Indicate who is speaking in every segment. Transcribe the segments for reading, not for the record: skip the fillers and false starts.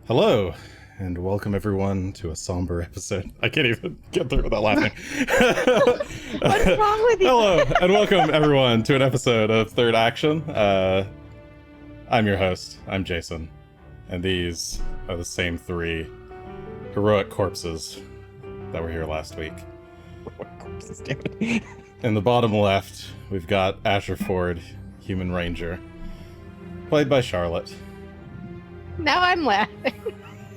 Speaker 1: Hello, and welcome everyone to a somber episode. I can't even get through without laughing.
Speaker 2: What's wrong with you?
Speaker 1: Hello, and welcome everyone to an episode of Third Action. I'm your host, I'm Jason, and these are the same three heroic corpses that were here last week.
Speaker 3: What corpses, damn it?
Speaker 1: In the bottom left, we've got Asher Ford, Human Ranger, played by Charlotte.
Speaker 2: Now I'm laughing.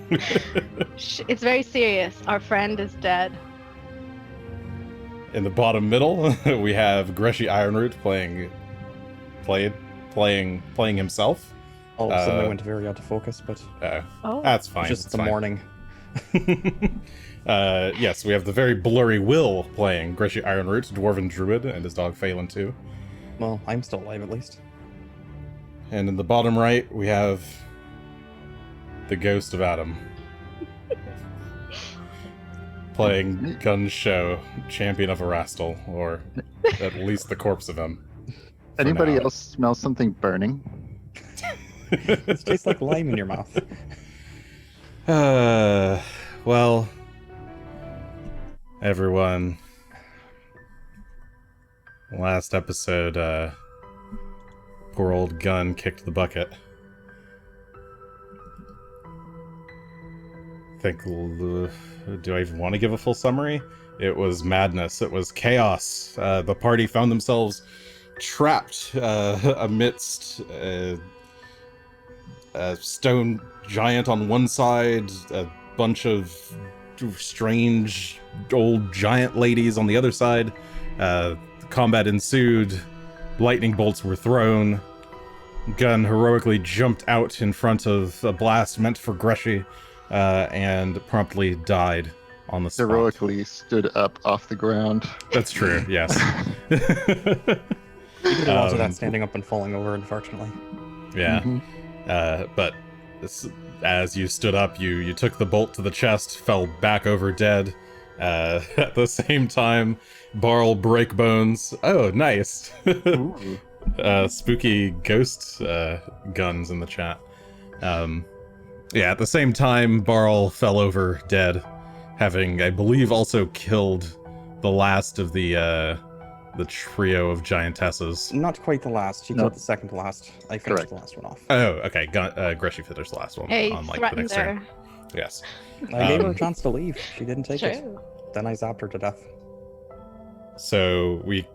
Speaker 2: It's very serious. Our friend is dead.
Speaker 1: In the bottom middle, we have Greshy Ironroot playing himself.
Speaker 3: All of a sudden I went very out of focus, but
Speaker 1: That's fine.
Speaker 3: just
Speaker 1: it's
Speaker 3: the
Speaker 1: fine.
Speaker 3: morning.
Speaker 1: Yes, we have the very blurry Will playing Greshy Ironroot, Dwarven Druid, and his dog Phelan too.
Speaker 3: Well, I'm still alive at least.
Speaker 1: And in the bottom right, we have the Ghost of Adam playing Gunn, Shough, Champion of Erastil, or at least the corpse of him.
Speaker 4: Anybody
Speaker 1: now.
Speaker 4: else smell something burning?
Speaker 3: It tastes like lime in your mouth.
Speaker 1: Well, everyone, last episode, poor old Gunn kicked the bucket. Do I even want to give a full summary? It was madness. It was chaos. The party found themselves trapped amidst a stone giant on one side, a bunch of strange old giant ladies on the other side. Combat ensued. Lightning bolts were thrown. Gunn heroically jumped out in front of a blast meant for Greshy, and promptly died on the spot.
Speaker 4: Heroically stood up off the ground.
Speaker 1: That's true, yes.
Speaker 3: You did a lot of that standing up and falling over, unfortunately.
Speaker 1: Yeah.
Speaker 4: Mhm.
Speaker 1: But as you stood up, you took the bolt to the chest, fell back over dead. At the same time, Barl Breakbones. Oh, nice.
Speaker 4: Ooh.
Speaker 1: Spooky ghost guns in the chat. Yeah, at the same time, Barl fell over dead, having, I believe, also killed the last of the trio of giantesses.
Speaker 3: Not quite the last. She
Speaker 4: No.
Speaker 3: killed the second to last. I finished
Speaker 4: Correct.
Speaker 3: the last one off.
Speaker 1: Oh, okay. Greshy finished the last one
Speaker 2: Hey,
Speaker 1: on like the
Speaker 2: threatened
Speaker 1: next
Speaker 2: her.
Speaker 1: turn. Yes.
Speaker 3: I gave her a chance to leave. She didn't take it.
Speaker 2: True.
Speaker 3: Then I zapped her to death.
Speaker 1: So we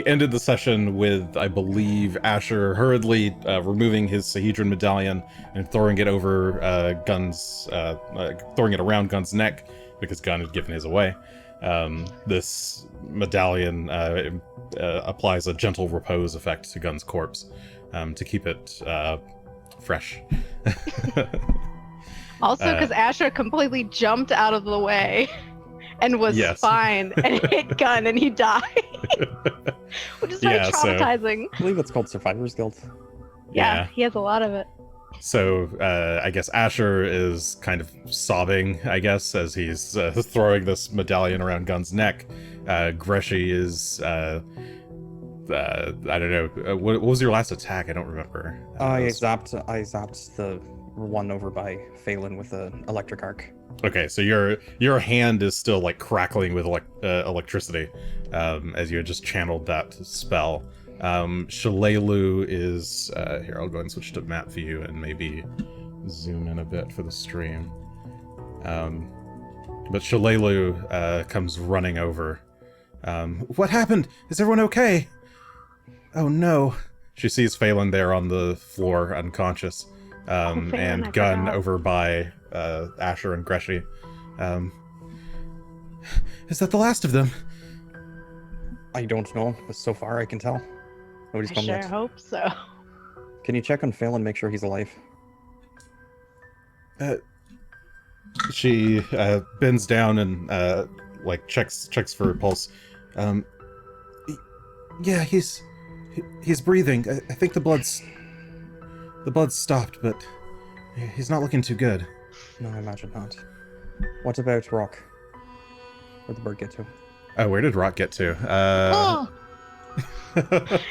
Speaker 1: ended the session with, I believe, Asher hurriedly removing his Sahedron medallion and throwing it over throwing it around Gunn's neck because Gunn had given his away. This medallion applies a gentle repose effect to Gunn's corpse to keep it fresh.
Speaker 2: Also, because Asher completely jumped out of the way and was
Speaker 1: Yes.
Speaker 2: fine and hit Gunn and he died. Which is very
Speaker 1: Yeah, so-
Speaker 2: traumatizing.
Speaker 3: I believe it's called Survivor's Guilt.
Speaker 2: Yeah, he has a lot of it.
Speaker 1: So I guess Asher is kind of sobbing, I guess, as he's throwing this medallion around Gunn's neck. Greshy is, I don't know, what was your last attack? I don't remember.
Speaker 3: I
Speaker 1: It was-
Speaker 3: zapped the one over by Phelan with an electric arc.
Speaker 1: Okay, so your hand is still like crackling with electricity, as you had just channeled that spell. Shalelu is here. I'll go and switch to map view and maybe zoom in a bit for the stream. But Shalelu comes running over. What happened? Is everyone okay? Oh no! She sees Phelan there on the floor, unconscious,
Speaker 2: Phelan, I
Speaker 1: and Gunn
Speaker 2: forgot.
Speaker 1: over by Asher and Greshy. Is that the last of them?
Speaker 3: I don't know, but so far I can tell. Nobody's
Speaker 2: I
Speaker 3: come
Speaker 2: sure
Speaker 3: yet.
Speaker 2: hope so.
Speaker 3: Can you check on Phelan, make sure he's alive?
Speaker 1: She bends down and like checks for a pulse. Yeah, he's breathing. I think the blood's stopped, but he's not looking too good.
Speaker 3: No, I imagine not. What about Rock? Where'd the bird get to?
Speaker 1: Oh, where did Rock get to?
Speaker 2: Oh,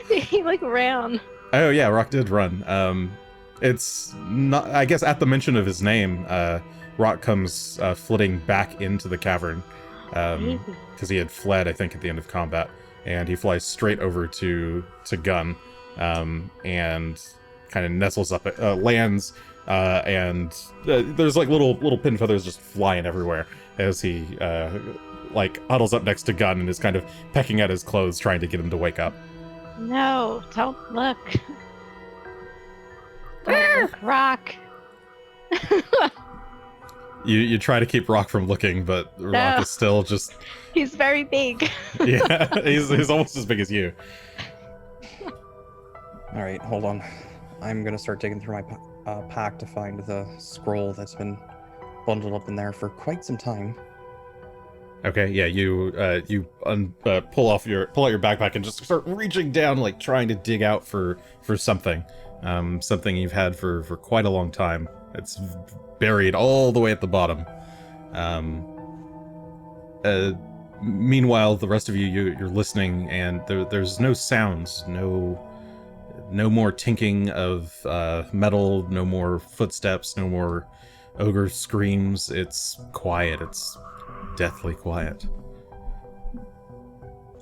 Speaker 2: he like ran.
Speaker 1: Oh yeah, Rock did run. It's not. I guess at the mention of his name, Rock comes flitting back into the cavern because he had fled, I think, at the end of combat, and he flies straight over to Gunn and kind of nestles up, lands, and there's like little pin feathers just flying everywhere as he like huddles up next to Gunn and is kind of pecking at his clothes, trying to get him to wake up.
Speaker 2: No, don't look. Don't look, Rock.
Speaker 1: You try to keep Rock from looking, but Rock is still just...
Speaker 2: He's very big.
Speaker 1: Yeah, he's almost as big as you.
Speaker 3: Alright, hold on. I'm gonna start digging through my pack to find the scroll that's been bundled up in there for quite some time.
Speaker 1: Okay, yeah, you pull out your backpack and just start reaching down, like trying to dig out for something. Something you've had for quite a long time. It's buried all the way at the bottom. Meanwhile, the rest of you're listening, and there's no sounds, no more tinking of metal, no more footsteps, no more ogre screams. It's quiet. It's deathly quiet.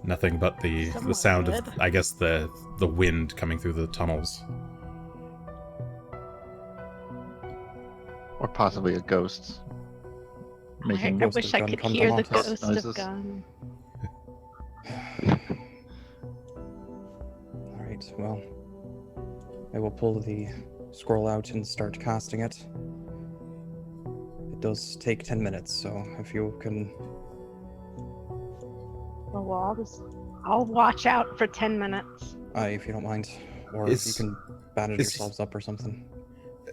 Speaker 1: Nothing but the sound of, I guess, the wind coming through the tunnels.
Speaker 4: Or possibly a ghost.
Speaker 2: I wish I could hear the ghost of Gunn.
Speaker 3: Alright, well, I will pull the scroll out and start casting it. It does take 10 minutes, so if you can...
Speaker 2: Well, I'll watch out for 10 minutes.
Speaker 3: if you don't mind. Or if you can bandage yourselves up or something.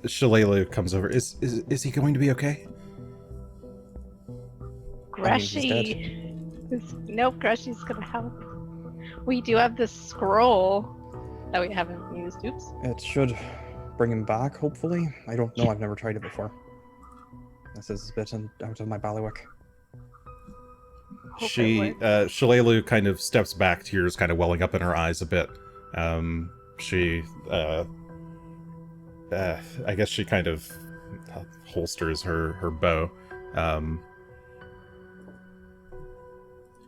Speaker 1: Shalelu comes over. Is he going to be okay?
Speaker 2: Greshy. Nope, Greshy's gonna help. We do have this scroll that we haven't used. Oops.
Speaker 3: It should bring him back, hopefully. I don't know, I've never tried it before. This is a bit out of my bailiwick.
Speaker 1: Shalelu kind of steps back, tears kind of welling up in her eyes a bit. I guess she kind of holsters her bow.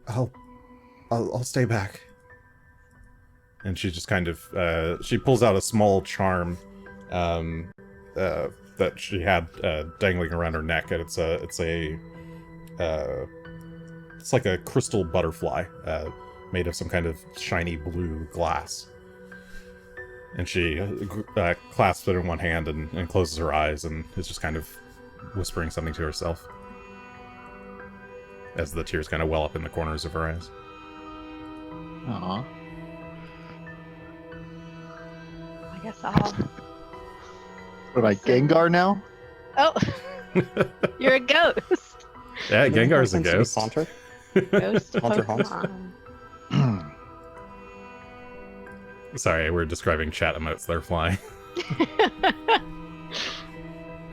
Speaker 1: I'll stay back. And she just kind of she pulls out a small charm that she had dangling around her neck, and it's like a crystal butterfly made of some kind of shiny blue glass. And she clasps it in one hand and closes her eyes and is just kind of whispering something to herself as the tears kind of well up in the corners of her eyes.
Speaker 4: Aww.
Speaker 2: I guess I'll...
Speaker 4: What am I, Gengar now?
Speaker 2: Oh! You're a ghost!
Speaker 1: Yeah, Gengar's a ghost.
Speaker 3: Haunter?
Speaker 2: Ghost
Speaker 3: Haunter
Speaker 2: Pokemon.
Speaker 1: Sorry, we're describing chat emotes that are flying.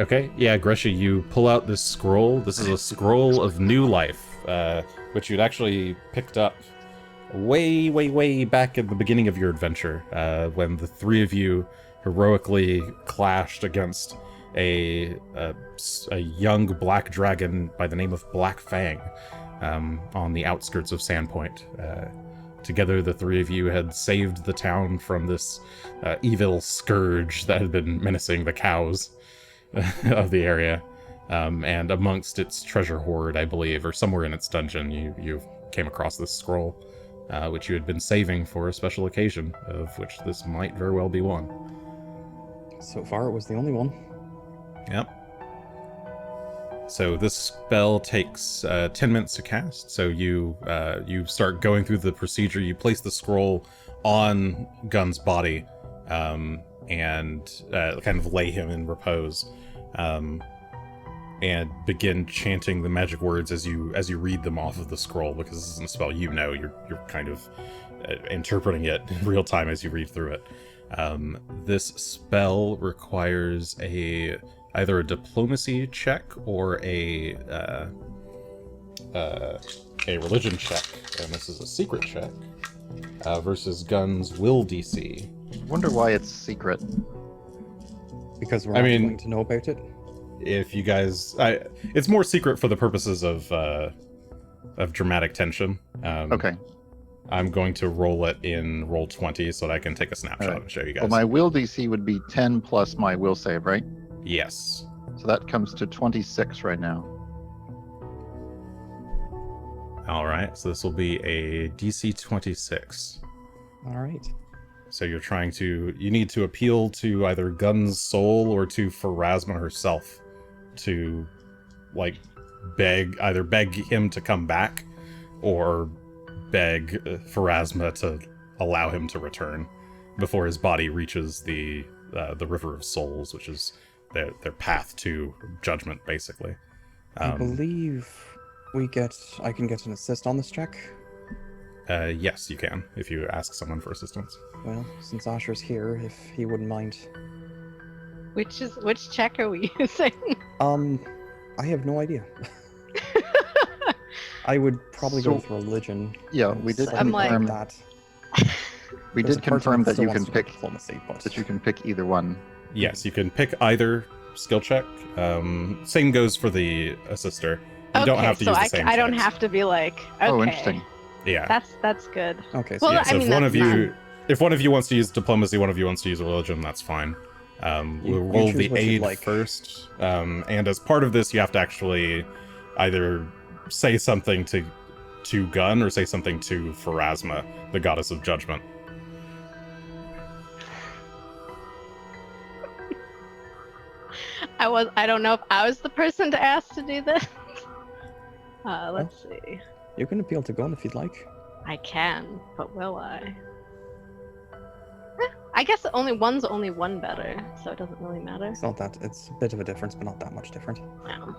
Speaker 1: Okay, yeah, Greshy, you pull out this scroll. This is a scroll of new life, which you'd actually picked up way, way, way back at the beginning of your adventure, when the three of you heroically clashed against a young black dragon by the name of Black Fang on the outskirts of Sandpoint. Together, the three of you had saved the town from this evil scourge that had been menacing the cows of the area. And amongst its treasure hoard, I believe, or somewhere in its dungeon, you came across this scroll, which you had been saving for a special occasion, of which this might very well be one.
Speaker 3: So far, it was the only one.
Speaker 1: Yep. So this spell takes 10 minutes to cast. So you start going through the procedure. You place the scroll on Gunn's body and kind of lay him in repose, and begin chanting the magic words as you read them off of the scroll, because this isn't a spell you're kind of interpreting it in real time as you read through it. This spell requires either a diplomacy check or a religion check, and this is a secret check, versus Gunn's will DC.
Speaker 4: Wonder why it's secret.
Speaker 3: Because we're
Speaker 1: I
Speaker 3: not
Speaker 1: mean-
Speaker 3: going to know about it?
Speaker 1: If you guys, it's more secret for the purposes of dramatic tension.
Speaker 4: Okay.
Speaker 1: I'm going to roll it in roll 20 so that I can take a snapshot
Speaker 4: Alright.
Speaker 1: and show you guys.
Speaker 4: Well, my will DC would be 10 plus my will save, right?
Speaker 1: Yes.
Speaker 4: So that comes to 26 right now.
Speaker 1: All right. So this will be a DC 26.
Speaker 3: Alright.
Speaker 1: So you're trying to, you need to appeal to either Gunn's soul or to Pharasma herself to, like, either beg him to come back or beg Pharasma to allow him to return before his body reaches the River of Souls, which is their path to judgment, basically.
Speaker 3: I believe I can get an assist on this check.
Speaker 1: Yes, you can, if you ask someone for assistance.
Speaker 3: Well, since Asher's here, if he wouldn't mind.
Speaker 2: Which check are we using?
Speaker 3: I have no idea. I would probably go
Speaker 4: So-
Speaker 3: with religion.
Speaker 4: Yeah,
Speaker 3: and
Speaker 4: we did
Speaker 3: something
Speaker 2: I'm
Speaker 4: confirm
Speaker 3: that.
Speaker 4: we
Speaker 3: There's
Speaker 4: did
Speaker 3: a part of me
Speaker 4: confirm that
Speaker 3: still
Speaker 4: you
Speaker 3: wants
Speaker 4: can
Speaker 3: to do
Speaker 4: pick
Speaker 3: diplomacy, but
Speaker 4: that you can pick either one.
Speaker 1: Yes, you can pick either skill check. Same goes for the assister. You don't have to
Speaker 2: so
Speaker 1: use the same
Speaker 2: I don't
Speaker 1: checks.
Speaker 2: have to be like, okay,
Speaker 4: Oh, interesting.
Speaker 1: Yeah.
Speaker 2: that's good.
Speaker 3: Okay,
Speaker 2: Well,
Speaker 1: Yeah, so
Speaker 2: I mean,
Speaker 1: if one
Speaker 2: that's
Speaker 1: of you, if one of you wants to use diplomacy, one of you wants to use religion, that's fine. We'll
Speaker 3: you
Speaker 1: roll
Speaker 3: choose
Speaker 1: the
Speaker 3: what you'd
Speaker 1: aid
Speaker 3: like.
Speaker 1: first, and as part of this, you have to actually either say something to Gunn or say something to Pharasma, the goddess of judgment.
Speaker 2: I don't know if I was the person to ask to do this. Let's see.
Speaker 3: you can appeal to Gunn if you'd like.
Speaker 2: I can, but will I? I guess one's only one better, so it doesn't really matter.
Speaker 3: It's not that. It's a bit of a difference, but not that much different.
Speaker 2: No.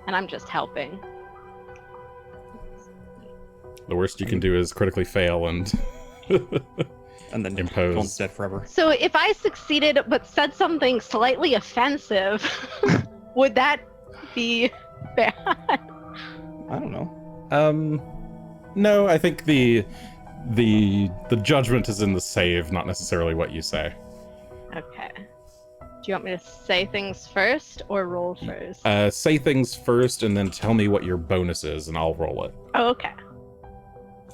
Speaker 2: And I'm just helping.
Speaker 1: The worst you can do is critically fail and
Speaker 3: And then
Speaker 1: Impose.
Speaker 3: Gunn's dead forever.
Speaker 2: So if I succeeded but said something slightly offensive, would that be bad?
Speaker 3: I don't know.
Speaker 1: No, I think the judgment is in the save, not necessarily what you say.
Speaker 2: Okay. Do you want me to say things first or roll first?
Speaker 1: Say things first and then tell me what your bonus is and I'll roll it.
Speaker 2: Oh, okay.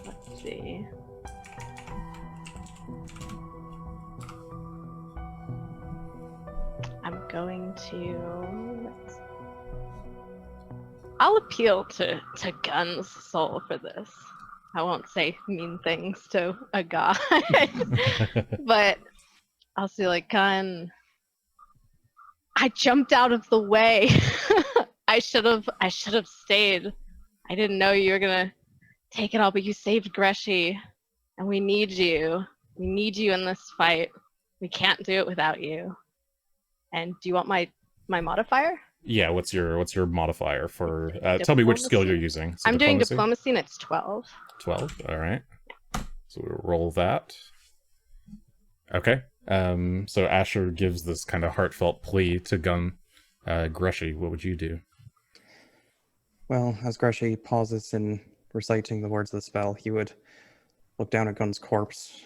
Speaker 2: Let's see. I'm going to... I'll appeal to Gunn's soul for this. I won't say mean things to a god. But I'll say, like, Gunn, I jumped out of the way. I should have stayed. I didn't know you were gonna take it all, but you saved Greshy, and we need you. We need you in this fight. We can't do it without you. And do you want my modifier?
Speaker 1: Yeah, what's your modifier for tell me which skill you're using. So
Speaker 2: I'm doing diplomacy and it's 12.
Speaker 1: 12, all right. So we'll roll that. Okay. So Asher gives this kind of heartfelt plea to Gunn. Greshy, what would you do?
Speaker 3: Well, as Greshy pauses in reciting the words of the spell, he would look down at Gunn's corpse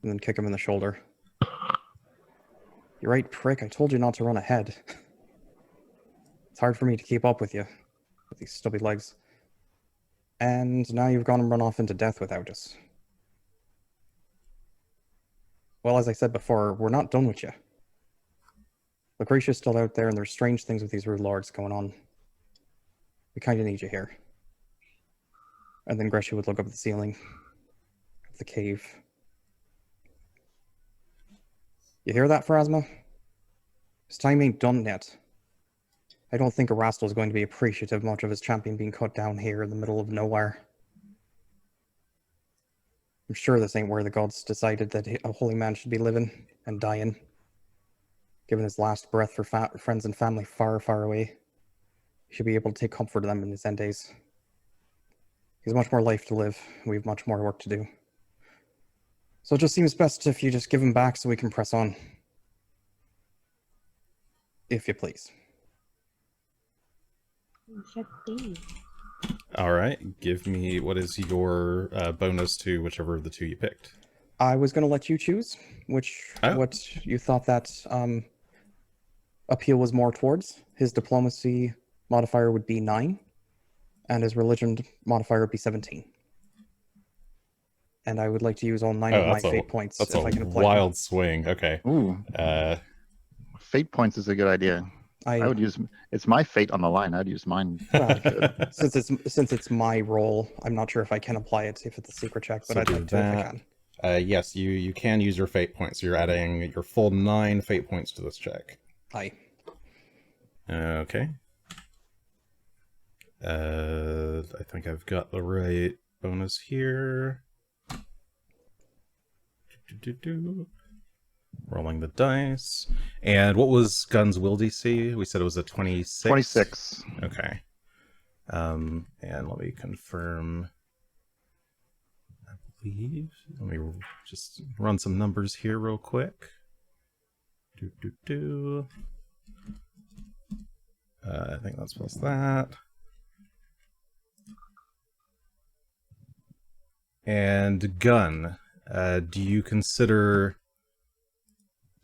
Speaker 3: and then kick him in the shoulder. You're right, prick. I told you not to run ahead. It's hard for me to keep up with you, with these stubby legs. And now you've gone and run off into death without us. Well, as I said before, we're not done with you. Lucretia's still out there, and there's strange things with these Runelords going on. We kind of need you here. And then Greshy would look up at the ceiling of the cave. You hear that, Pharasma? His time ain't done yet. I don't think Erastil is going to be appreciative much of his champion being cut down here in the middle of nowhere. I'm sure this ain't where the gods decided that a holy man should be living and dying, giving his last breath for friends and family far, far away. He should be able to take comfort in them in his end days. He has much more life to live. We have much more work to do. So it just seems best if you just give him back so we can press on. If you please.
Speaker 2: You said please.
Speaker 1: All right, give me what is your bonus to whichever of the two you picked.
Speaker 3: I was going to let you choose what you thought that appeal was more towards. His diplomacy modifier would be 9, and his religion modifier would be 17. And I would like to use all 9 of my fate points
Speaker 1: That's
Speaker 3: if I
Speaker 1: a
Speaker 3: can apply them.
Speaker 1: wild swing. Okay.
Speaker 4: Ooh,
Speaker 1: Uh,
Speaker 4: fate points is a good idea. I would use. It's my fate on the line. I'd use mine.
Speaker 3: Well, since it's my role, I'm not sure if I can apply it if it's a secret check, but
Speaker 1: So
Speaker 3: I'd
Speaker 1: do
Speaker 3: like to if I
Speaker 1: that.
Speaker 3: can.
Speaker 1: yes, you can use your fate points. You're adding your full 9 fate points to this check.
Speaker 3: Aye.
Speaker 1: Okay. I think I've got the right bonus here. Rolling the dice. And what was Gunn's will DC? We said it was a 26?
Speaker 4: 26.
Speaker 1: Okay. And let me confirm. I believe. Let me just run some numbers here real quick. I think that's plus that. And Gunn, do you consider...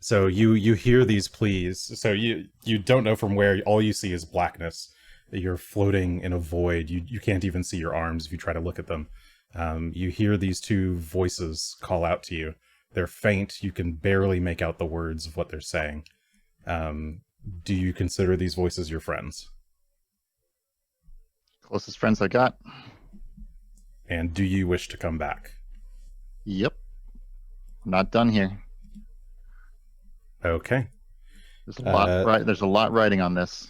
Speaker 1: So you hear these pleas. So you don't know from where. All you see is blackness. You're floating in a void. You can't even see your arms if you try to look at them. You hear these 2 voices call out to you. They're faint. You can barely make out the words of what they're saying. Do you consider these voices your friends?
Speaker 4: Closest friends I got.
Speaker 1: And do you wish to come back?
Speaker 4: Yep. I'm not done here.
Speaker 1: Okay.
Speaker 4: There's a lot. There's a lot writing on this.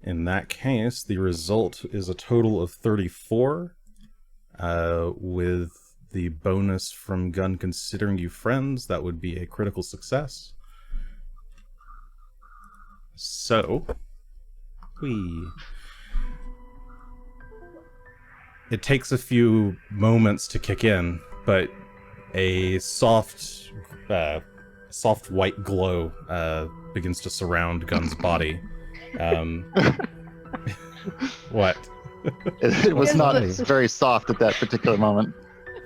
Speaker 1: In that case, the result is a total of 34, with the bonus from Gunn considering you friends. That would be a critical success. So, it takes a few moments to kick in, but a soft white glow begins to surround Gunn's body. What?
Speaker 4: It was
Speaker 2: Is
Speaker 4: not
Speaker 2: this-
Speaker 4: very soft at that particular moment.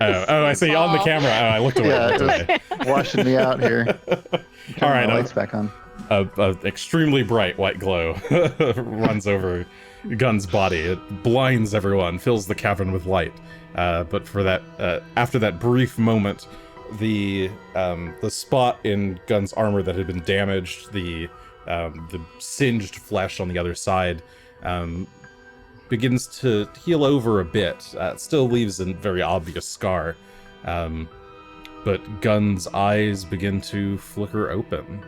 Speaker 1: Oh, I see. On the camera. Oh, I looked away.
Speaker 4: Yeah,
Speaker 1: looked
Speaker 4: it
Speaker 1: away.
Speaker 4: was washing me out here.
Speaker 1: All right,
Speaker 4: My lights back on.
Speaker 1: a extremely bright white glow runs over Gunn's body. It blinds everyone, fills the cavern with light. But for that, after that brief moment, the spot in Gunn's armor that had been damaged, the singed flesh on the other side, begins to heal over a bit. It still leaves a very obvious scar, but Gunn's eyes begin to flicker open.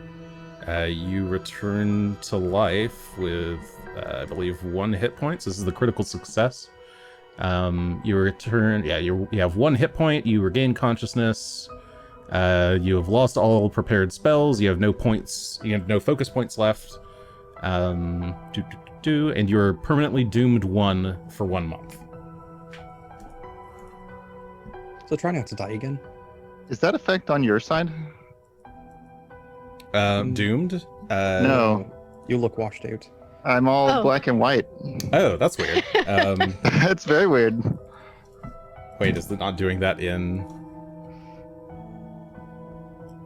Speaker 1: You return to life with, I believe, 1 hit point. So this is the critical success. You return, you have 1 hit point. You regain consciousness. You have lost all prepared spells. You have no points. You have no focus points left. And you're permanently doomed 1 for 1 month.
Speaker 3: So try not to die again.
Speaker 4: Is that effect on your side?
Speaker 1: Doomed?
Speaker 4: No.
Speaker 3: You look washed out.
Speaker 4: I'm all
Speaker 2: Oh.
Speaker 4: black and white.
Speaker 1: Oh, that's weird.
Speaker 4: That's very weird.
Speaker 1: Wait, is it not doing that in...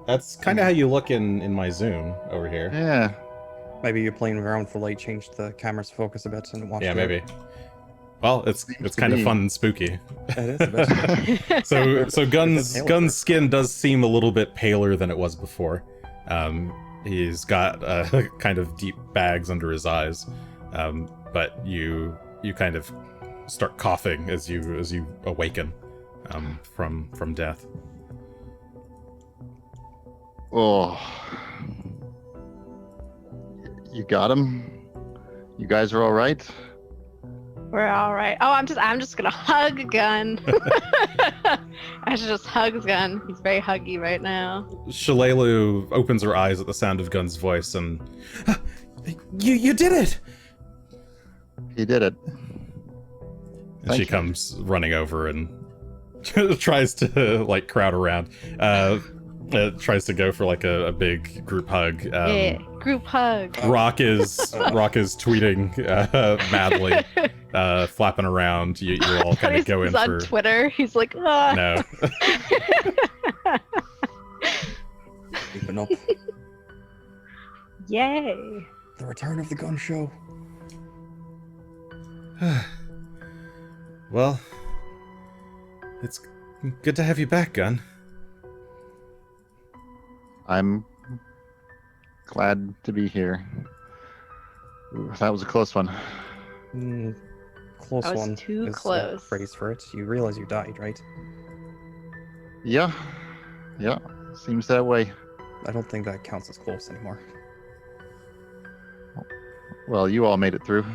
Speaker 1: That's kind of how you look in my zoom over here.
Speaker 4: Yeah.
Speaker 3: Maybe you're playing around for light, change the camera's focus a bit and watch.
Speaker 1: Yeah, maybe. Well, it's
Speaker 4: Seems to
Speaker 1: kind of
Speaker 4: be.
Speaker 1: fun and spooky.
Speaker 3: It is a bit.
Speaker 1: So Gunn's
Speaker 3: paler.
Speaker 1: Gunn's skin does seem a little bit paler than it was before. He's got kind of deep bags under his eyes, but you kind of start coughing as you awaken from death.
Speaker 4: Oh. You got him? You guys are all right?
Speaker 2: We're all right. Oh, I'm just gonna hug Gunn. I should just hug Gunn. He's very huggy right now.
Speaker 1: Shalelu opens her eyes at the sound of Gunn's voice and, you did it!
Speaker 4: He did it.
Speaker 1: And
Speaker 4: Thank
Speaker 1: she
Speaker 4: you.
Speaker 1: comes running over and tries to like crowd around. Tries to go for like a big group hug.
Speaker 2: Yeah, group hug.
Speaker 1: Rock is tweeting madly, flapping around. You're all kind of
Speaker 2: He's
Speaker 1: going
Speaker 2: on
Speaker 1: for
Speaker 2: Twitter. He's like, ah.
Speaker 1: no.
Speaker 3: Keeping up.
Speaker 2: Yay!
Speaker 3: The return of the gun show.
Speaker 1: Well, it's good to have you back, Gunn.
Speaker 4: I'm glad to be here. Ooh, that was a close one.
Speaker 3: Close
Speaker 2: That was
Speaker 3: one
Speaker 2: too
Speaker 3: is
Speaker 2: close.
Speaker 3: a phrase for it. You realize you died, right?
Speaker 4: Yeah. Seems that way.
Speaker 3: I don't think that counts as close anymore.
Speaker 4: Well, you all made it through.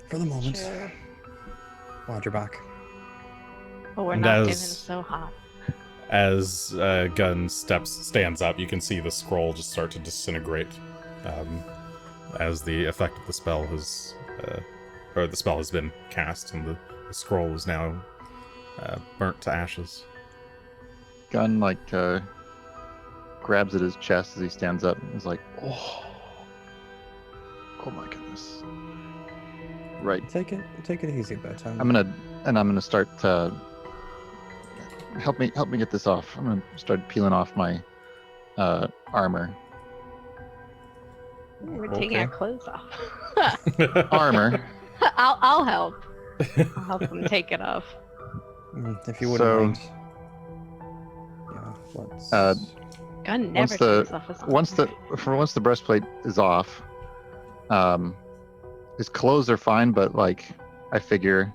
Speaker 3: For the moment.
Speaker 2: Sure.
Speaker 3: Glad you're back.
Speaker 2: But we're
Speaker 1: And
Speaker 2: not
Speaker 1: as-
Speaker 2: doing so hot.
Speaker 1: As Gunn stands up, you can see the scroll just start to disintegrate, as the effect of the spell has, or the spell has been cast, and the scroll is now burnt to ashes.
Speaker 4: Gunn grabs at his chest as he stands up and is like, oh my goodness. Right.
Speaker 3: Take it easy about time.
Speaker 4: I'm gonna start help me get this off. I'm gonna start peeling off my armor.
Speaker 2: We're taking our clothes off.
Speaker 4: Armor.
Speaker 2: I'll help. I'll help him take it off.
Speaker 3: If you wouldn't
Speaker 4: So-
Speaker 3: mind. Yeah, let's...
Speaker 2: Gun never
Speaker 4: Once the-
Speaker 2: takes off his
Speaker 4: once the breastplate is off, his clothes are fine, but I figure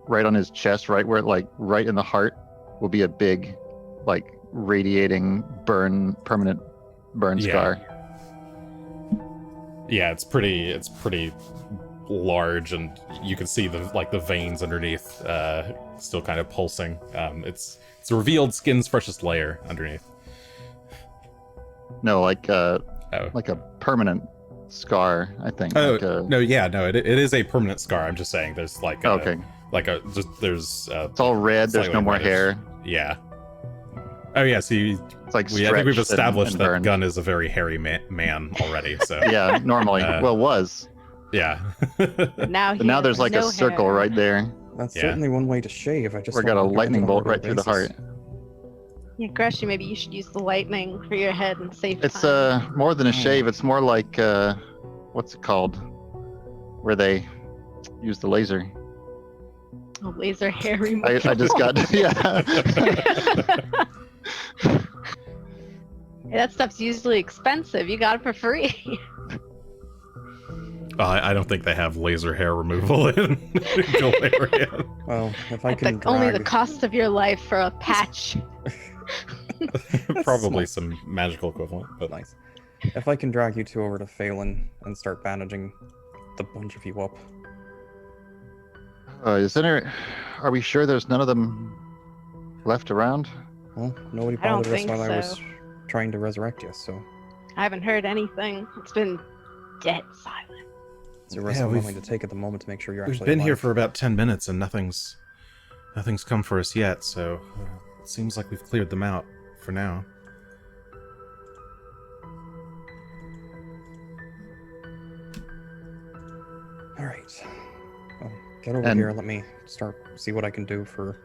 Speaker 4: right on his chest, right where right in the heart, will be a big, radiating permanent burn
Speaker 1: Yeah.
Speaker 4: scar.
Speaker 1: Yeah, it's pretty large, and you can see the veins underneath still kind of pulsing. It's revealed skin's freshest layer underneath.
Speaker 4: No, like
Speaker 1: Oh.
Speaker 4: a permanent scar, I think.
Speaker 1: Oh, no, it is a permanent scar. I'm just saying there's
Speaker 4: Okay.
Speaker 1: there's
Speaker 4: It's all red. There's
Speaker 1: slightly
Speaker 4: no more
Speaker 1: reddish.
Speaker 4: hair.
Speaker 1: Yeah. Oh yeah, so
Speaker 4: It's like
Speaker 1: I think we've
Speaker 4: stretched
Speaker 1: established
Speaker 4: and
Speaker 1: that
Speaker 4: burned.
Speaker 1: Gunn is a very hairy man already. So
Speaker 4: Yeah, normally.
Speaker 1: Uh,
Speaker 4: Was.
Speaker 1: yeah.
Speaker 2: But now,
Speaker 4: But now there's
Speaker 2: has
Speaker 4: a
Speaker 2: no
Speaker 4: circle
Speaker 2: hair.
Speaker 4: right there.
Speaker 3: That's
Speaker 1: Yeah.
Speaker 3: certainly one way to shave. I just
Speaker 4: We got a
Speaker 3: don't look at
Speaker 4: lightning
Speaker 3: it on
Speaker 4: bolt
Speaker 3: a
Speaker 4: right through the
Speaker 3: regular
Speaker 4: heart.
Speaker 2: Yeah, Greshy, maybe you should use the lightning for your head and save
Speaker 4: It's
Speaker 2: time.
Speaker 4: more than a shave. It's more like what's it called? Where they use the laser.
Speaker 2: A laser hair removal.
Speaker 4: I just got yeah.
Speaker 2: Hey, that stuff's usually expensive. You got it for free.
Speaker 1: I don't think they have laser hair removal in Galarian.
Speaker 3: Well, if I
Speaker 2: At
Speaker 3: can
Speaker 2: only the
Speaker 3: drag...
Speaker 2: cost of your life for a patch.
Speaker 1: Probably some magical equivalent, but
Speaker 3: Nice. If I can drag you two over to Phelan and start bandaging the bunch of you up.
Speaker 4: Are we sure there's none of them left around?
Speaker 3: Well, nobody
Speaker 2: I don't
Speaker 3: bothered us
Speaker 2: think
Speaker 3: while I was
Speaker 2: so.
Speaker 3: trying to resurrect you, so
Speaker 2: I haven't heard anything. It's been dead silent.
Speaker 3: it's a risk
Speaker 1: Yeah,
Speaker 3: I'm
Speaker 1: we've-
Speaker 3: willing to take at the moment to make sure you're
Speaker 1: we've
Speaker 3: actually
Speaker 1: been here
Speaker 3: alive.
Speaker 1: for about 10 minutes and nothing's come for us yet. So it seems like we've cleared them out for now.
Speaker 3: Alright. Well, get over
Speaker 4: And-
Speaker 3: here, let me see what I can do for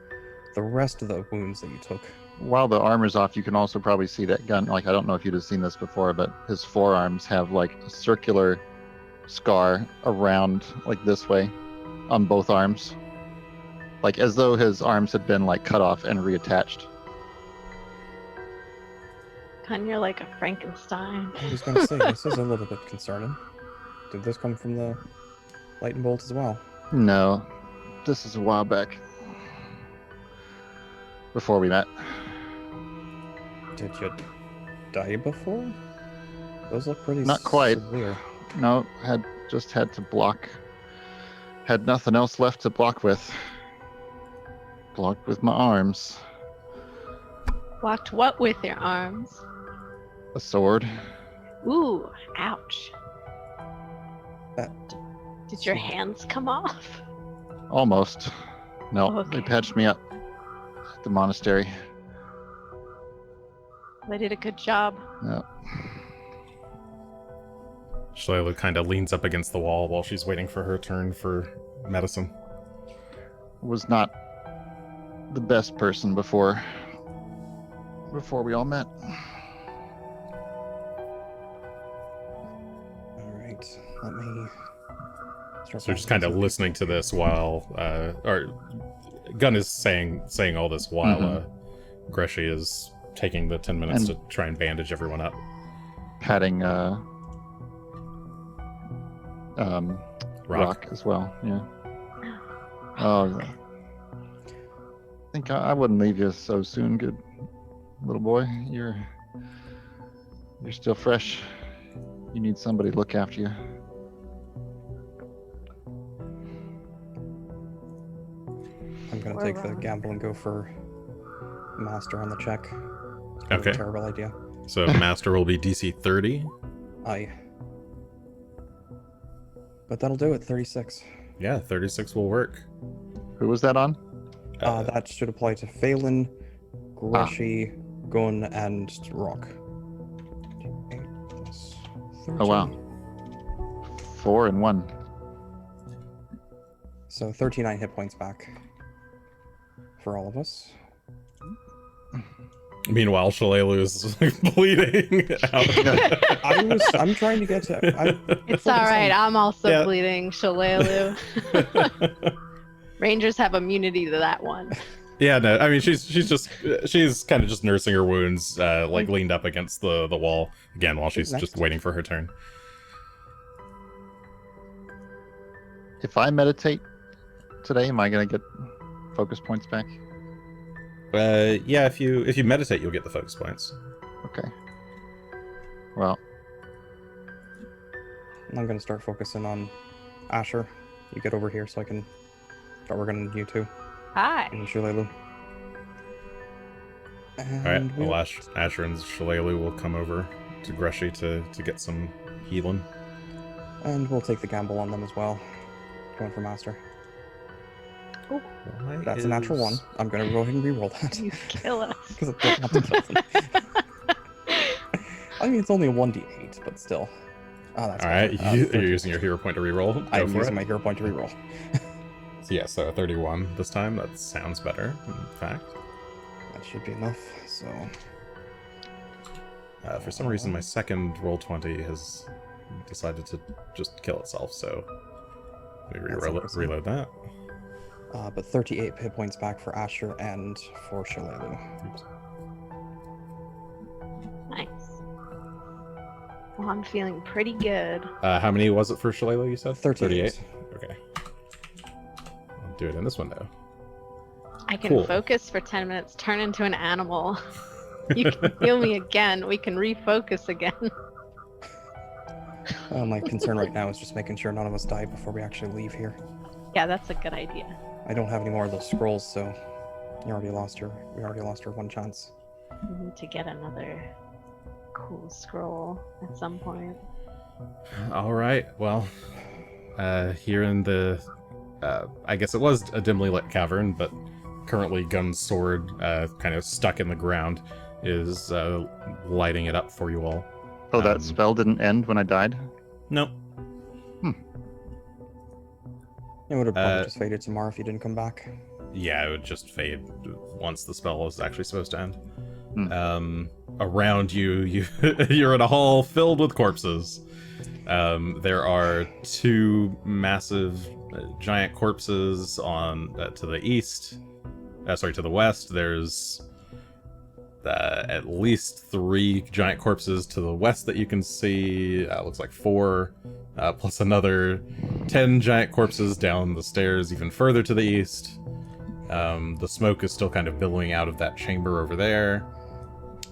Speaker 3: the rest of the wounds that you took.
Speaker 4: While the armor's off, you can also probably see that Gun. I don't know if you'd have seen this before, but his forearms have a circular scar around this way on both arms, as though his arms had been cut off and reattached.
Speaker 2: Gun, you're like a Frankenstein.
Speaker 3: I was gonna say, this is a little bit concerning. Did this come from the lightning bolt as well?
Speaker 4: No, this is a while back, before we met.
Speaker 3: Did you die before? Those look pretty
Speaker 4: Not quite.
Speaker 3: severe.
Speaker 4: No, had to block. Had nothing else left to block with. Blocked with my arms.
Speaker 2: Blocked what with your arms?
Speaker 4: A sword.
Speaker 2: Ooh, ouch.
Speaker 3: That-
Speaker 2: Did your hands come off?
Speaker 4: Almost. No,
Speaker 2: Okay.
Speaker 4: they patched me up at the monastery.
Speaker 2: They did a good job.
Speaker 4: Yeah.
Speaker 1: Shayla kind of leans up against the wall while she's waiting for her turn for medicine.
Speaker 4: Was not the best person before we all met.
Speaker 3: right. Let me. Start
Speaker 1: So you're just kind of listening to this while, or Gunn is saying all this while Greshy is taking the 10 minutes to try and bandage everyone up.
Speaker 4: Patting Rock as well. Yeah. Oh, I think I wouldn't leave you so soon, good little boy. You're still fresh. You need somebody to look after you.
Speaker 3: I'm gonna take the gamble and go for Master on the check.
Speaker 1: Okay.
Speaker 3: Terrible idea.
Speaker 1: So Master will be DC 30.
Speaker 3: Aye. But that'll do it, 36.
Speaker 1: Yeah, 36 will work.
Speaker 4: Who was that on?
Speaker 3: That should apply to Phelan, Greshy, Gunn, and Rock. 8 plus 13.
Speaker 4: Oh wow. 4 and 1.
Speaker 3: So 39 hit points back for all of us.
Speaker 1: Meanwhile, Shalelu is bleeding out.
Speaker 3: I'm trying to get to.
Speaker 2: It's all right. I'm also
Speaker 1: Yeah.
Speaker 2: bleeding, Shalelu. Rangers have immunity to that one.
Speaker 1: Yeah, no, I mean she's kind of just nursing her wounds, like leaned up against the wall again while she's just waiting for her turn.
Speaker 4: If I meditate today, am I gonna get focus points back?
Speaker 1: Yeah, if you meditate, you'll get the focus points.
Speaker 4: Okay. Well,
Speaker 3: I'm gonna start focusing on Asher. You get over here so I can start working on you two.
Speaker 2: Hi.
Speaker 3: And Shalelu.
Speaker 1: All right, well, Asher and Shalelu will come over to Greshy to get some healing.
Speaker 3: And we'll take the gamble on them as well. Going for Master. That's a natural 1. I'm gonna go ahead and re-roll that.
Speaker 2: You kill us.
Speaker 3: Because I don't have to kill them. I mean, it's only a 1d8, but still. Oh, that's
Speaker 1: All right,
Speaker 3: fine.
Speaker 1: you're using your hero point to reroll. Go
Speaker 3: I'm
Speaker 1: for
Speaker 3: using
Speaker 1: it.
Speaker 3: my hero point to reroll.
Speaker 1: So yeah, so a 31 this time. That sounds better, in fact.
Speaker 3: That should be enough. So.
Speaker 1: For some reason, my second roll 20 has decided to just kill itself. So let me reload that.
Speaker 3: But 38 hit points back for Asher and for Shalelu.
Speaker 1: Oops.
Speaker 2: Nice. Well, I'm feeling pretty good.
Speaker 1: How many was it for Shalelu, you said?
Speaker 3: 38.
Speaker 1: Okay. I'll do it in this window.
Speaker 2: I can
Speaker 1: Cool.
Speaker 2: focus for 10 minutes, turn into an animal. You can heal me again. We can refocus again.
Speaker 3: My concern right now is just making sure none of us die before we actually leave here.
Speaker 2: Yeah, that's a good idea.
Speaker 3: I don't have any more of those scrolls, so we already lost our 1 chance.
Speaker 2: We need to get another cool scroll at some point.
Speaker 1: All right. Well, here in the, I guess it was a dimly lit cavern, but currently Gunn's sword, kind of stuck in the ground, is lighting it up for you all.
Speaker 4: oh, that spell didn't end when I died?
Speaker 1: Nope.
Speaker 3: It would have probably just faded tomorrow if you didn't come back.
Speaker 1: Yeah, it would just fade once the spell is actually supposed to end.
Speaker 4: Hmm.
Speaker 1: Around you, you're in a hall filled with corpses. There are 2 massive giant corpses on to the east. To the west. There's at least 3 giant corpses to the west that you can see. Looks like 4, plus another 10 giant corpses down the stairs even further to the east. The smoke is still kind of billowing out of that chamber over there.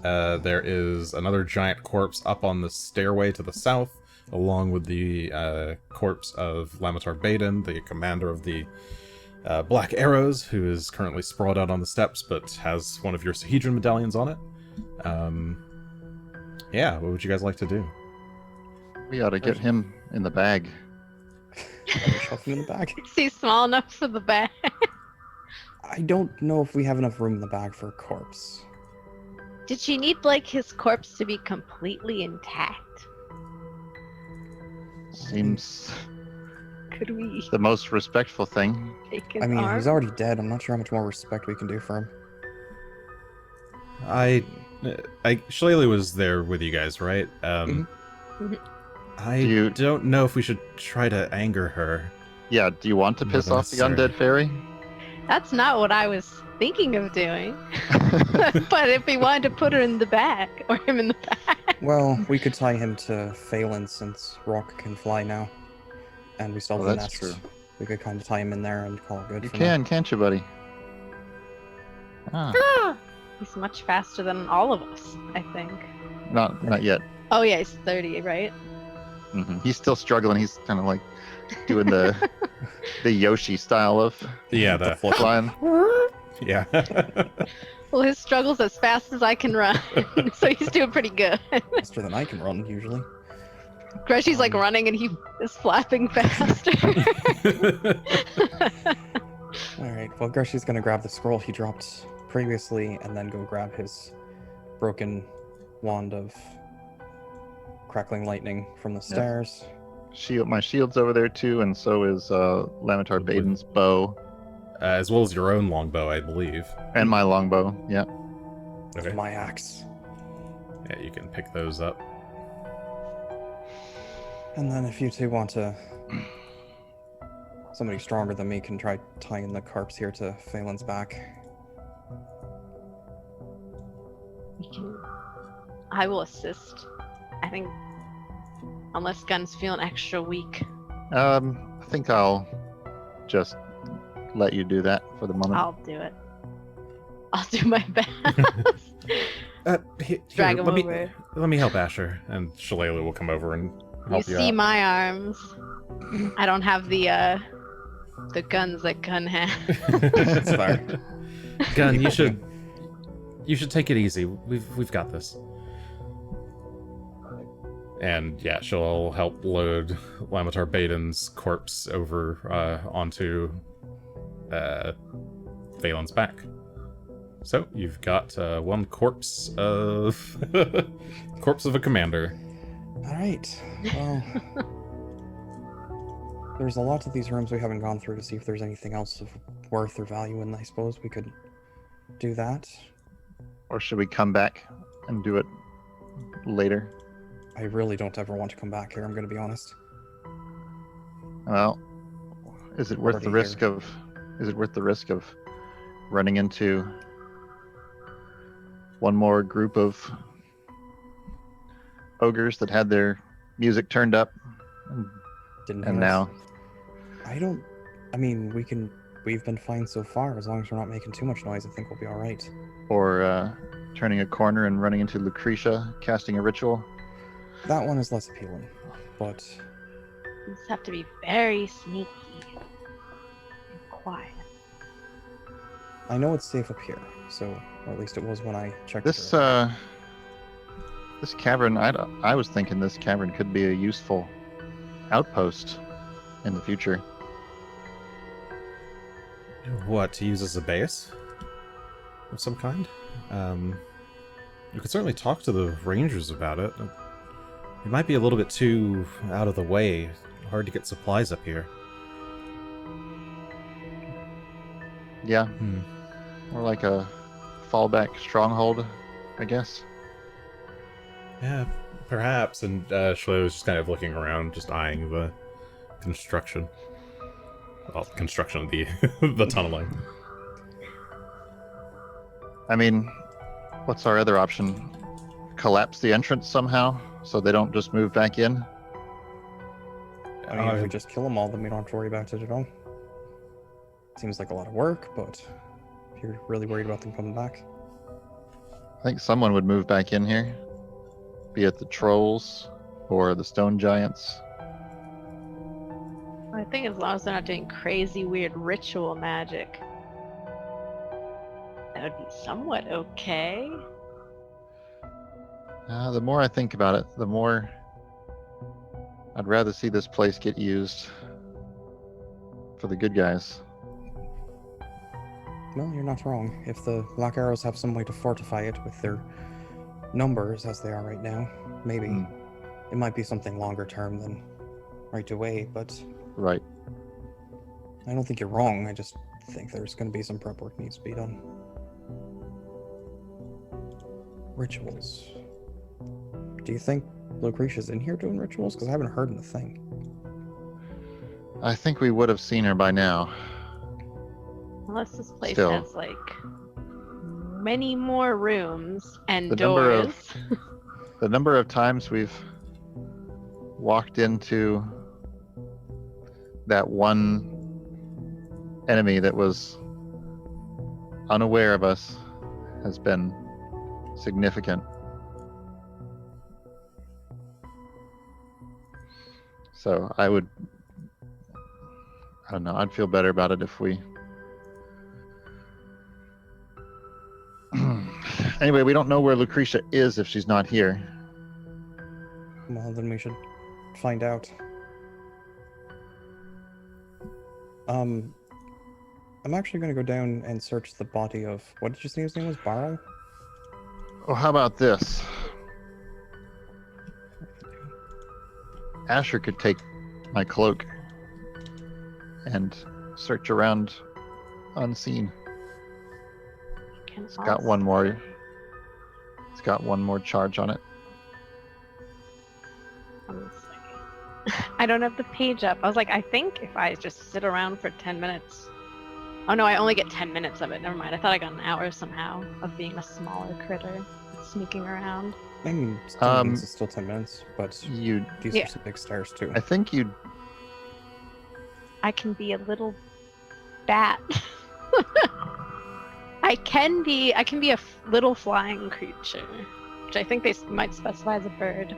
Speaker 1: There is another giant corpse up on the stairway to the south, along with the corpse of Lamatar Baden, the commander of the Black Arrows, who is currently sprawled out on the steps, but has one of your Sahedron medallions on it. Yeah, what would you guys like to do?
Speaker 4: We ought to get him in the bag.
Speaker 3: Shove him in the bag.
Speaker 2: Is he small enough for the bag?
Speaker 3: I don't know if we have enough room in the bag for a corpse.
Speaker 2: Did she need, like, his corpse to be completely intact?
Speaker 4: Seems
Speaker 2: Could we
Speaker 4: the most respectful thing.
Speaker 2: take his
Speaker 3: I mean,
Speaker 2: arm?
Speaker 3: he's already dead. I'm not sure how much more respect we can do for him.
Speaker 1: Shalelu was there with you guys, right?
Speaker 2: Mhm.
Speaker 1: I don't know if we should try to anger her.
Speaker 4: Yeah, do you want to
Speaker 1: Not
Speaker 4: piss off the
Speaker 1: necessary.
Speaker 4: undead fairy?
Speaker 2: That's not what I was thinking of doing. But if we wanted to put her in the back, or him in the back.
Speaker 3: Well, we could tie him to Phelan since Rock can fly now. And we still have
Speaker 4: Well,
Speaker 3: the
Speaker 4: that's
Speaker 3: nest.
Speaker 4: true.
Speaker 3: We could kind of tie him in there and call it good
Speaker 4: You
Speaker 3: for now.
Speaker 4: can, can't you, buddy? Ah,
Speaker 2: He's much faster than all of us, I think.
Speaker 4: not yet.
Speaker 2: Oh yeah, he's 30, right?
Speaker 4: He's still struggling. He's kind of like doing the Yoshi style of
Speaker 1: Yeah, the
Speaker 4: flying.
Speaker 1: yeah.
Speaker 2: Well, his struggle's as fast as I can run, so he's doing pretty good.
Speaker 3: Faster than I can run, usually.
Speaker 2: Greshy's like running and he is flapping faster.
Speaker 3: Alright, well, Greshy's gonna grab the scroll he dropped previously and then go grab his broken wand of crackling lightning from the stairs.
Speaker 4: My shield's over there too, and so is Lamentar Baden's bow
Speaker 1: As well as your own longbow, I believe.
Speaker 4: and my longbow. Yeah.
Speaker 1: Okay.
Speaker 3: My axe.
Speaker 1: Yeah, you can pick those up.
Speaker 3: And then if you two want to... Somebody stronger than me can try tying the carps here to Phelan's back.
Speaker 2: I will assist. I think, unless Gunn's feeling extra weak,
Speaker 4: I think I'll just let you do that for the moment.
Speaker 2: I'll do it. I'll do my best. Drag him over.
Speaker 1: Let me help Asher, and Shillelagh will come over and
Speaker 2: You
Speaker 1: help you
Speaker 2: see
Speaker 1: out.
Speaker 2: my arms. I don't have the guns that Gunn has.
Speaker 3: That's fair.
Speaker 1: Gunn, you should take it easy. We've got this. And yeah, she'll help load Lamentar Baden's corpse over onto Phelan's back. So you've got one corpse of corpse of a commander.
Speaker 3: Alright, well... There's a lot of these rooms we haven't gone through to see if there's anything else of worth or value, and I suppose we could do that.
Speaker 4: Or should we come back and do it later?
Speaker 3: I really don't ever want to come back here, I'm going to be honest.
Speaker 4: Well, is it worth the
Speaker 3: Already
Speaker 4: risk of? Is it worth the risk of running into one more group of ogres that had their music turned up,
Speaker 3: Didn't
Speaker 4: and
Speaker 3: notice.
Speaker 4: now
Speaker 3: I mean, we've been fine so far. As long as we're not making too much noise, I think we'll be alright.
Speaker 4: or turning a corner and running into Lucretia casting a ritual?
Speaker 3: That one is less appealing, but
Speaker 2: You just have to be very sneaky and quiet.
Speaker 3: I know it's safe up here, so, or at least it was when I checked
Speaker 4: This
Speaker 3: it.
Speaker 4: this cavern, I was thinking this cavern could be a useful outpost in the future.
Speaker 1: What, to use as a base of some kind? You could certainly talk to the rangers about it. It might be a little bit too out of the way. Hard to get supplies up here.
Speaker 4: Yeah, or like a fallback stronghold, I guess.
Speaker 1: Yeah, perhaps. And Shough was just kind of looking around, just eyeing the construction. Well, construction of the the tunneling.
Speaker 4: I mean, what's our other option? Collapse the entrance somehow so they don't just move back in?
Speaker 3: I mean, if we just kill them all, then we don't have to worry about it at all. Seems like a lot of work, but if you're really worried about them coming back.
Speaker 4: I think someone would move back in here. Be it the trolls or the stone giants.
Speaker 2: I think as long as they're not doing crazy, weird ritual magic, that would be somewhat okay.
Speaker 4: The more I think about it, the more I'd rather see this place get used for the good guys.
Speaker 3: Well, you're not wrong. If the Black Arrows have some way to fortify it with their numbers as they are right now, maybe. It might be something longer term than right away, but
Speaker 4: Right.
Speaker 3: I don't think you're wrong. I just think there's going to be some prep work needs to be done. Rituals. Do you think Lucretia's in here doing rituals? Because I haven't heard a thing.
Speaker 4: I think we would have seen her by now.
Speaker 2: Unless this place
Speaker 4: Still.
Speaker 2: has like many more rooms and
Speaker 4: The number of-
Speaker 2: doors.
Speaker 4: The number of times we've walked into that one enemy that was unaware of us has been significant. So I don't know, I'd feel better about it if we... Anyway, we don't know where Lucretia is if she's not here.
Speaker 3: Well, then we should find out. I'm actually going to go down and search the body of... What did you say his name was? Barrel?
Speaker 4: Oh, how about this? Asher could take my cloak and search around unseen. It's got one more. It's got one more charge on it.
Speaker 2: One second. I don't have the page up. I was like, I think if I just sit around for 10 minutes. Oh no, I only get 10 minutes of it. Never mind. I thought I got an hour somehow of being a smaller critter sneaking around.
Speaker 3: I mean, 10 minutes is still 10 minutes, but these are some big stairs too.
Speaker 4: I think you'd...
Speaker 2: I can be a little bat. I can be a little flying creature, which I think they might specify as a bird.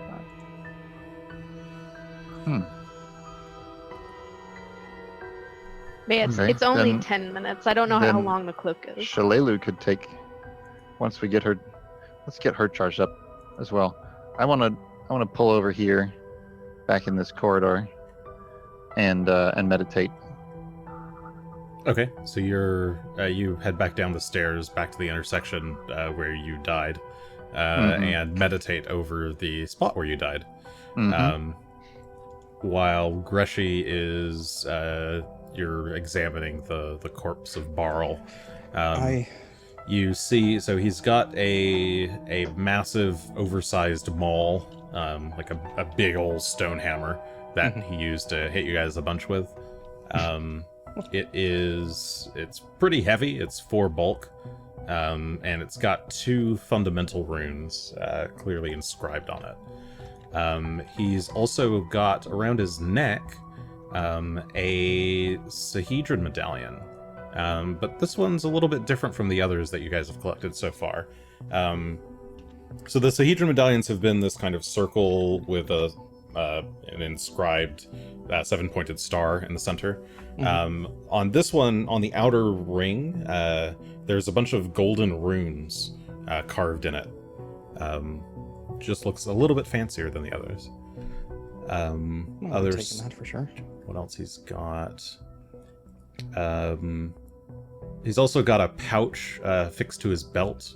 Speaker 2: But yeah,
Speaker 4: Okay,
Speaker 2: it's only
Speaker 4: then-
Speaker 2: 10 minutes. I don't know how
Speaker 4: then
Speaker 2: long the cloak is.
Speaker 4: Shalelu could take... Once we get her... Let's get her charged up as well. I want to pull over here, back in this corridor, and meditate.
Speaker 1: Okay, so you head back down the stairs, back to the intersection where you died, and meditate over the spot where you died.
Speaker 4: Mhm.
Speaker 1: While Greshy is you're examining the corpse of Barl. You see, so he's got a massive, oversized maul, like a big old stone hammer that he used to hit you guys a bunch with. It's pretty heavy. It's 4 bulk, and it's got 2 fundamental runes clearly inscribed on it. He's also got around his neck a Sahedron medallion, but this one's a little bit different from the others that you guys have collected so far. So the Sahedron medallions have been this kind of circle with an inscribed 7-pointed star in the center. On this one, on the outer ring, there's a bunch of golden runes carved in it. Just looks a little bit fancier than the others.
Speaker 3: I'm
Speaker 1: Others.
Speaker 3: taking that for sure.
Speaker 1: What else he's got? He's also got a pouch fixed to his belt.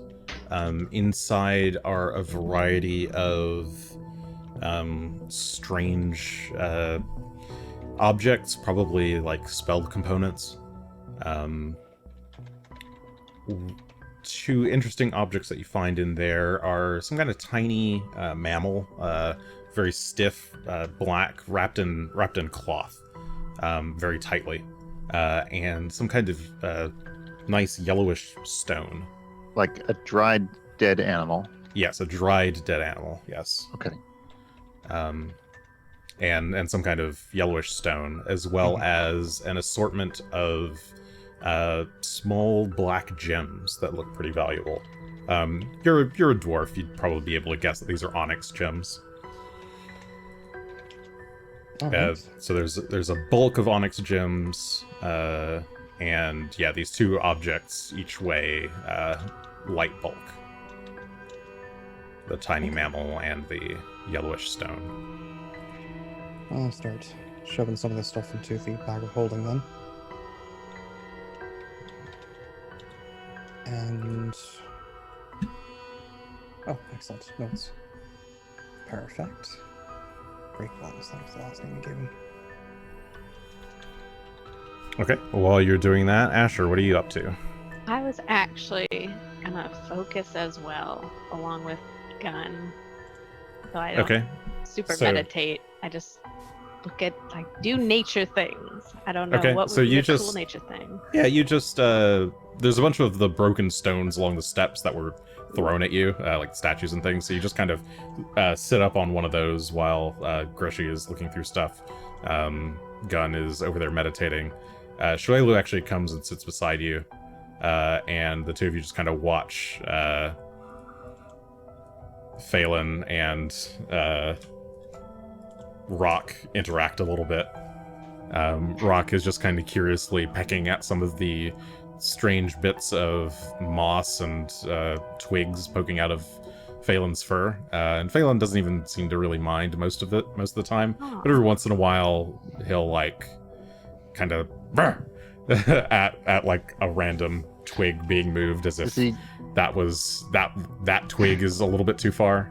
Speaker 1: Inside are a variety of strange objects, probably like spell components. 2 interesting objects that you find in there are some kind of tiny mammal, very stiff, black, wrapped in cloth, very tightly, and some kind of nice yellowish stone.
Speaker 4: Like a dried dead animal.
Speaker 1: Yes, a dried dead animal. Yes.
Speaker 4: Okay.
Speaker 1: And some kind of yellowish stone, as well as an assortment of small black gems that look pretty valuable. You're a dwarf. You'd probably be able to guess that these are onyx gems.
Speaker 3: Oh, nice.
Speaker 1: So there's a bulk of onyx gems, and yeah, these 2 objects each weigh light bulk. The tiny mammal and the yellowish stone.
Speaker 3: I'll start shoving some of this stuff into the bag of holding then. And... Oh, excellent. Notes. Perfect. Break ones, that was the last name you gave me.
Speaker 1: Okay, while you're doing that, Asher, what are you up to?
Speaker 2: I was actually gonna focus as well, along with Gunn. So I don't,
Speaker 1: Okay.
Speaker 2: super
Speaker 1: So-
Speaker 2: meditate. I just do nature things. I don't know
Speaker 1: Okay,
Speaker 2: what would
Speaker 1: so
Speaker 2: be
Speaker 1: you
Speaker 2: a cool
Speaker 1: just-
Speaker 2: nature thing.
Speaker 1: Yeah, you just, there's a bunch of the broken stones along the steps that were thrown at you, like statues and things, so you just kind of sit up on one of those while Greshy is looking through stuff. Gunn is over there meditating. Shough actually comes and sits beside you, and the two of you just kind of watch Phelan and Rock interact a little bit. Rock is just kind of curiously pecking at some of the strange bits of moss and twigs poking out of Phelan's fur. And Phelan doesn't even seem to really mind most of the time.
Speaker 2: Aw.
Speaker 1: But every once in a while, he'll like kind of at like a random twig being moved as if that twig is a little bit too far.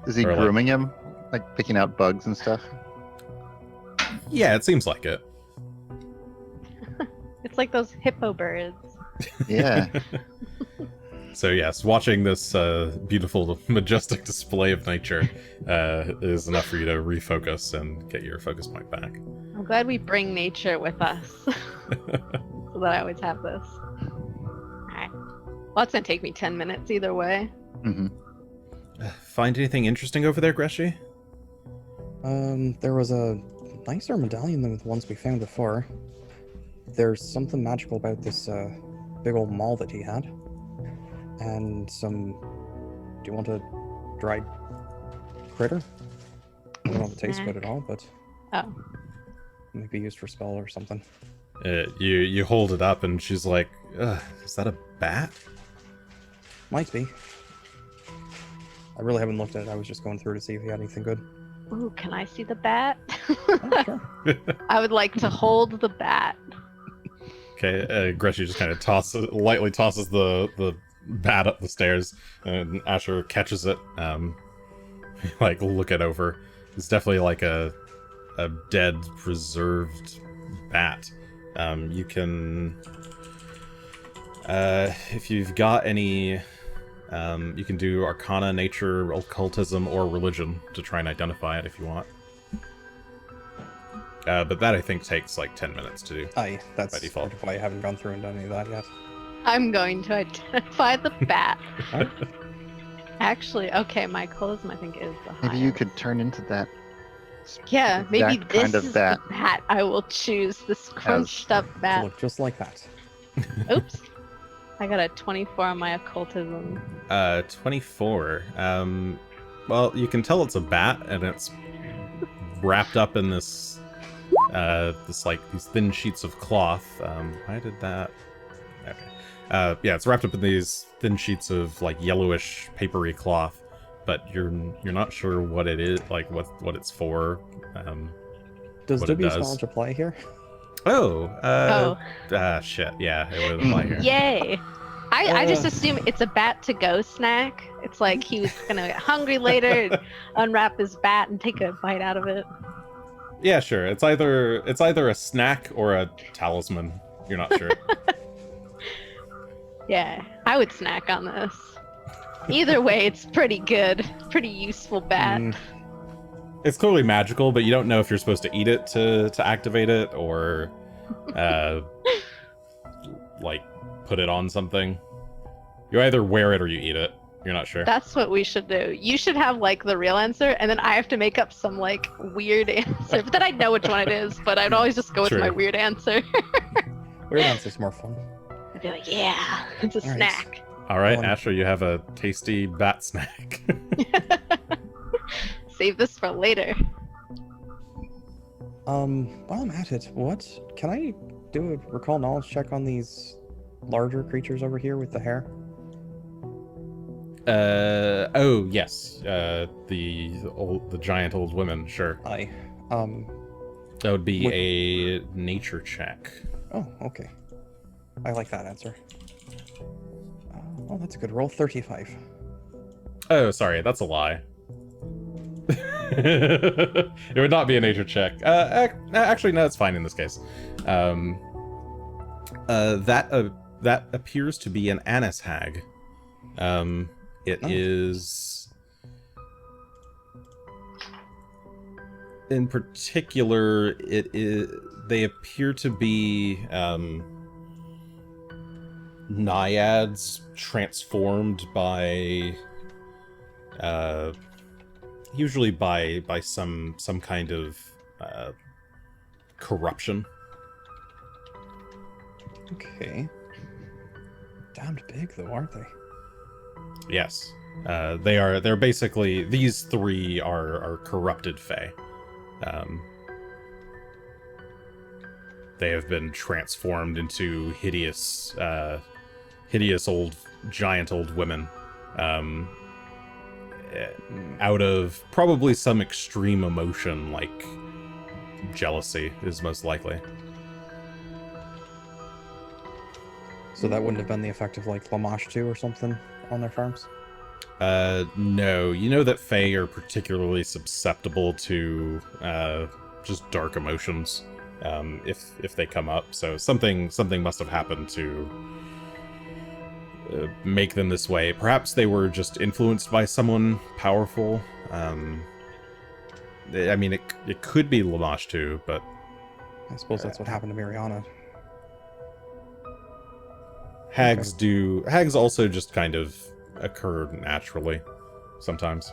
Speaker 4: Is he
Speaker 1: Or, like-
Speaker 4: grooming him? Like picking out bugs and stuff?
Speaker 1: Yeah, it seems like it.
Speaker 2: It's like those hippo birds.
Speaker 4: Yeah.
Speaker 1: So yes, watching this beautiful, majestic display of nature is enough for you to refocus and get your focus point back.
Speaker 2: I'm glad we bring nature with us, so that I always have this. Alright. Well, it's gonna take me 10 minutes either way.
Speaker 4: hmm
Speaker 1: Find anything interesting over there, Greshy?
Speaker 3: There was a nicer medallion than the ones we found before. There's something magical about this big old maul that he had. And some... Do you want a dried critter? I don't know if it tastes good at all, but
Speaker 2: Oh.
Speaker 3: maybe used for spell or something.
Speaker 1: You hold it up, and she's like, "Is that a bat?"
Speaker 3: Might be. I really haven't looked at it. I was just going through to see if he had anything good.
Speaker 2: Ooh, can I see the bat?
Speaker 3: Oh, sure.
Speaker 2: I would like to hold the bat.
Speaker 1: Okay, Greshy just kind of lightly tosses the bat up the stairs, and Asher catches it. Like look it over. It's definitely like a dead, preserved bat. You can, if you've got any, you can do Arcana, Nature, Occultism, or Religion to try and identify it if you want. But that I think takes like 10 minutes to do.
Speaker 3: That's
Speaker 1: By default.
Speaker 3: part of why I haven't gone through and done any of that yet.
Speaker 2: I'm going to identify the bat.
Speaker 3: Alright.
Speaker 2: Actually, okay, my clothes I think is the
Speaker 4: Maybe you
Speaker 2: highest.
Speaker 4: could turn into that.
Speaker 2: Yeah, maybe
Speaker 4: exact
Speaker 2: this
Speaker 4: kind of
Speaker 2: is
Speaker 4: bat.
Speaker 2: the bat I will choose. This crunched up
Speaker 3: To
Speaker 2: bat.
Speaker 3: look just like that.
Speaker 2: Oops. I got a 24 on my occultism.
Speaker 1: 24. Well, you can tell it's a bat, and it's wrapped up in this, these thin sheets of cloth. Why did that? Okay. Yeah, it's wrapped up in these thin sheets of like yellowish papery cloth, but you're not sure what it is, like what it's for.
Speaker 3: Does
Speaker 1: What it
Speaker 3: Dibby's
Speaker 1: does.
Speaker 3: knowledge apply here?
Speaker 1: Shit, yeah, it would apply here.
Speaker 2: Yay! I just assume it's a bat to go snack. It's like he was gonna get hungry later, unwrap his bat and take a bite out of it.
Speaker 1: Yeah, sure. It's either a snack or a talisman. You're not sure.
Speaker 2: Yeah, I would snack on this. Either way, it's pretty good. Pretty useful bat.
Speaker 3: Mm,
Speaker 1: It's clearly magical, but you don't know if you're supposed to eat it to activate it or like put it on something. You either wear it or you eat it. You're not sure.
Speaker 2: That's what we should do. You should have like the real answer, and then I have to make up some like weird answer. But then I'd know which one it is. But I'd always just go with
Speaker 1: True.
Speaker 2: my weird answer.
Speaker 3: weird answer's more fun.
Speaker 2: I'd be like, yeah, it's a
Speaker 3: All right.
Speaker 2: snack.
Speaker 1: All right,
Speaker 3: Um,
Speaker 1: Asher, you have a tasty bat snack.
Speaker 2: Save this for later.
Speaker 3: While I'm at it, what can I do a recall knowledge check on these larger creatures over here with the hair?
Speaker 1: Oh yes, the giant old women. Sure, that would be
Speaker 3: What-
Speaker 1: a nature check.
Speaker 3: Oh, okay. I like that answer. Oh, that's a good roll. 35.
Speaker 1: Oh, sorry, that's a lie. It would not be a nature check. Actually, no, it's fine in this case. That appears to be an anise hag. It
Speaker 3: Oh.
Speaker 1: is. in particular, they appear to be naiads transformed by usually by some kind of corruption.
Speaker 3: Okay. Damned big, though, aren't they?
Speaker 1: Yes. They're basically, these three are corrupted fae. They have been transformed into hideous giant old women. Out of probably some extreme emotion, like jealousy is most likely.
Speaker 3: So that wouldn't have been the effect of, like, Lamashtu or something on their farms?
Speaker 1: No. You know that fae are particularly susceptible to just dark emotions if they come up. So something must have happened to make them this way. Perhaps they were just influenced by someone powerful. I mean, it could be Lamashtu, but
Speaker 3: I suppose that's what happened to Mariana.
Speaker 1: hags also just kind of occur naturally sometimes.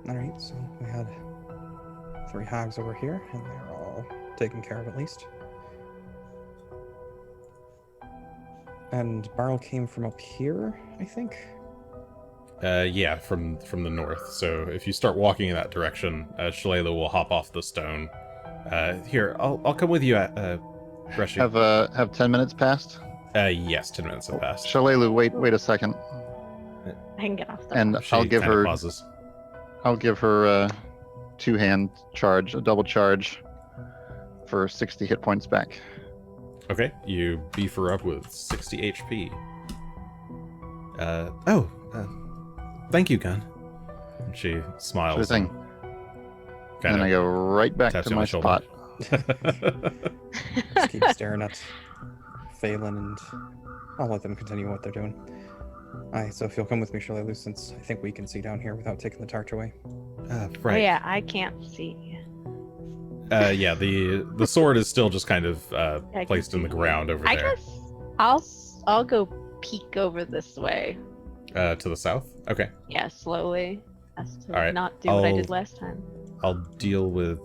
Speaker 3: Alright, so we had 3 hags over here, and they're all taken care of at least. And Barrel came from up here, I think?
Speaker 1: Yeah, from the north. So if you start walking in that direction, Shalala will hop off the stone. Here, I'll come with you, Greshy.
Speaker 4: Have 10 minutes passed?
Speaker 1: Yes, 10 minutes have passed.
Speaker 4: Shalelu, wait a second.
Speaker 2: I can get off the
Speaker 4: And
Speaker 1: She
Speaker 4: I'll give
Speaker 1: kinda
Speaker 4: her
Speaker 1: pauses.
Speaker 4: I'll give her a 2-hand charge, a double charge for 60 hit points back.
Speaker 1: Okay, you beef her up with 60 HP. Thank you, Gunn. And she smiles.
Speaker 4: Sure thing.
Speaker 1: Kind
Speaker 4: And I go right back
Speaker 1: taps
Speaker 4: to
Speaker 1: you on
Speaker 4: my
Speaker 1: the shoulder.
Speaker 4: spot.
Speaker 3: Just keep staring at Phelan, and I'll let them continue what they're doing. Alright, so if you'll come with me, Shalelu, since I think we can see down here without taking the torch away.
Speaker 2: Oh
Speaker 1: Right.
Speaker 2: yeah, I can't see.
Speaker 1: Yeah, the sword is still just kind of
Speaker 2: I
Speaker 1: placed
Speaker 2: can
Speaker 1: in the
Speaker 2: see.
Speaker 1: ground over
Speaker 2: I
Speaker 1: there.
Speaker 2: guess I'll go peek over this way.
Speaker 1: To the south? Okay.
Speaker 2: Yeah, slowly. As to
Speaker 1: All right,
Speaker 2: not do what I
Speaker 1: I'll-
Speaker 2: did last time.
Speaker 1: I'll deal with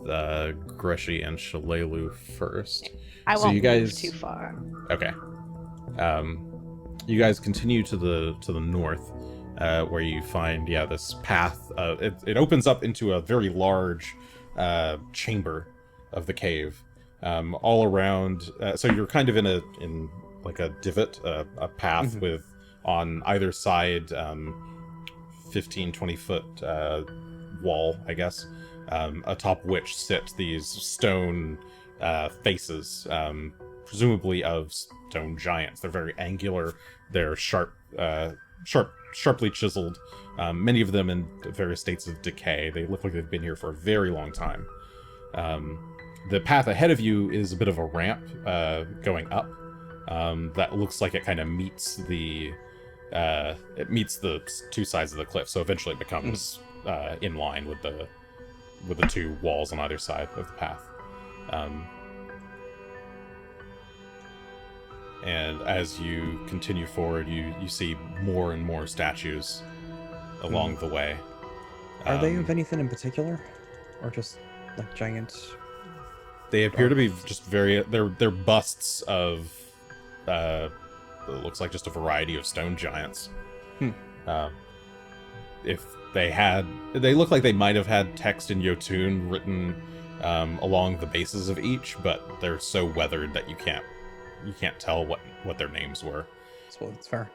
Speaker 1: Greshy and Shalelu first.
Speaker 2: I
Speaker 1: so
Speaker 2: won't
Speaker 1: you guys-
Speaker 2: move too far.
Speaker 1: Okay. You guys continue to the north, where you find this path. It opens up into a very large chamber of the cave. All around, so you're kind of in like a divot, a path
Speaker 3: Mhm.
Speaker 1: with on either side 15-20 foot wall, I guess, atop which sit these stone faces, presumably of stone giants. They're very angular. They're sharply chiseled. Many of them in various states of decay. They look like they've been here for a very long time. The path ahead of you is a bit of a ramp going up. That looks like it kind of meets the two sides of the cliff. So eventually it becomes in line with the two walls on either side of the path. And as you continue forward, you see more and more statues along the way.
Speaker 3: Are they of anything in particular? Or just, like, giant...
Speaker 1: They appear to be just very... They're busts of... it looks like just a variety of stone giants. If they had... They look like they might have had text in Jotun written along the bases of each, but they're so weathered that you can't tell what their names were.
Speaker 3: So it's fair.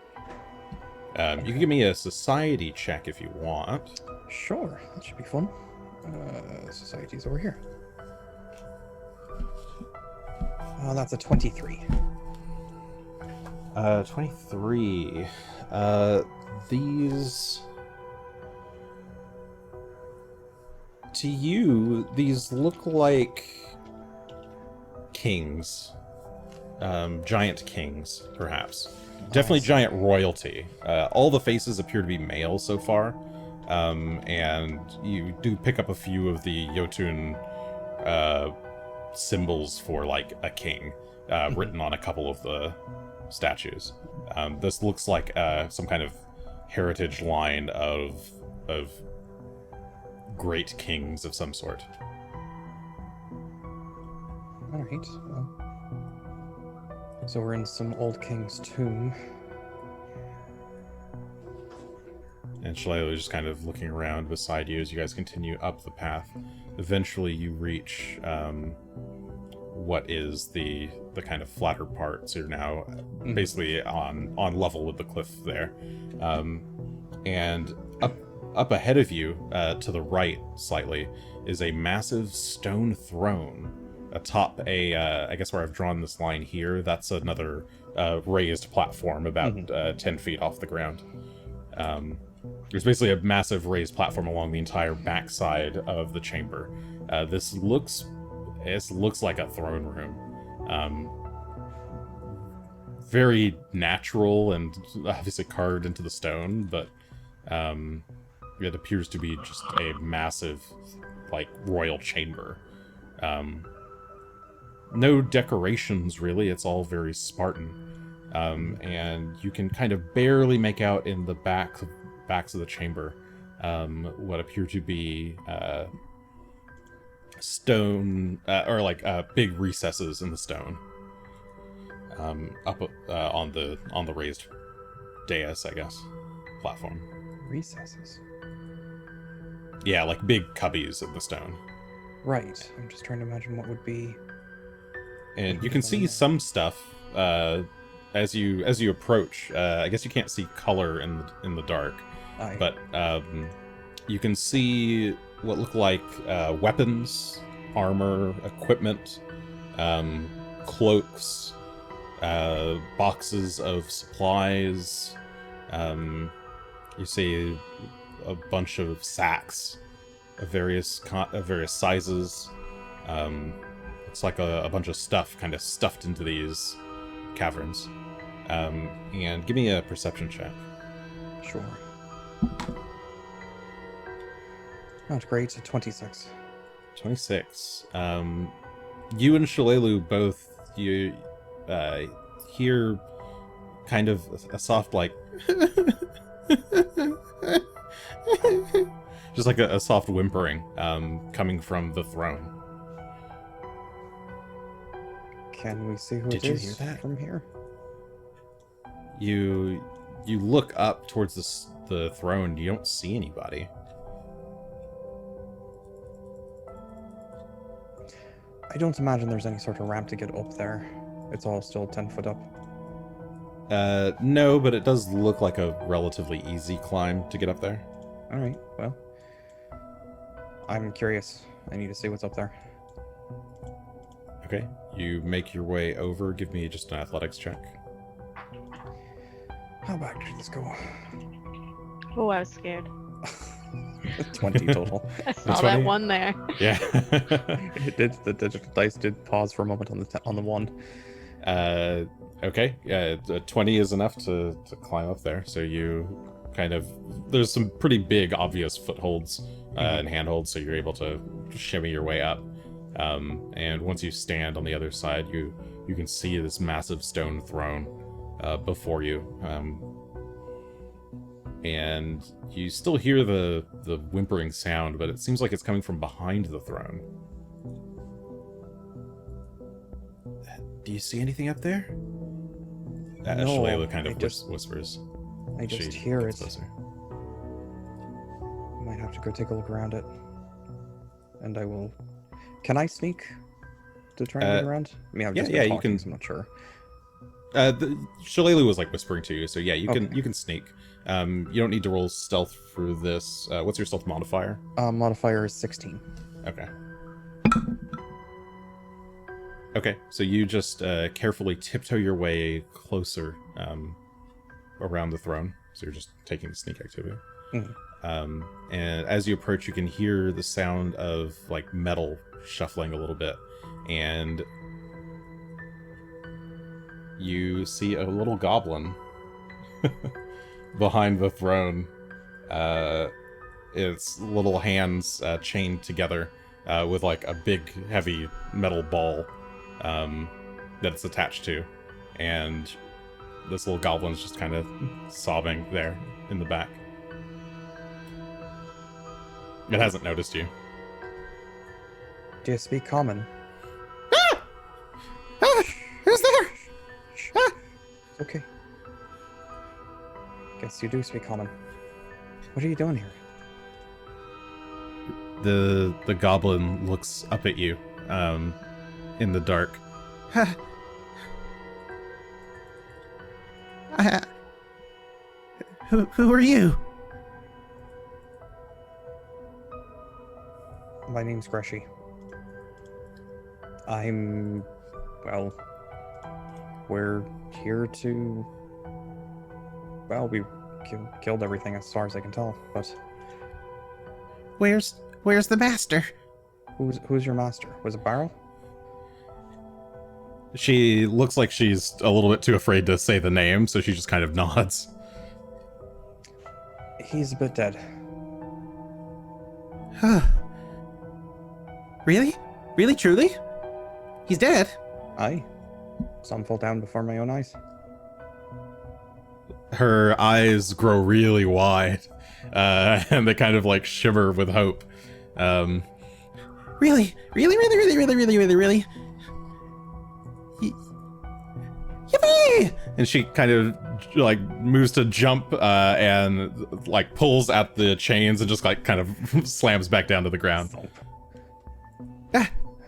Speaker 1: You can give me a society check if you want.
Speaker 3: Sure, that should be fun. Society's over here. That's a 23.
Speaker 1: 23. These... To you, these look like kings. Giant kings, perhaps. Definitely giant royalty. All the faces appear to be male so far. and you do pick up a few of the Jotun symbols for like a king written on a couple of the statues. This looks like some kind of heritage line of great kings of some sort.
Speaker 3: All right. Well, so we're in some old king's tomb.
Speaker 1: And Shillelagh is just kind of looking around beside you as you guys continue up the path. Eventually you reach what is the kind of flatter part, so you're now basically on level with the cliff there. And up ahead of you, to the right slightly, is a massive stone throne atop I guess where I've drawn this line here, that's another raised platform about 10 feet off the ground. There's basically a massive raised platform along the entire backside of the chamber. This looks like a throne room. Very natural and obviously carved into the stone, but it appears to be just a massive, like, royal chamber. No decorations, really. It's all very Spartan. And you can kind of barely make out in the backs of the chamber what appear to be stone or like big recesses in the stone up on the raised dais, I guess, platform.
Speaker 3: Recesses.
Speaker 1: Yeah, like big cubbies in the stone.
Speaker 3: Right. I'm just trying to imagine what would be.
Speaker 1: And you can see some stuff as you approach. I guess you can't see color in the dark.
Speaker 3: Aye.
Speaker 1: But you can see what look like weapons, armor, equipment, cloaks, boxes of supplies. You see a bunch of sacks of various sizes. It's like a bunch of stuff kind of stuffed into these caverns. And give me a perception check.
Speaker 3: Sure. Not great. 26.
Speaker 1: 26. You and Shillelagh both, you hear kind of a soft, like... just like a soft whimpering coming from the throne.
Speaker 3: Can we see who
Speaker 1: Did
Speaker 3: it
Speaker 1: you
Speaker 3: is
Speaker 1: hear that?
Speaker 3: from here?
Speaker 1: You look up towards the throne. You don't see anybody.
Speaker 3: I don't imagine there's any sort of ramp to get up there. It's all still 10 foot up.
Speaker 1: No, but it does look like a relatively easy climb to get up there.
Speaker 3: All right. Well, I'm curious. I need to see what's up there.
Speaker 1: Okay. You make your way over. Give me just an athletics check.
Speaker 3: How back did this go?
Speaker 2: Oh, I was scared.
Speaker 3: 20 total.
Speaker 2: I saw
Speaker 1: 20?
Speaker 2: that one there.
Speaker 1: Yeah.
Speaker 3: It did. The digital dice did pause for a moment on the one.
Speaker 1: Okay. 20 is enough to climb up there. So you kind of... There's some pretty big, obvious footholds and handholds, so you're able to shimmy your way up. And once you stand on the other side, you can see this massive stone throne before you. And you still hear the whimpering sound, but it seems like it's coming from behind the throne. Do you see anything up there?
Speaker 3: No,
Speaker 1: Shillelagh kind of
Speaker 3: I just-
Speaker 1: whispers.
Speaker 3: I just
Speaker 1: She
Speaker 3: hear
Speaker 1: gets
Speaker 3: it.
Speaker 1: closer.
Speaker 3: I might have to go take a look around it. And I will... Can I sneak to try and get around? I mean, I've just been
Speaker 1: you
Speaker 3: talking,
Speaker 1: can-
Speaker 3: so I'm not sure.
Speaker 1: Shillelagh was like whispering to you, so yeah, you
Speaker 3: Okay.
Speaker 1: can sneak. You don't need to roll stealth for this. What's your stealth modifier?
Speaker 3: Modifier is 16.
Speaker 1: Okay. Okay, so you just carefully tiptoe your way closer around the throne. So you're just taking the sneak activity.
Speaker 3: Mhm.
Speaker 1: And as you approach, you can hear the sound of like metal shuffling a little bit, and you see a little goblin behind the throne. its little hands chained together with like a big, heavy metal ball that it's attached to, and this little goblin's just kind of sobbing there in the back. It hasn't noticed you.
Speaker 3: Do you speak common?
Speaker 5: Who's there?
Speaker 3: It's okay. Guess you do speak common. What are you doing here?
Speaker 1: The goblin looks up at you in the dark.
Speaker 5: Who are you?
Speaker 3: My name's Greshy. Well, we're here to... Well, we killed everything as far as I can tell, but...
Speaker 5: Where's the master?
Speaker 3: Who's your master? Was it Barrow?
Speaker 1: She looks like she's a little bit too afraid to say the name, so she just kind of nods.
Speaker 3: He's a bit dead.
Speaker 5: Really? Really, truly? He's dead?
Speaker 3: Aye. Some fall down before my own eyes.
Speaker 1: Her eyes grow really wide, and they kind of like shimmer with hope.
Speaker 5: Really? Really? Yippee!
Speaker 1: And she kind of like moves to jump and like pulls at the chains and just like kind of slams back down to the ground.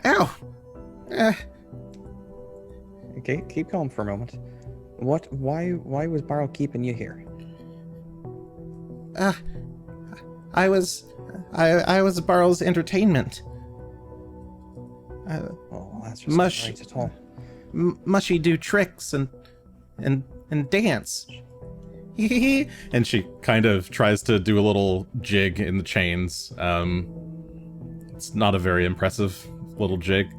Speaker 5: Ow!
Speaker 3: Okay, keep calm for a moment. Why was Barrow keeping you here?
Speaker 5: I was Barrow's entertainment.
Speaker 3: Oh, that's just
Speaker 5: Mush.
Speaker 3: not right at all.
Speaker 5: Mushy do tricks and dance.
Speaker 1: And she kind of tries to do a little jig in the chains. It's not a very impressive little jig,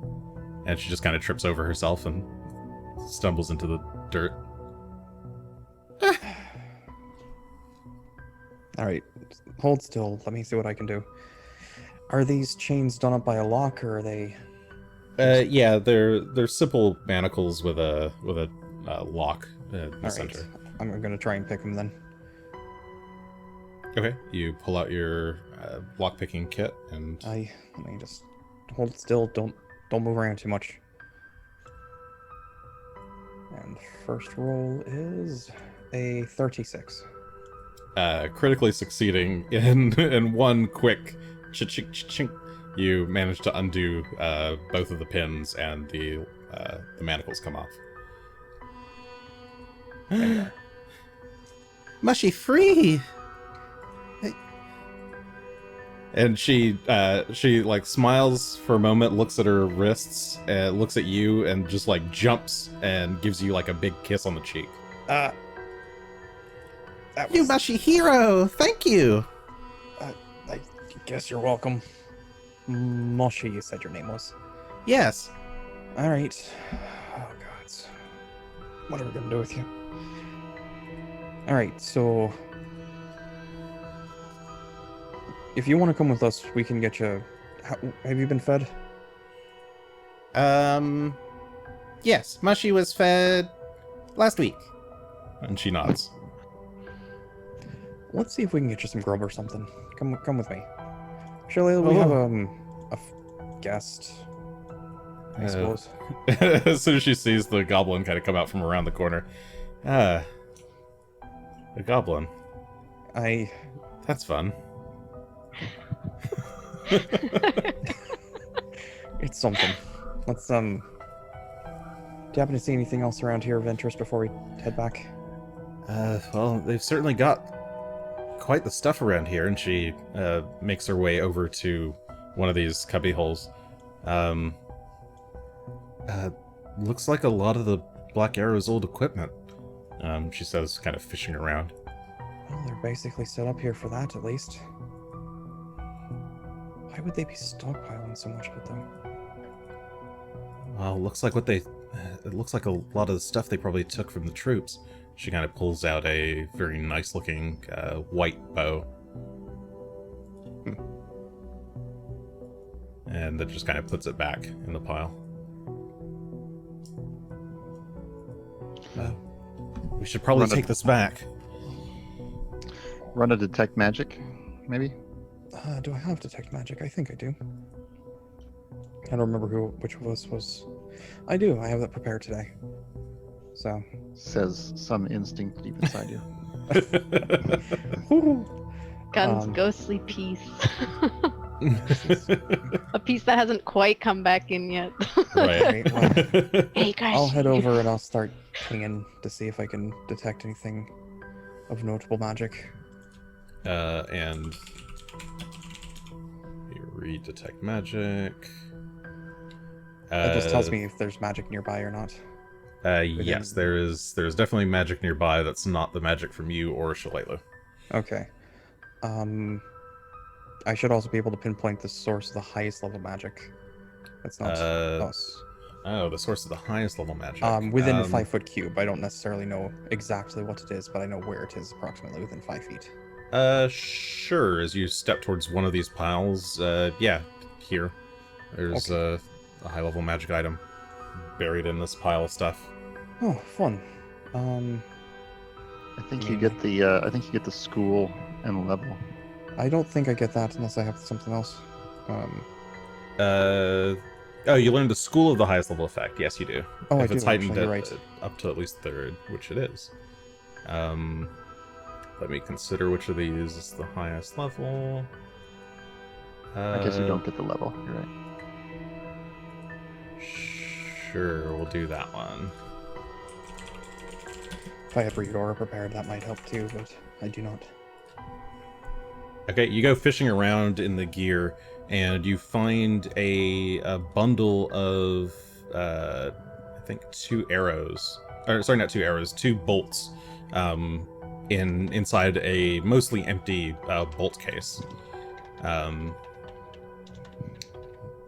Speaker 1: and she just kind of trips over herself and stumbles into the dirt.
Speaker 3: All right, hold still. Let me see what I can do. Are these chains done up by a lock, or are they?
Speaker 1: Yeah, they're simple manacles with a lock in the
Speaker 3: All right,
Speaker 1: center.
Speaker 3: I'm gonna try and pick them then.
Speaker 1: Okay, you pull out your lock-picking kit and
Speaker 3: Let me just hold still. Don't move around too much. And first roll is a 36.
Speaker 1: critically succeeding in one quick chink. You manage to undo both of the pins, and the manacles come off.
Speaker 5: Mushy free.
Speaker 1: And she like smiles for a moment, looks at her wrists, looks at you, and just like jumps and gives you like a big kiss on the cheek.
Speaker 3: That
Speaker 5: You
Speaker 3: was,
Speaker 5: mushy hero. Thank you.
Speaker 3: I guess you're welcome. Mushy, you said your name was.
Speaker 5: Yes.
Speaker 3: All right. Oh God. What are we gonna do with you? All right. So, if you want to come with us, we can get you. Have you been fed?
Speaker 5: Yes. Mushy was fed last week.
Speaker 1: And she nods.
Speaker 3: Let's see if we can get you some grub or something. Come with me. Surely we have guest. I suppose.
Speaker 1: As soon as she sees the goblin kind of come out from around the corner, a goblin. That's fun.
Speaker 3: It's something. Let's Do you happen to see anything else around here of interest before we head back?
Speaker 1: Well, they've certainly got quite the stuff around here, and she makes her way over to one of these cubby holes. Looks like a lot of the Black Arrow's old equipment, she says, kind of fishing around.
Speaker 3: Well, they're basically set up here for that, at least. Why would they be stockpiling so much of it, though?
Speaker 1: Well, looks like it looks like a lot of the stuff they probably took from the troops. She kind of pulls out a very nice-looking white bow. And that just kind of puts it back in the pile. We should probably take this back.
Speaker 4: Run a detect magic, maybe.
Speaker 3: Do I have detect magic? I think I do. I don't remember which of us was. I do. I have that prepared today. So.
Speaker 4: Says some instinct deep inside you.
Speaker 2: Gunn's ghostly piece. A piece that hasn't quite come back in yet.
Speaker 1: Right.
Speaker 3: Well,
Speaker 2: Hey, guys.
Speaker 3: I'll head over and I'll start pinging to see if I can detect anything of notable magic.
Speaker 1: And you read detect magic.
Speaker 3: That just tells me if there's magic nearby or not.
Speaker 1: Yes, there's definitely magic nearby that's not the magic from you or Shillelagh.
Speaker 3: Okay. I should also be able to pinpoint the source of the highest level magic. That's not us.
Speaker 1: Oh, the source of the highest level magic.
Speaker 3: Within a 5-foot cube. I don't necessarily know exactly what it is, but I know where it is approximately within 5 feet.
Speaker 1: Sure. As you step towards one of these piles, yeah, here. There's a high level magic item buried in this pile of stuff.
Speaker 3: Oh, fun.
Speaker 4: I think you get the school and level.
Speaker 3: I don't think I get that unless I have something else.
Speaker 1: Oh, you learned the school of the highest level effect. Yes, you do.
Speaker 3: Oh,
Speaker 1: if
Speaker 3: I
Speaker 1: it's
Speaker 3: do,
Speaker 1: heightened
Speaker 3: actually, you're right.
Speaker 1: up to at least third, which it is. Let me consider which of these is the highest level.
Speaker 4: I guess you don't get the level. You're right.
Speaker 1: Sure, we'll do that one.
Speaker 3: If I had Read Aura prepared, that might help too, but I do not.
Speaker 1: Okay, you go fishing around in the gear, and you find a bundle of, I think 2 arrows. Or, sorry, not 2 arrows, 2 bolts, inside a mostly empty bolt case.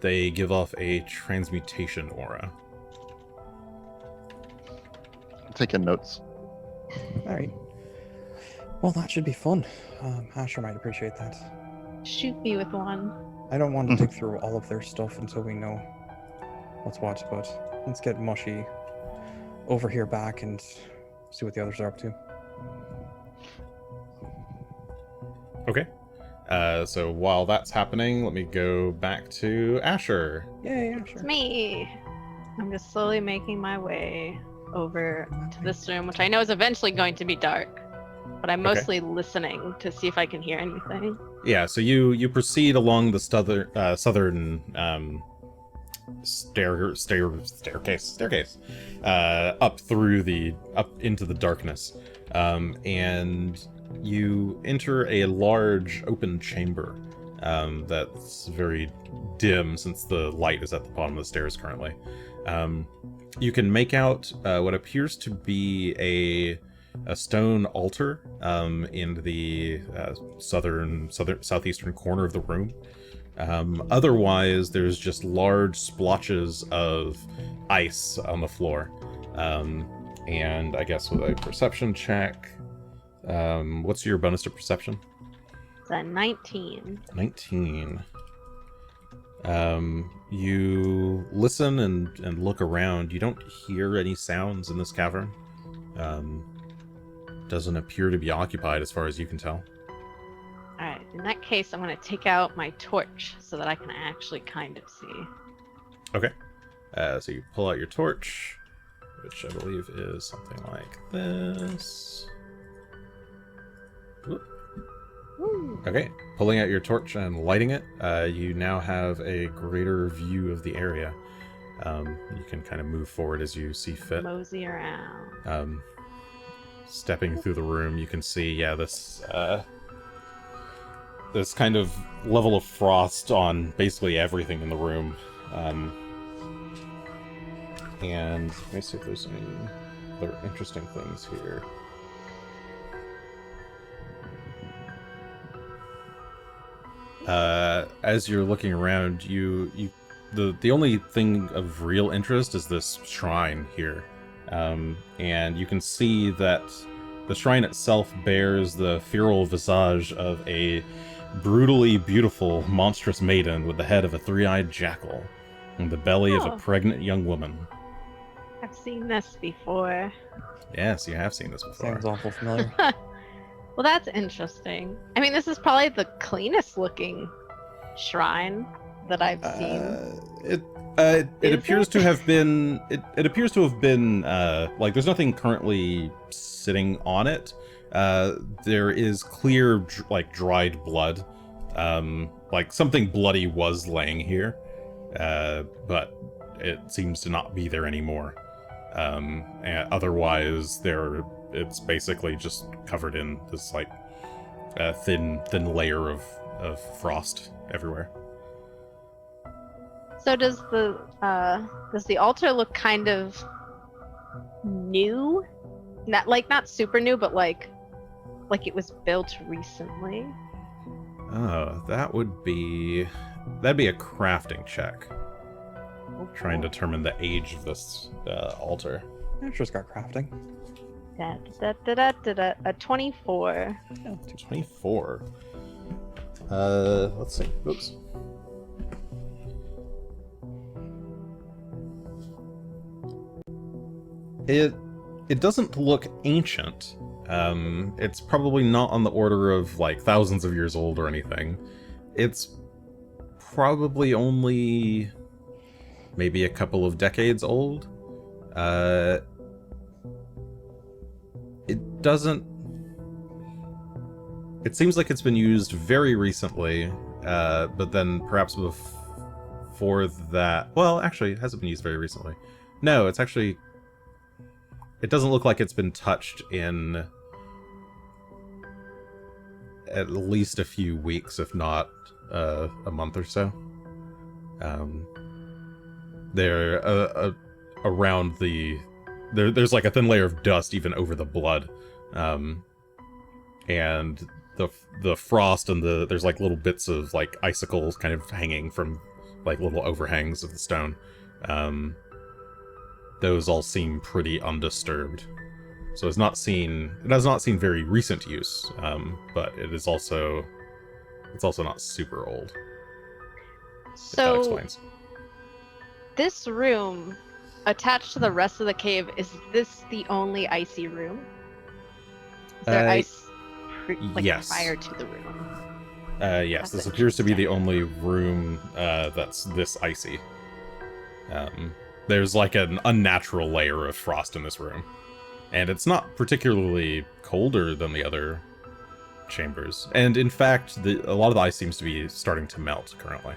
Speaker 1: They give off a transmutation aura.
Speaker 4: I'm taking notes.
Speaker 3: Alright. Well, that should be fun. Asher might appreciate that.
Speaker 2: Shoot me with one.
Speaker 3: I don't want to dig through all of their stuff until we know what's what, but let's get Mushy over here back and see what the others are up to.
Speaker 1: Okay. So while that's happening, let me go back to Asher.
Speaker 3: Yay,
Speaker 2: It's
Speaker 3: Asher.
Speaker 2: me. I'm just slowly making my way over to this room, which I know is eventually going to be dark. But I'm mostly listening to see if I can hear anything.
Speaker 1: Yeah, so you proceed along the southern staircase up into the darkness, and you enter a large open chamber that's very dim since the light is at the bottom of the stairs currently. You can make out what appears to be a stone altar in the southeastern corner of the room. Otherwise, there's just large splotches of ice on the floor. And I guess with a perception check, what's your bonus to perception?
Speaker 2: It's a 19.
Speaker 1: 19. You listen and look around. You don't hear any sounds in this cavern. Doesn't appear to be occupied as far as you can tell.
Speaker 2: Alright, in that case, I'm going to take out my torch so that I can actually kind of see.
Speaker 1: Okay. So you pull out your torch, which I believe is something like this. Whoop.
Speaker 2: Woo.
Speaker 1: Okay, pulling out your torch and lighting it, you now have a greater view of the area. You can kind of move forward as you see fit.
Speaker 2: Mosey around.
Speaker 1: Stepping through the room, you can see, yeah, this kind of level of frost on basically everything in the room. And let me see if there's any other interesting things here. As you're looking around, the only thing of real interest is this shrine here. And you can see that the shrine itself bears the feral visage of a brutally beautiful, monstrous maiden with the head of a three-eyed jackal and the belly of a
Speaker 2: Oh.
Speaker 1: pregnant young woman.
Speaker 2: I've seen this before.
Speaker 1: Yes, you have seen this before.
Speaker 3: Sounds awful familiar.
Speaker 2: Well, that's interesting. I mean, this is probably the cleanest looking shrine that I've seen.
Speaker 1: It
Speaker 2: Is
Speaker 1: appears
Speaker 2: it?
Speaker 1: to have been. It appears to have been like there's nothing currently sitting on it. There is clear like dried blood. Like something bloody was laying here, but it seems to not be there anymore. And otherwise, it's basically just covered in this like thin layer of frost everywhere.
Speaker 2: So does the altar look kind of new? Not super new, but like it was built recently.
Speaker 1: Oh, that'd be a crafting check. Try and determine the age of this altar.
Speaker 3: Asher's got crafting.
Speaker 2: A 24.
Speaker 3: Yeah,
Speaker 1: 24. Let's see. Oops. It doesn't look ancient. It's probably not on the order of like thousands of years old or anything. It's probably only maybe a couple of decades old. It doesn't. It seems like it's been used very recently, but then perhaps before that. Well, actually, it hasn't been used very recently. No, it's actually. It doesn't look like it's been touched in at least a few weeks, if not a month or so. They're around the. There's like a thin layer of dust even over the blood, and the frost and there's like little bits of like icicles kind of hanging from like little overhangs of the stone. Those all seem pretty undisturbed. So it has not seen very recent use, but it's also not super old. If that
Speaker 2: So
Speaker 1: explains.
Speaker 2: this room, attached to the rest of the cave, is this the only icy room? Is there ice
Speaker 1: yes.
Speaker 2: prior to the room?
Speaker 1: Yes,
Speaker 2: That's
Speaker 1: this appears to be the
Speaker 2: interesting.
Speaker 1: only room that's this icy. There's like an unnatural layer of frost in this room. And it's not particularly colder than the other chambers. And in fact, a lot of the ice seems to be starting to melt currently.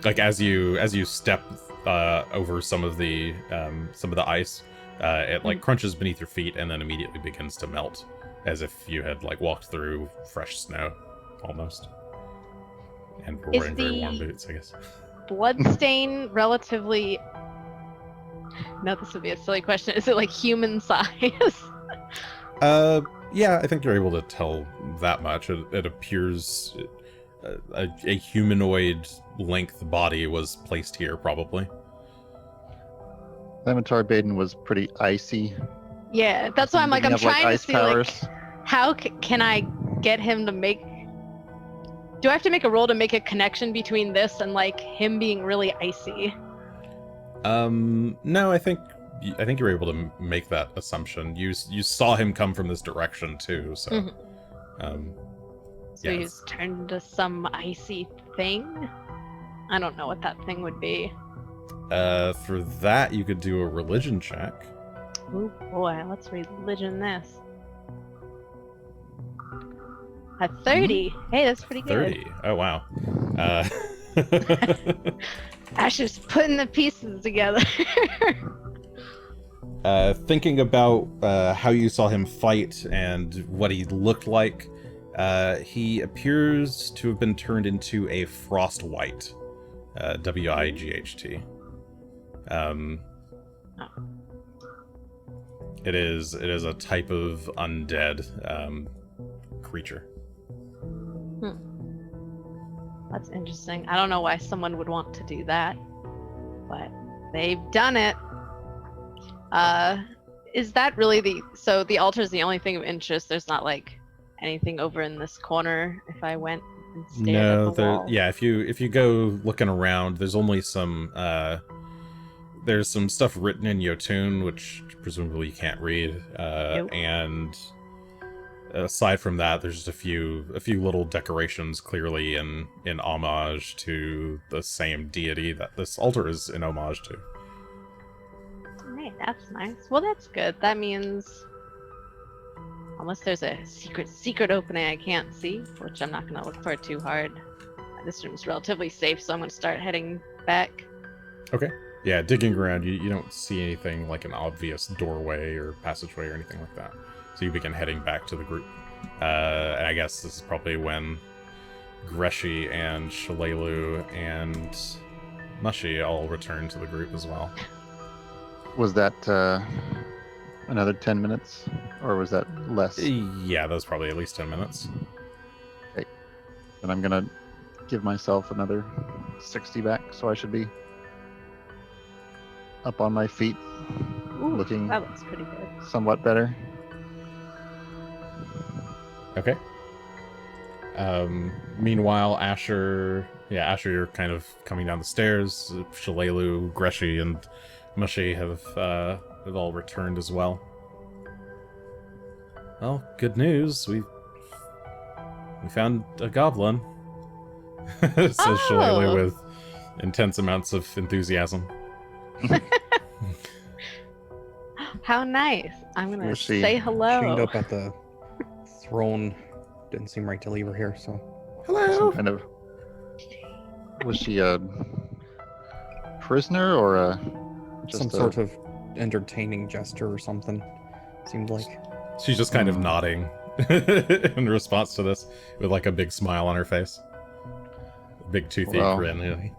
Speaker 1: Like as you step over some of the ice, it like crunches beneath your feet and then immediately begins to melt, as if you had like walked through fresh snow, almost. And we're
Speaker 2: Is
Speaker 1: wearing very warm
Speaker 2: the-
Speaker 1: boots, I guess.
Speaker 2: Bloodstain relatively. No, this would be a silly question. Is it like human size?
Speaker 1: Yeah, I think you're able to tell that much. It appears a humanoid length body was placed here, probably.
Speaker 4: Lamentar Baden was pretty icy.
Speaker 2: Yeah, that's why I'm like, I'm
Speaker 4: Didn't he have,
Speaker 2: trying to
Speaker 4: ice
Speaker 2: see
Speaker 4: powers?
Speaker 2: like, how can I get him to make. Do I have to make a roll to make a connection between this and like him being really icy?
Speaker 1: No, I think you're able to make that assumption. You saw him come from this direction too, so.
Speaker 2: Mhm. So
Speaker 1: Yeah,
Speaker 2: he's turned into some icy thing? I don't know what that thing would be.
Speaker 1: For that you could do a religion check.
Speaker 2: Oh boy, let's religion this. A 30. Hey, that's pretty good.
Speaker 1: 30. Oh wow.
Speaker 2: Asher's putting the pieces together.
Speaker 1: Thinking about how you saw him fight and what he looked like, he appears to have been turned into a frost wight. Wight. It is a type of undead creature.
Speaker 2: That's interesting. I don't know why someone would want to do that, but they've done it. Is that really so the altar is the only thing of interest? There's not like anything over in this corner if I went and stared
Speaker 1: No,
Speaker 2: at the wall?
Speaker 1: yeah, if you go looking around, there's only some there's some stuff written in Yotun, which presumably you can't read,
Speaker 2: Nope.
Speaker 1: and aside from that, there's just a few little decorations, clearly in homage to the same deity that this altar is in homage to.
Speaker 2: Right, that's nice. Well, that's good. That means unless there's a secret opening I can't see, which I'm not gonna look for too hard. This room's relatively safe, so I'm gonna start heading back.
Speaker 1: Okay. Yeah, digging around, you don't see anything like an obvious doorway or passageway or anything like that. So you begin heading back to the group. And I guess this is probably when Greshy and Shough and Mushy all return to the group as well.
Speaker 4: Was that another 10 minutes? Or was that less?
Speaker 1: Yeah, that was probably at least 10 minutes.
Speaker 4: Okay. Then I'm going to give myself another 60 back, so I should be up on my feet,
Speaker 2: Ooh,
Speaker 4: looking
Speaker 2: that looks pretty good.
Speaker 4: somewhat better.
Speaker 1: Okay. Meanwhile, Asher, you're kind of coming down the stairs. Shough, Greshy, and Mushy have all returned as well. Well, good news. We found a goblin. Says Shough with intense amounts of enthusiasm.
Speaker 2: How nice. I'm gonna
Speaker 4: We'll see.
Speaker 2: say hello.
Speaker 3: Chained up at the throne. Didn't seem right to leave her here, so.
Speaker 5: Hello.
Speaker 4: Some kind of... Was she a prisoner or a...
Speaker 3: Some sort of entertaining gesture or something. Seemed like.
Speaker 1: She's just kind of nodding in response to this, with like a big smile on her face. A big toothy
Speaker 4: Well.
Speaker 1: grin. Really.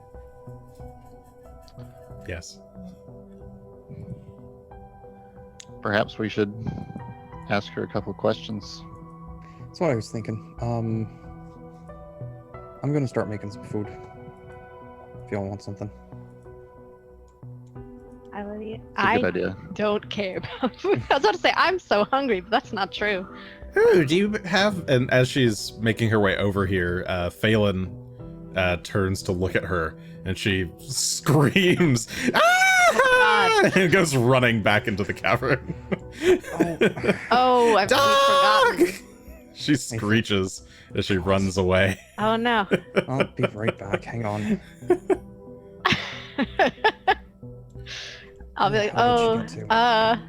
Speaker 1: Yes.
Speaker 4: Perhaps we should ask her a couple questions.
Speaker 3: That's what I was thinking. I'm gonna start making some food. If y'all want something.
Speaker 4: It's a good idea.
Speaker 2: don't care about food. I was about to say I'm so hungry, but that's not true.
Speaker 5: Ooh, do you have...
Speaker 1: And as she's making her way over here, Phelan turns to look at her, and she screams, "Ah!" and goes running back into the cavern.
Speaker 2: Oh, I've
Speaker 5: Dog!
Speaker 2: forgotten.
Speaker 1: She screeches as she runs away.
Speaker 2: Oh no.
Speaker 3: I'll be right back. Hang on.
Speaker 2: I'll be like,
Speaker 3: How did she get to?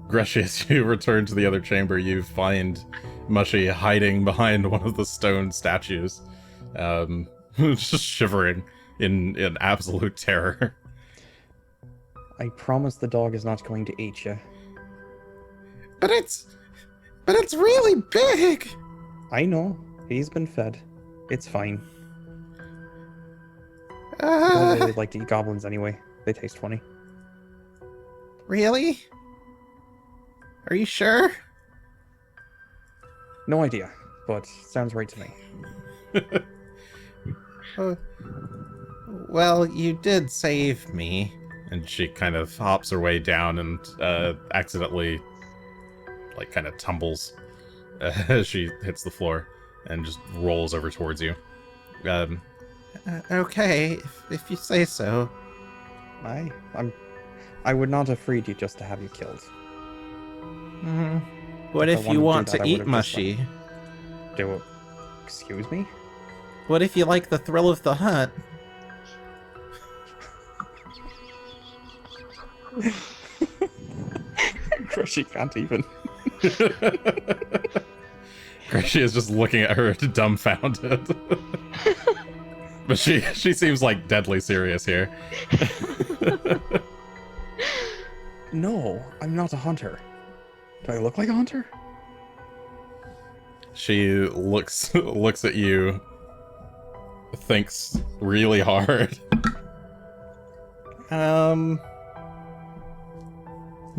Speaker 1: Greshy, as you return to the other chamber, you find Mushy hiding behind one of the stone statues, just shivering in absolute terror.
Speaker 3: I promise the dog is not going to eat you.
Speaker 5: But it's really big.
Speaker 3: I know. He's been fed. It's fine. I don't really like to eat goblins anyway. They taste funny.
Speaker 5: Really? Are you sure?
Speaker 3: No idea, but sounds right to me.
Speaker 5: Well, you did save me.
Speaker 1: And she kind of hops her way down and accidentally, like, kind of tumbles as she hits the floor and just rolls over towards you.
Speaker 5: Okay, if you say so.
Speaker 3: I would not have freed you just to have you killed.
Speaker 5: What
Speaker 3: If I
Speaker 5: if
Speaker 3: wanted
Speaker 5: you
Speaker 3: to
Speaker 5: want
Speaker 3: do that,
Speaker 5: to
Speaker 3: I
Speaker 5: eat
Speaker 3: would've just,
Speaker 5: Mushy?
Speaker 3: Do it. Excuse me?
Speaker 5: What if you like the thrill of the hunt?
Speaker 3: Greshy can't even.
Speaker 1: Greshy is just looking at her dumbfounded. But she seems like deadly serious here.
Speaker 3: No, I'm not a hunter. Do I look like a hunter?
Speaker 1: She looks at you, thinks really hard.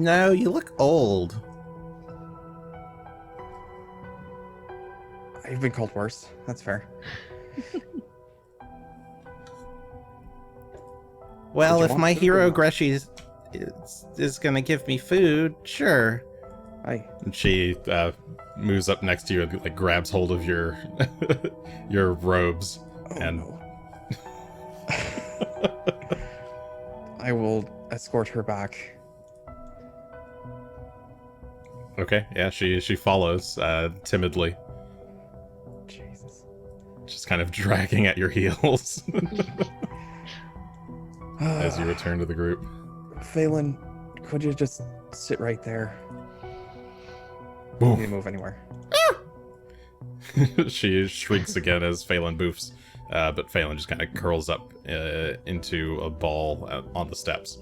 Speaker 5: No, you look old.
Speaker 3: I've been called worse. That's fair.
Speaker 5: Well,
Speaker 3: Did you
Speaker 5: if
Speaker 3: want
Speaker 5: my
Speaker 3: food or
Speaker 5: hero
Speaker 3: not?
Speaker 5: Greshy's... is gonna give me food, sure.
Speaker 1: And she moves up next to you and like grabs hold of your your robes. And
Speaker 3: no. I will escort her back.
Speaker 1: okay, yeah, she follows timidly,
Speaker 3: Jesus.
Speaker 1: just kind of dragging at your heels as you return to the group.
Speaker 3: Phelan, could you just sit right there?
Speaker 1: Oof.
Speaker 3: Don't need to move anywhere.
Speaker 1: She shrieks again as Phelan boofs, but Phelan just kind of curls up into a ball on the steps.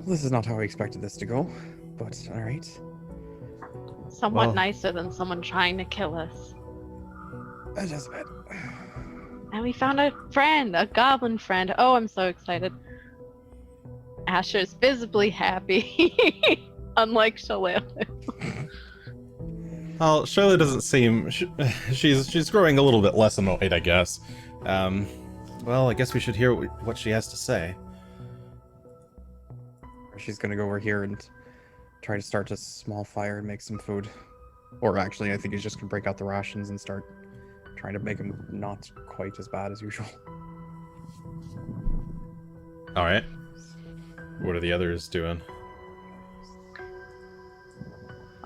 Speaker 3: This is not how I expected this to go, but alright.
Speaker 2: Somewhat
Speaker 1: Well-
Speaker 2: nicer than someone trying to kill us.
Speaker 3: Just a bit.
Speaker 2: And we found a friend, a goblin friend. Oh, I'm so excited. Asher's visibly happy, unlike Shough.
Speaker 1: Well, Shough doesn't seem... she's growing a little bit less annoyed, I guess. Well, I guess we should hear what she has to say.
Speaker 3: She's gonna go over here and try to start a small fire and make some food. Or actually, I think he's just gonna break out the rations and start trying to make them not quite as bad as usual.
Speaker 1: Alright. What are the others doing?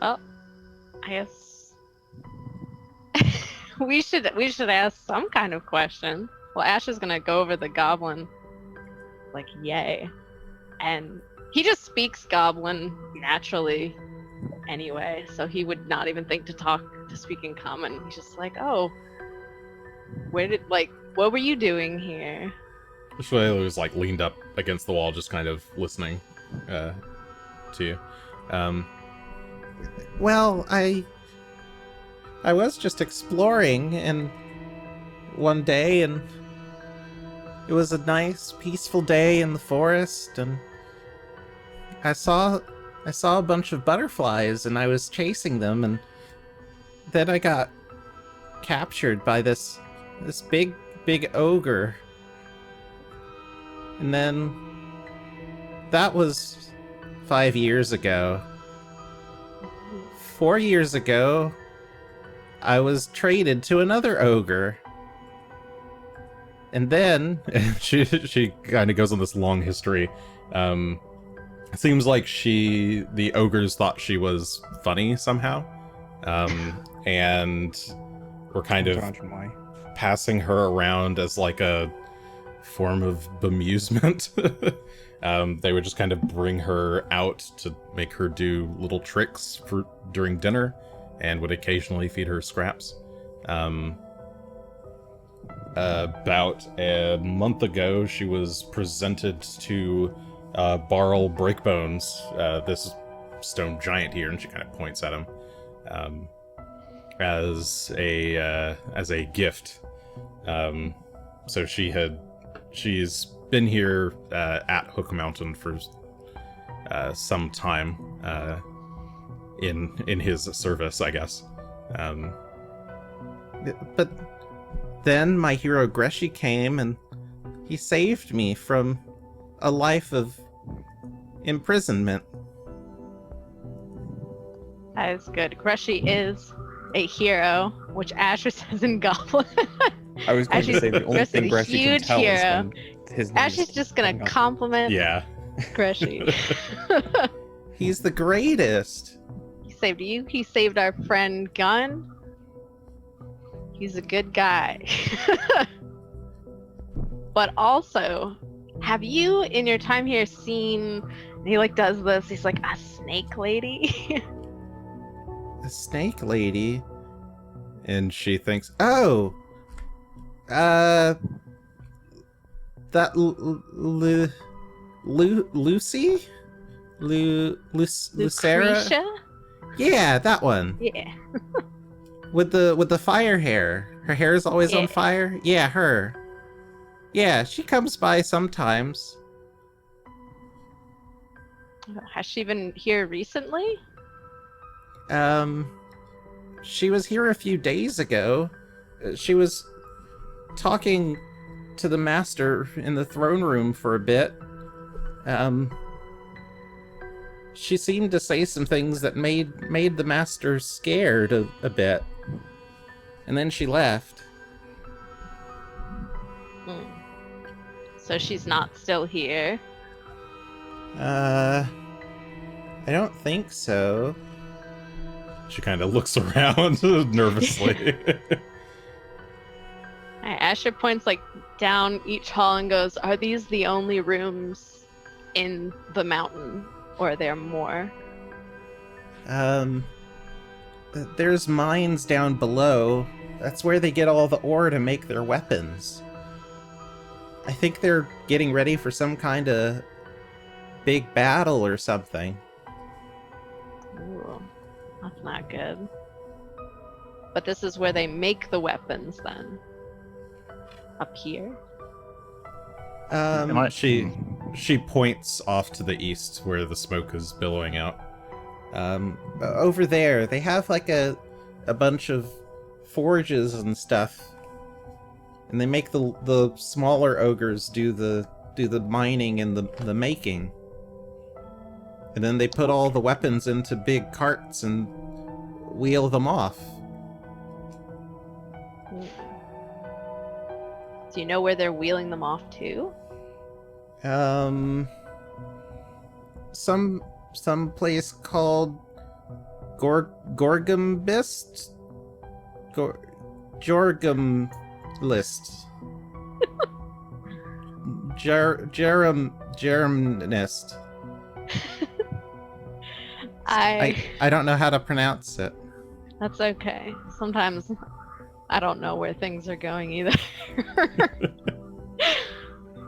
Speaker 2: Well, I guess we should ask some kind of question. Well, Ash is gonna go over the goblin, like yay, and he just speaks goblin naturally, anyway. So he would not even think to speak in common. He's just like, oh, what were you doing here?
Speaker 1: Shough was like leaned up against the wall, just kind of listening to you.
Speaker 5: Well, I was just exploring and one day, and it was a nice, peaceful day in the forest, and I saw a bunch of butterflies, and I was chasing them, and then I got captured by this big ogre. And then that was 5 years ago. 4 years ago, I was traded to another ogre. And then
Speaker 1: she kind of goes on this long history. It seems like the ogres thought she was funny somehow. And were kind of
Speaker 3: Imagine why.
Speaker 1: passing her around as like a form of bemusement. They would just kind of bring her out to make her do little tricks during dinner, and would occasionally feed her scraps. About a month ago, she was presented to Barl Breakbones, this stone giant here, and she kind of points at him, as a gift. So she's been here at Hook Mountain for some time, in his service, I guess.
Speaker 5: But then my hero Greshy came, and he saved me from a life of imprisonment.
Speaker 2: That is good. Greshy is a hero, which Asher says in Goblin.
Speaker 3: I was going to
Speaker 2: Ashley's
Speaker 3: say the only thing
Speaker 2: Greshy's a
Speaker 3: Greshy can
Speaker 2: huge
Speaker 3: tell is
Speaker 2: hero.
Speaker 3: when his name
Speaker 2: Ashley's
Speaker 3: is
Speaker 2: just gonna
Speaker 3: coming up.
Speaker 2: compliment
Speaker 1: Yeah.
Speaker 2: Greshy.
Speaker 5: He's the greatest.
Speaker 2: He saved you. He saved our friend Gunn. He's a good guy. But also, have you in your time here seen, he like does this, he's like a snake lady?
Speaker 5: The snake lady. And she thinks, oh, that Lucy? Lucera?
Speaker 2: Lucretia?
Speaker 5: Yeah, that one.
Speaker 2: Yeah.
Speaker 5: With the fire hair. Her hair is always
Speaker 2: Yeah.
Speaker 5: on fire. Yeah, her. Yeah, she comes by sometimes.
Speaker 2: Has she been here recently?
Speaker 5: She was here a few days ago. She was talking to the master in the throne room for a bit. She seemed to say some things that made the master scared a bit. And then she left.
Speaker 2: So she's not still here?
Speaker 5: I don't think so.
Speaker 1: She kind of looks around nervously.
Speaker 2: Asher points like down each hall and goes, "Are these the only rooms in the mountain, or are there more?"
Speaker 5: There's mines down below. That's where they get all the ore to make their weapons. I think they're getting ready for some kind of big battle or something.
Speaker 2: Ooh, that's not good. But this is where they make the weapons then? Up here?
Speaker 1: She points off to the east where the smoke is billowing out.
Speaker 5: Over there, they have like a bunch of forges and stuff, and they make the smaller ogres do the mining and the making, and then they put all the weapons into big carts and wheel them off.
Speaker 2: Do you know where they're wheeling them off to?
Speaker 5: Some place called Gorgambist? Jorgam List. Jeremnist. I don't know how to pronounce it.
Speaker 2: That's okay. Sometimes I don't know where things are going either.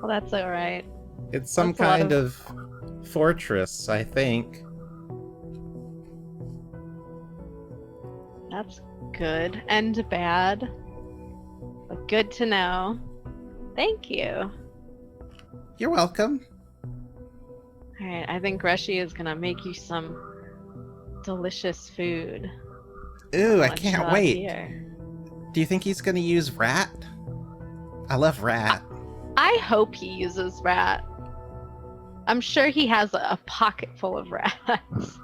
Speaker 2: Well, that's alright.
Speaker 5: It's some
Speaker 2: That's a lot
Speaker 5: kind of fortress, I think.
Speaker 2: That's good and bad. But good to know. Thank you.
Speaker 5: You're welcome.
Speaker 2: Alright, I think Greshy is gonna make you some delicious food.
Speaker 5: Ooh, I
Speaker 2: Lunch
Speaker 5: can't
Speaker 2: out
Speaker 5: wait.
Speaker 2: here.
Speaker 5: Do you think he's gonna use rat? I love rat.
Speaker 2: I hope he uses rat. I'm sure he has a pocket full of rats.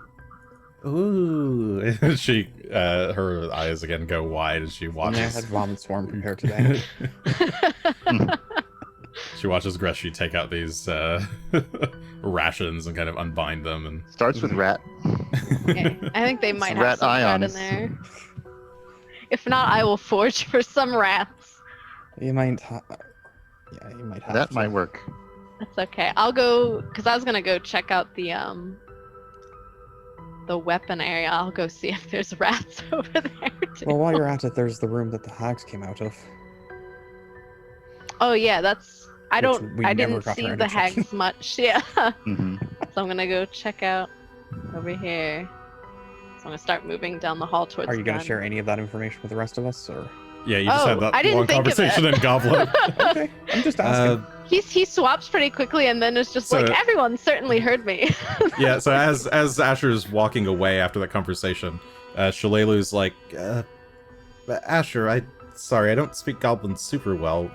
Speaker 5: Ooh.
Speaker 1: She, her eyes again go wide as she
Speaker 3: Yeah, I
Speaker 1: watches.
Speaker 3: had vomit swarm prepared today.
Speaker 1: She watches Greshy take out these rations and kind of unbind them, and
Speaker 4: Starts with rat.
Speaker 2: Okay, I think they might have
Speaker 4: rat
Speaker 2: some rat in
Speaker 4: ions.
Speaker 2: there. If not, I will forge for some rats.
Speaker 3: You might. Yeah, you might have.
Speaker 4: That
Speaker 3: to.
Speaker 4: might work.
Speaker 2: That's okay. I'll go because I was gonna go check out the weapon area. I'll go see if there's rats over there too.
Speaker 3: Well, while you're at it, there's the room that the hags came out of.
Speaker 2: Oh yeah, that's. I
Speaker 3: Which
Speaker 2: don't.
Speaker 3: we
Speaker 2: I
Speaker 3: never
Speaker 2: didn't
Speaker 3: got
Speaker 2: see
Speaker 3: around
Speaker 2: the
Speaker 3: to checking.
Speaker 2: hags much. Yeah.
Speaker 4: hmm
Speaker 2: So I'm gonna go check out over here. So I'm gonna start moving down the hall towards.
Speaker 3: Are you going to
Speaker 2: Gunn.
Speaker 3: share any of that information with the rest of us, or?
Speaker 1: yeah, you just
Speaker 2: Oh,
Speaker 1: had that
Speaker 2: I didn't
Speaker 1: long
Speaker 2: think of
Speaker 1: conversation
Speaker 2: it.
Speaker 1: in Goblin.
Speaker 3: Okay, I'm just asking.
Speaker 2: He swaps pretty quickly, and then it's just
Speaker 1: So-
Speaker 2: like everyone certainly heard me.
Speaker 1: Yeah, so as Asher's walking away after that conversation, Shalelu's like, Asher, sorry, I don't speak Goblin super well.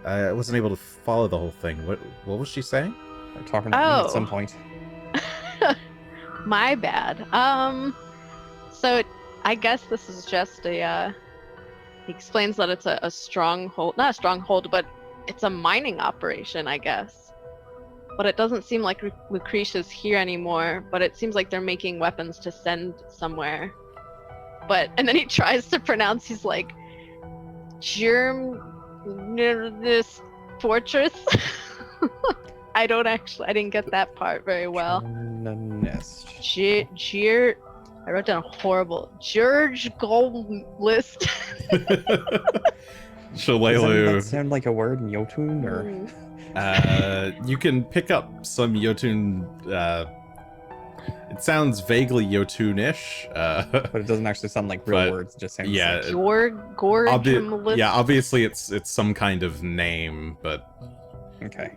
Speaker 1: I wasn't able to follow the whole thing. What was she saying?
Speaker 3: We're talking about me
Speaker 2: Oh.
Speaker 3: at some point.
Speaker 2: My bad. So I guess this is just a. He explains that it's a stronghold, not a stronghold, but it's a mining operation, I guess. But it doesn't seem like Lucretia's here anymore. But it seems like they're making weapons to send somewhere. And then he tries to pronounce. He's like, this fortress. I didn't get that part very well.
Speaker 3: Nest.
Speaker 2: I wrote down horrible. George Gold list.
Speaker 3: Doesn't
Speaker 1: Shalelu,
Speaker 3: that sound like a word in Jotun, or?
Speaker 1: you can pick up some Jotun. It sounds vaguely Jotun-ish.
Speaker 3: But it doesn't actually sound like real
Speaker 1: But,
Speaker 3: words. It just sounds
Speaker 1: yeah,
Speaker 3: like...
Speaker 2: Gorgum list.
Speaker 1: yeah, obviously it's some kind of name, but
Speaker 3: Okay.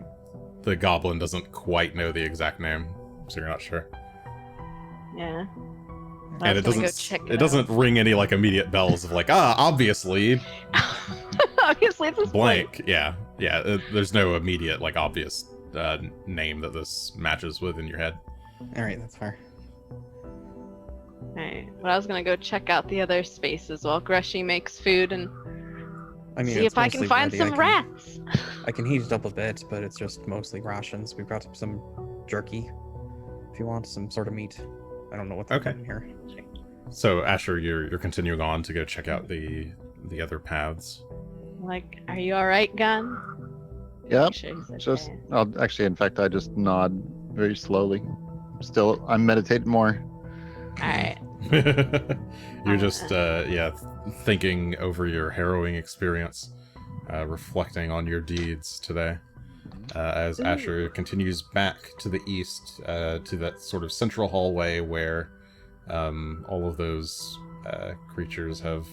Speaker 1: the goblin doesn't quite know the exact name, so you're not sure.
Speaker 2: Yeah. I
Speaker 1: And
Speaker 2: was
Speaker 1: it
Speaker 2: gonna go
Speaker 1: doesn't
Speaker 2: check
Speaker 1: it doesn't ring any like immediate bells of like, obviously
Speaker 2: Obviously, it's a
Speaker 1: blank. Yeah. Yeah, there's no immediate, like, obvious name that this matches with in your head.
Speaker 3: All right, that's fair.
Speaker 2: Alright, but I was gonna go check out the other spaces while Greshy makes food and
Speaker 3: I mean,
Speaker 2: see
Speaker 3: it's
Speaker 2: if I can
Speaker 3: mostly
Speaker 2: find
Speaker 3: ready.
Speaker 2: some rats.
Speaker 3: I can heat it up a bit, but it's just mostly rations. We've got some jerky. If you want some sort of meat, I don't know what they're
Speaker 1: Okay.
Speaker 3: putting here.
Speaker 1: So, Asher, you're continuing on to go check out the other paths.
Speaker 2: Like, are you alright, Gunn?
Speaker 4: Yep.
Speaker 2: Make sure he's okay.
Speaker 4: Just, I'll actually, in fact, I just nod very slowly. I'm meditating more.
Speaker 2: Alright.
Speaker 1: You're just, thinking over your harrowing experience, reflecting on your deeds today. As Asher continues back to the east, to that sort of central hallway where all of those creatures have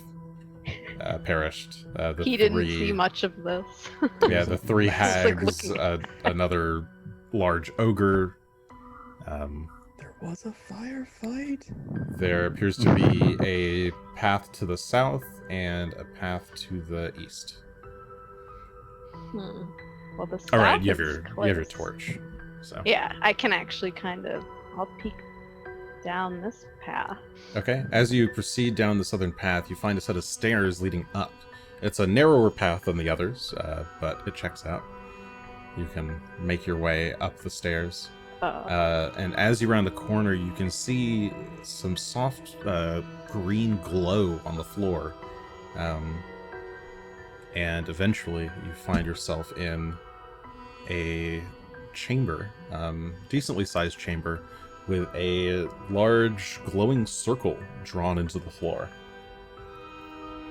Speaker 1: perished.
Speaker 2: He didn't see much of this.
Speaker 1: Yeah, the three
Speaker 2: Just, like,
Speaker 1: hags,
Speaker 2: looking.
Speaker 1: another large ogre.
Speaker 3: There was a firefight.
Speaker 1: There appears to be a path to the south and a path to the east.
Speaker 2: Well, the
Speaker 1: All right,
Speaker 2: south
Speaker 1: you have
Speaker 2: is
Speaker 1: your
Speaker 2: close.
Speaker 1: torch. So
Speaker 2: Yeah, I can actually I'll peek down this path.
Speaker 1: okay, as you proceed down the southern path, you find a set of stairs leading up. It's a narrower path than the others, but it checks out. You can make your way up the stairs. And as you round the corner, you can see some soft green glow on the floor. And eventually you find yourself in a chamber, decently sized chamber, with a large glowing circle drawn into the floor.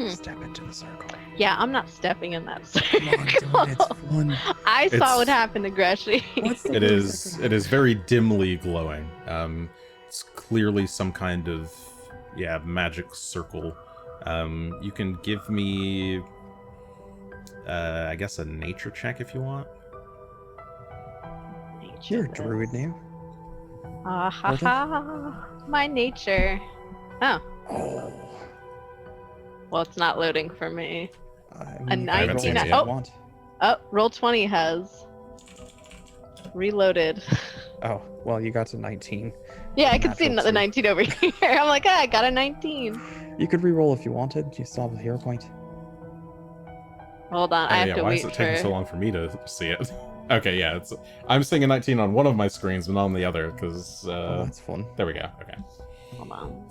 Speaker 3: Step into the circle.
Speaker 2: Yeah, I'm not stepping in that
Speaker 3: Come on,
Speaker 2: circle.
Speaker 3: dude, it's fun.
Speaker 2: I saw
Speaker 1: It's-
Speaker 2: what happened to Greshy.
Speaker 3: What's the
Speaker 1: It
Speaker 3: worst that
Speaker 1: is
Speaker 3: could
Speaker 1: it is very dimly glowing. It's clearly some kind of magic circle. You can give me I guess a nature check if you want.
Speaker 3: You're a druid now.
Speaker 2: Ah ha ha! My nature. Oh,
Speaker 3: Oh.
Speaker 2: well, it's not loading for me.
Speaker 3: I mean, you can roll
Speaker 2: 19.
Speaker 3: if you
Speaker 2: Oh.
Speaker 3: want.
Speaker 2: Oh, Roll20 has reloaded.
Speaker 3: Oh, well, you got to 19.
Speaker 2: Yeah, I can see
Speaker 3: Natural
Speaker 2: the
Speaker 3: two.
Speaker 2: 19 over here. I'm like, I got a 19.
Speaker 3: You could re-roll if you wanted. You still have a hero point.
Speaker 2: Hold on, I have to
Speaker 1: why
Speaker 2: wait
Speaker 1: is it
Speaker 2: for.
Speaker 1: taking so long for me to see it? Okay, yeah, I'm seeing a 19 on one of my screens, but not on the other, because
Speaker 3: Oh, that's fun.
Speaker 1: there we go. Okay.
Speaker 2: Hold on.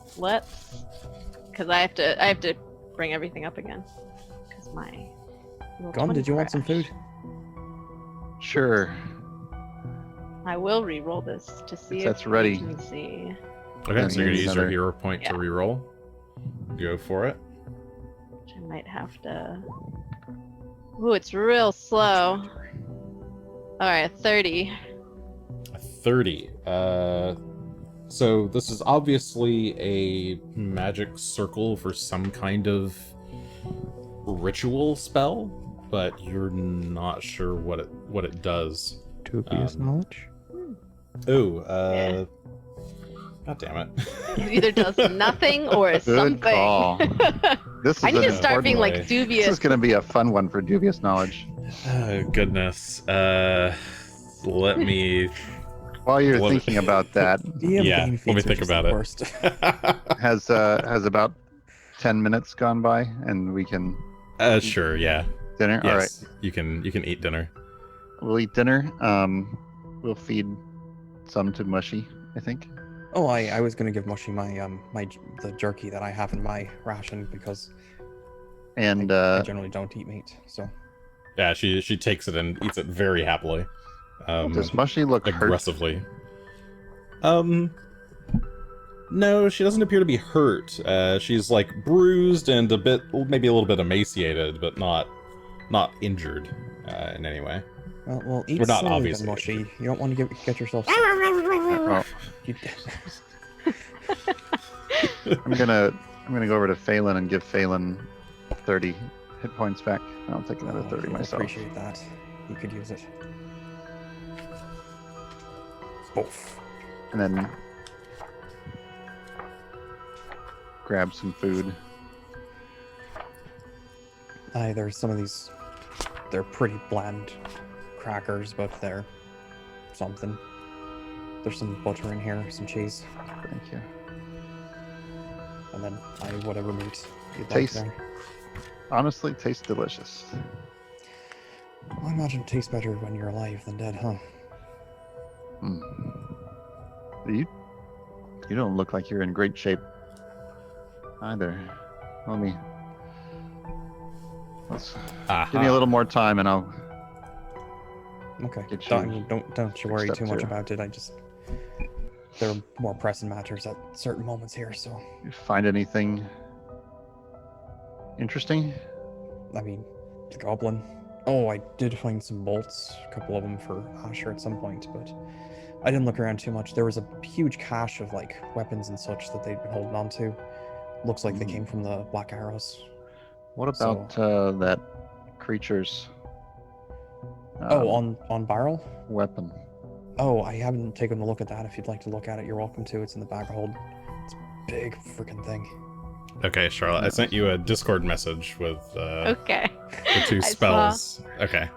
Speaker 2: Because I have to bring everything up again. Because my.
Speaker 3: Gunn, did you want some food?
Speaker 4: Sure.
Speaker 2: I will re-roll this to see if
Speaker 4: That's ready.
Speaker 2: you can see.
Speaker 1: Okay,
Speaker 4: And
Speaker 1: so you're gonna
Speaker 4: use
Speaker 1: use your
Speaker 4: another-
Speaker 1: hero point to
Speaker 2: Yeah.
Speaker 1: reroll. Go for it.
Speaker 2: Which I might have to. Ooh, it's real slow. Alright, 30.
Speaker 1: 30. So this is obviously a magic circle for some kind of ritual spell, but you're not sure what it does.
Speaker 3: Dubious knowledge.
Speaker 1: Oh,
Speaker 2: Yeah.
Speaker 1: God damn it.
Speaker 2: It either does nothing or
Speaker 4: Good
Speaker 2: something.
Speaker 4: call. This is
Speaker 2: I need to
Speaker 4: an
Speaker 2: start being
Speaker 1: important way.
Speaker 2: like
Speaker 4: This
Speaker 2: dubious.
Speaker 4: is going to be a fun one for dubious knowledge.
Speaker 1: Oh, goodness. Let me.
Speaker 4: While you're
Speaker 1: What-
Speaker 4: thinking about that,
Speaker 3: DM
Speaker 1: Yeah,
Speaker 3: game
Speaker 1: let me
Speaker 3: feats are
Speaker 1: think
Speaker 3: just
Speaker 1: about
Speaker 3: the
Speaker 1: it.
Speaker 3: worst.
Speaker 4: has about 10 minutes gone by, and we can
Speaker 1: Sure, yeah.
Speaker 4: dinner. All right,
Speaker 1: Yes, you can eat dinner.
Speaker 4: we'll eat dinner. We'll feed some to Mushy, I think.
Speaker 3: Oh, I was gonna give Mushy my the jerky that I have in my ration because
Speaker 4: And
Speaker 3: I generally don't eat meat. So
Speaker 1: Yeah, she takes it and eats it very happily.
Speaker 4: does Mushy look hurt?
Speaker 1: Aggressively. No, she doesn't appear to be hurt. She's like bruised and maybe a little bit emaciated, but not injured in any way.
Speaker 3: well eat
Speaker 1: We're not
Speaker 3: slowly
Speaker 1: obviously
Speaker 3: then, Mushy. You don't want to get yourself.
Speaker 4: Oh,
Speaker 3: You,
Speaker 4: I'm gonna go over to Phelan and give Phelan 30 hit points back. I'll take another 30
Speaker 3: I
Speaker 4: myself.
Speaker 3: appreciate that. You could use it. Oof.
Speaker 4: And then grab some food.
Speaker 3: There's some of these they're pretty bland crackers, but they're something. There's some butter in here, some cheese,
Speaker 4: Thank you.
Speaker 3: and then whatever meat you'd
Speaker 4: Taste-
Speaker 3: like there.
Speaker 4: Honestly, tastes delicious.
Speaker 3: I imagine it tastes better when you're alive than dead, huh?
Speaker 4: Hmm. You don't look like you're in great shape either. Let's give me a little more time and I'll
Speaker 3: Okay.
Speaker 4: Get
Speaker 3: Don't you worry
Speaker 4: fixed
Speaker 3: too
Speaker 4: up
Speaker 3: much
Speaker 4: too.
Speaker 3: about it. There are more pressing matters at certain moments here, so
Speaker 4: you find anything interesting.
Speaker 3: I mean, the goblin. Oh, I did find some bolts, a couple of them for Asher at some point, but I didn't look around too much. There was a huge cache of like weapons and such that they'd been holding on to. Looks like they came from the Black Arrows.
Speaker 4: What about that creature's
Speaker 3: On barrel?
Speaker 4: weapon?
Speaker 3: Oh, I haven't taken a look at that. If you'd like to look at it, you're welcome to. It's in the bag hold. It's a big freaking thing.
Speaker 1: Okay, Charlotte, I sent you a Discord message with
Speaker 2: Okay.
Speaker 1: the two
Speaker 2: I
Speaker 1: spells. Okay.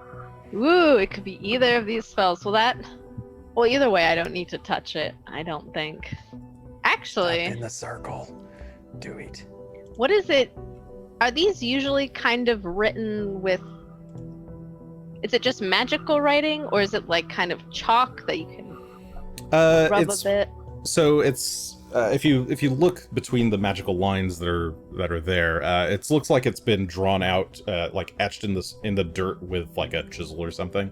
Speaker 2: Ooh, it could be either of these spells. Well, either way, I don't need to touch it. I don't think.
Speaker 3: Step
Speaker 2: Actually,
Speaker 3: in the circle. Do it.
Speaker 2: what is it? Are these usually kind of written with? Is it just magical writing, or is it like kind of chalk that you can rub a bit?
Speaker 1: So it's if you look between the magical lines that are there, it looks like it's been drawn out, like etched in the dirt with like a chisel or something,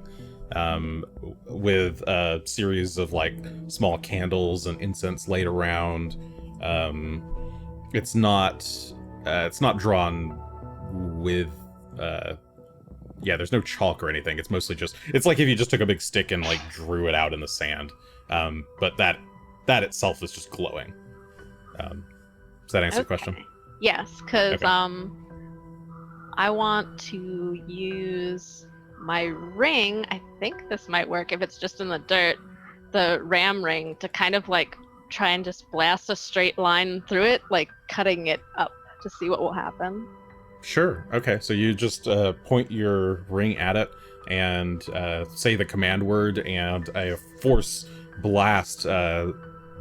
Speaker 1: with a series of like small candles and incense laid around. It's not drawn with there's no chalk or anything. It's mostly it's like if you just took a big stick and like drew it out in the sand. But that itself is just glowing. Does that answer the question?
Speaker 2: Yes, because
Speaker 1: Okay.
Speaker 2: I want to use my ring. I think this might work if it's just in the dirt. The ram ring to kind of like try and just blast a straight line through it, like cutting it up to see what will happen.
Speaker 1: Sure. Okay. So you just point your ring at it and say the command word, and a force blast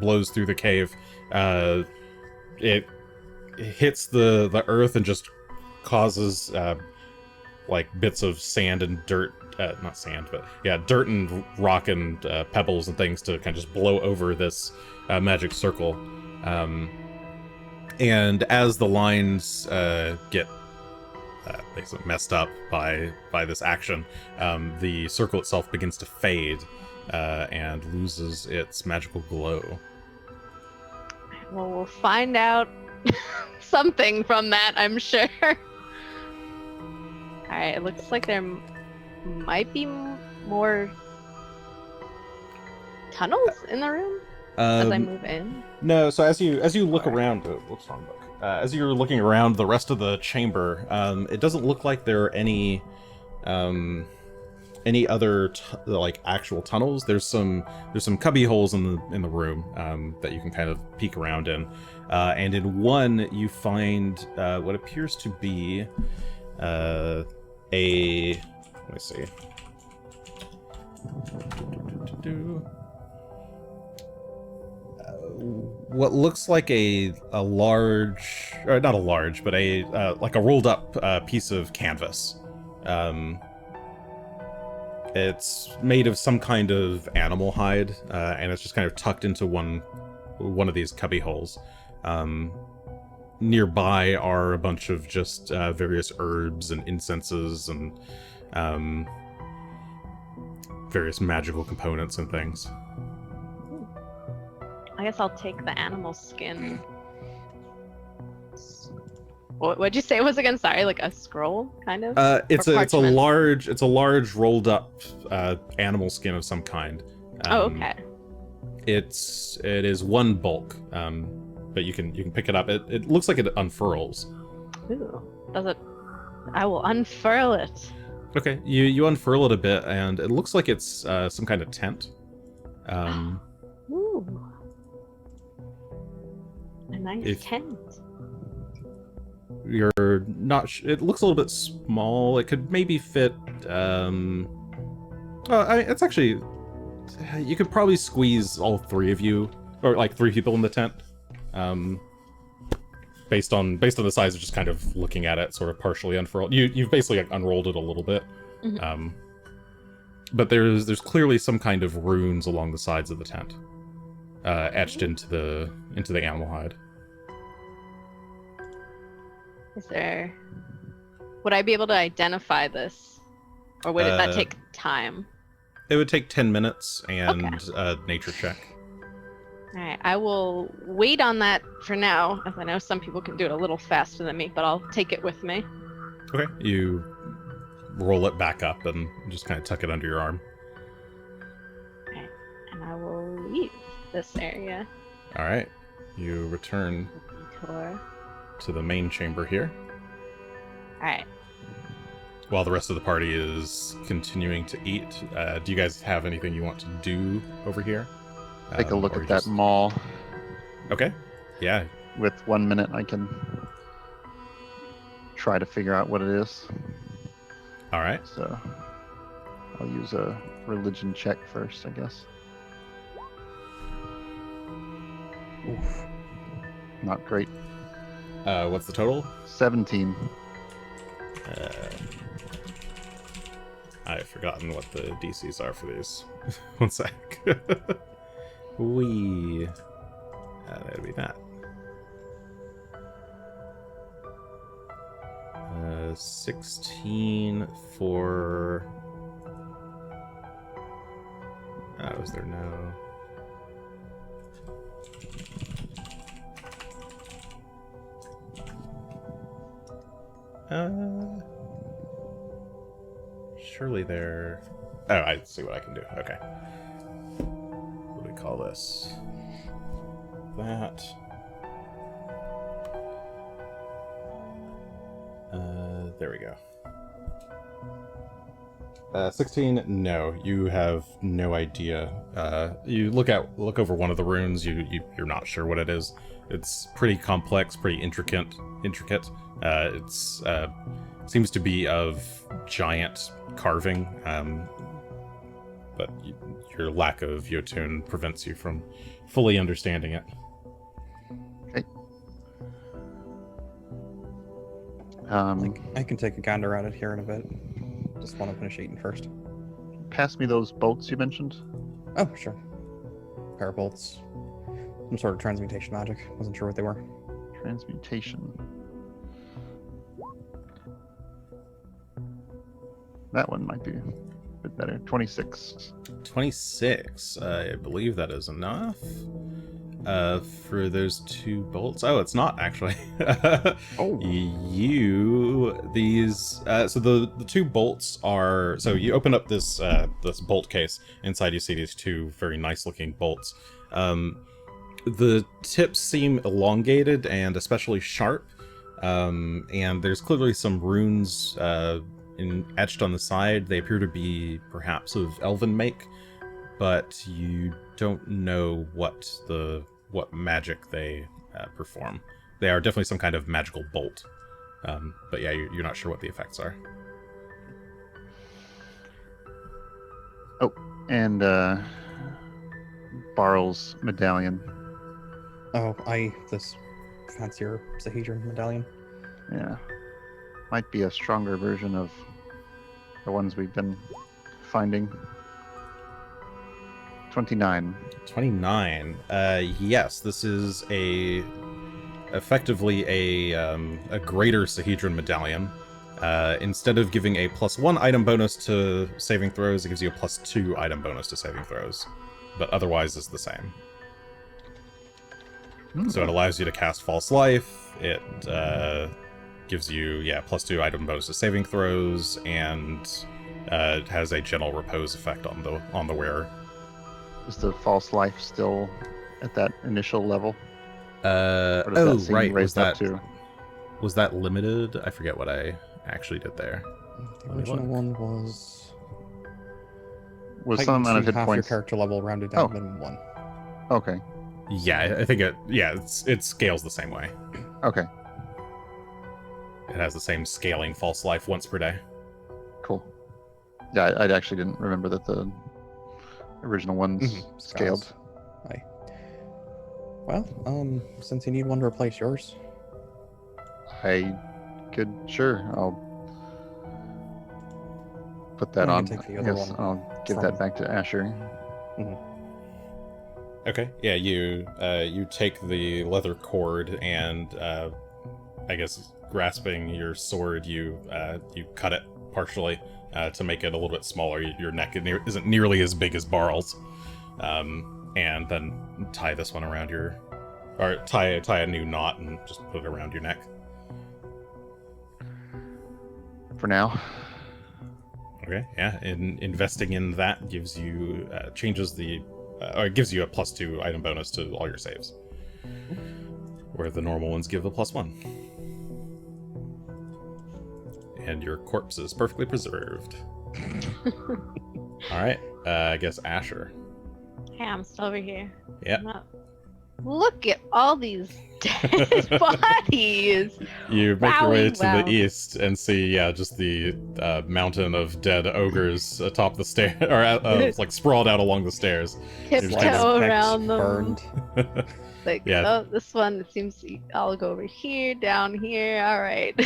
Speaker 1: blows through the cave. It hits the earth and just causes like bits of sand and dirt. Not sand, but yeah, dirt and rock and pebbles and things to kind of just blow over this magic circle. And as the lines get basically messed up by this action, the circle itself begins to fade and loses its magical glow.
Speaker 2: Well, we'll find out something from that, I'm sure. Alright, it looks like there might be more tunnels in the room as I move in.
Speaker 1: No, so as you look around, what's wrong book? As you're looking around the rest of the chamber, it doesn't look like there are any other like actual tunnels. There's some cubby holes in the room that you can kind of peek around in, and in one you find what appears to be let me see. What looks like a large, or not a large, but a like a rolled up piece of canvas. It's made of some kind of animal hide, and it's just kind of tucked into one of these cubby holes. Nearby are a bunch of just various herbs and incenses and various magical components and things.
Speaker 2: I guess I'll take the animal skin. What'd you say it was again? Sorry, like a scroll, kind of?
Speaker 1: It's
Speaker 2: Or
Speaker 1: a
Speaker 2: parchment?
Speaker 1: large rolled up animal skin of some kind.
Speaker 2: Oh, okay.
Speaker 1: It is one bulk, but you can pick it up. It looks like it unfurls.
Speaker 2: Ooh, does it? I will unfurl it.
Speaker 1: Okay, you unfurl it a bit, and it looks like it's some kind of tent.
Speaker 2: Ooh. A nice
Speaker 1: If-
Speaker 2: tent.
Speaker 1: you're not. It looks a little bit small. It could maybe fit. It's actually. You could probably squeeze all three of you, or like 3 people in the tent. Based on the size of just kind of looking at it, sort of partially unfurled. You've basically like unrolled it a little bit.
Speaker 2: Mhm.
Speaker 1: But there's clearly some kind of runes along the sides of the tent, etched into the animal hide.
Speaker 2: Is there? Would I be able to identify this, or would that take time?
Speaker 1: It would take 10 minutes and a nature check.
Speaker 2: All right, I will wait on that for now, as I know some people can do it a little faster than me, but I'll take it with me.
Speaker 1: Okay. You roll it back up and just kind of tuck it under your arm.
Speaker 2: Alright, and I will leave this area.
Speaker 1: All right. You return
Speaker 2: Tour.
Speaker 1: to the main chamber here,
Speaker 2: Alright.
Speaker 1: while the rest of the party is continuing to eat. Do you guys have anything you want to do over here?
Speaker 4: Take a look
Speaker 1: or
Speaker 4: at that
Speaker 1: just-
Speaker 4: mall.
Speaker 1: Okay. Yeah.
Speaker 4: With 1 minute, I can try to figure out what it is.
Speaker 1: All right.
Speaker 4: So I'll use a religion check first, I guess.
Speaker 3: Oof.
Speaker 4: Not great.
Speaker 1: What's the total?
Speaker 4: 17.
Speaker 1: I've forgotten what the DCs are for these. One sec. That'd be that. 16 for... was there no... Surely there... Oh, I see what I can do. Okay. What do we call this? That. There we go. 16. No, you have no idea. You look over one of the runes. You're not sure what it is. It's pretty complex, pretty intricate. It's seems to be of giant carving. But your lack of Jotun prevents you from fully understanding it.
Speaker 3: I can take a gander at it here in a bit. Just want to finish eating first.
Speaker 4: Pass me those bolts you mentioned.
Speaker 3: Oh, sure. Pair of bolts. Some sort of transmutation magic. Wasn't sure what they were.
Speaker 4: Transmutation. That one might be a bit better. 26.
Speaker 1: 26. I believe that is enough. For those 2 bolts. Oh, it's not actually.
Speaker 3: Oh.
Speaker 1: So the 2 bolts are. So you open up this this bolt case. Inside you see these 2 very nice looking bolts. The tips seem elongated and especially sharp. And there's clearly some runes etched on the side. They appear to be perhaps of elven make, but you don't know what magic they perform. They are definitely some kind of magical bolt. But yeah, you're not sure what the effects are.
Speaker 4: Oh, and Barl's medallion.
Speaker 3: Oh, this fancier Sahedron medallion.
Speaker 4: Yeah. Might be a stronger version of the ones we've been finding. 29.
Speaker 1: 29. Yes, this is effectively a greater Sahedron medallion. Instead of giving a +1 item bonus to saving throws, it gives you a +2 item bonus to saving throws. But otherwise it's the same. So it allows you to cast False Life. It gives you, +2 item bonus to saving throws, and it has a gentle repose effect on the wearer.
Speaker 4: Is the false life still at that initial level? Or does that seem
Speaker 1: Right.
Speaker 4: raised up to?
Speaker 1: Was that limited? I forget what I actually did there.
Speaker 3: The original one was
Speaker 4: Was some amount of hit
Speaker 3: half your
Speaker 4: points?
Speaker 3: character level rounded down
Speaker 4: Oh.
Speaker 3: to minimum 1.
Speaker 4: Okay.
Speaker 1: Yeah, I think it scales the same way.
Speaker 4: Okay.
Speaker 1: It has the same scaling false life once per day.
Speaker 4: Cool. Yeah, I actually didn't remember that the original one's scaled.
Speaker 3: Aye. Well, since you need one to replace yours,
Speaker 4: Sure, I'll put that
Speaker 3: I
Speaker 4: on.
Speaker 3: can take the
Speaker 4: I
Speaker 3: other
Speaker 4: guess
Speaker 3: one
Speaker 4: I'll give
Speaker 3: from-
Speaker 4: that back to Asher.
Speaker 1: Okay. Yeah, you take the leather cord and I guess grasping your sword, you cut it partially to make it a little bit smaller. Your neck isn't nearly as big as Barl's, and then tie this one around or tie a new knot and just put it around your neck.
Speaker 4: For now.
Speaker 1: Okay. Yeah. Investing in that gives you changes the or it gives you a +2 item bonus to all your saves, where the normal ones give a +1. And your corpse is perfectly preserved. All right. I guess Asher.
Speaker 2: Hey, I'm still over here.
Speaker 1: Yeah.
Speaker 2: I'm up. Look at all these dead bodies.
Speaker 1: You make your way to
Speaker 2: Wow.
Speaker 1: the east and see, just the mountain of dead ogres atop the stair, or like sprawled out along the stairs.
Speaker 2: Tiptoe
Speaker 1: There's kind
Speaker 3: of
Speaker 2: around them.
Speaker 3: burned.
Speaker 2: Like,
Speaker 1: Yeah.
Speaker 2: oh, this one, it seems I'll go over here, down here. All right.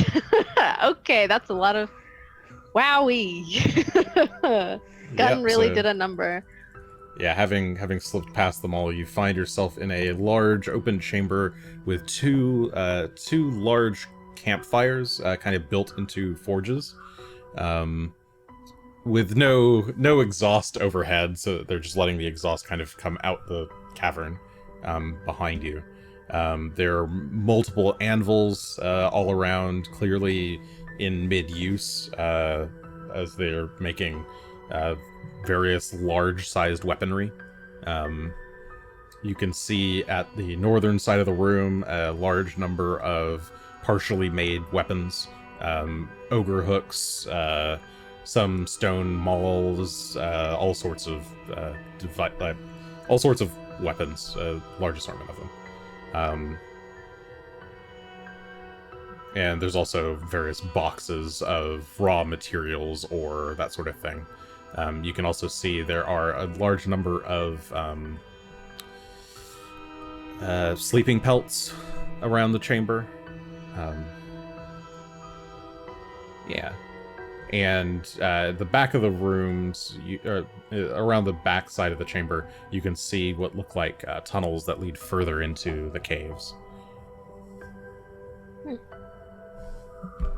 Speaker 2: Okay, that's a lot of wowie. Gunn
Speaker 1: Yep,
Speaker 2: really
Speaker 1: so-
Speaker 2: did a number.
Speaker 1: Yeah, having slipped past them all, you find yourself in a large open chamber with two large campfires, kind of built into forges, with no exhaust overhead, so they're just letting the exhaust kind of come out the cavern behind you. There are multiple anvils all around, clearly in mid-use, as they're making various large-sized weaponry. You can see at the northern side of the room a large number of partially made weapons, ogre hooks, some stone mauls, all sorts of weapons, large assortment of them. And there's also various boxes of raw materials or that sort of thing. You can also see there are a large number of sleeping pelts around the chamber. Yeah. And the back of the rooms, around the back side of the chamber, you can see what look like tunnels that lead further into the caves.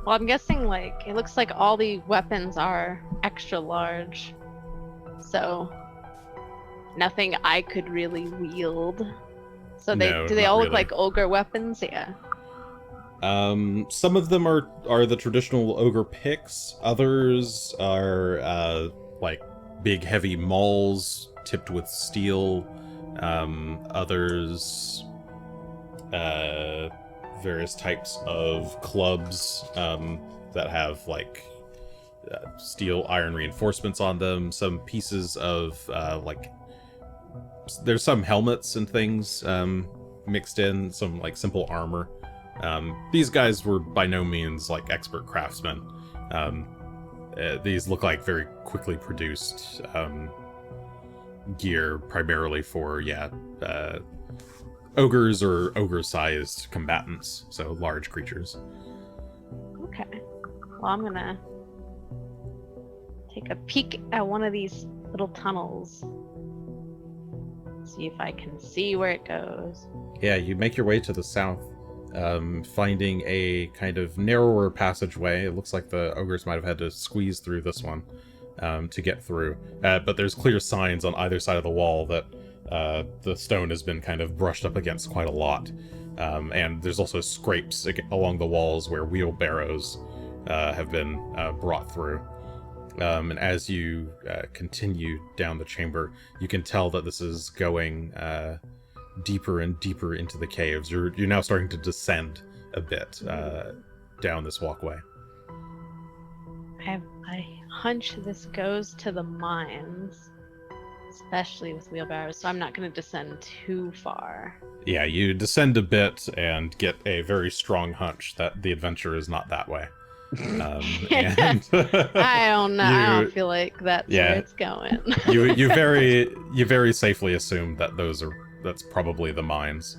Speaker 2: Well, I'm guessing, like, it looks like all the weapons are extra large. So, nothing I could really wield. So
Speaker 1: No,
Speaker 2: do they
Speaker 1: not
Speaker 2: all look
Speaker 1: really.
Speaker 2: like ogre weapons? Yeah.
Speaker 1: Some of them are the traditional ogre picks. Others are like big heavy mauls tipped with steel. Others various types of clubs that have like steel iron reinforcements on them. Some pieces of there's some helmets and things mixed in, some like simple armor. These guys were by no means like expert craftsmen. These look like very quickly produced gear, primarily for ogres or ogre-sized combatants, so large creatures.
Speaker 2: Okay. Well, I'm gonna take a peek at one of these little tunnels. See if I can see where it goes.
Speaker 1: Yeah, you make your way to the south, finding a kind of narrower passageway. It looks like the ogres might have had to squeeze through this one to get through. But there's clear signs on either side of the wall that the stone has been kind of brushed up against quite a lot. And there's also scrapes along the walls where wheelbarrows have been brought through. And as you continue down the chamber, you can tell that this is going deeper and deeper into the caves. You're now starting to descend a bit down this walkway.
Speaker 2: I hunch this goes to the mines. especially with wheelbarrows, so I'm not going to descend too far.
Speaker 1: Yeah, you descend a bit and get a very strong hunch that the adventure is not that way. And
Speaker 2: I don't know. I don't feel like that's
Speaker 1: yeah.
Speaker 2: where it's going.
Speaker 1: you very safely assume that that's probably the mines.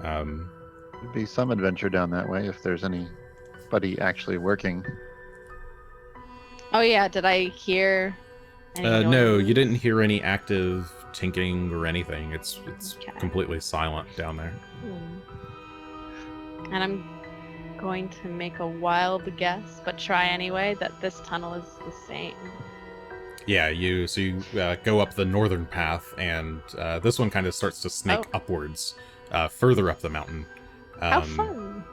Speaker 4: There'd be some adventure down that way if there's anybody actually working.
Speaker 2: Oh yeah, did I hear any
Speaker 1: No,
Speaker 2: noise?
Speaker 1: you didn't hear any active tinking or anything. It's
Speaker 2: Okay.
Speaker 1: completely silent down there.
Speaker 2: And I'm going to make a wild guess, but try anyway, that this tunnel is the same.
Speaker 1: Yeah, you go up the northern path, and this one kind of starts to snake
Speaker 2: Oh.
Speaker 1: upwards, further up the mountain.
Speaker 2: How fun!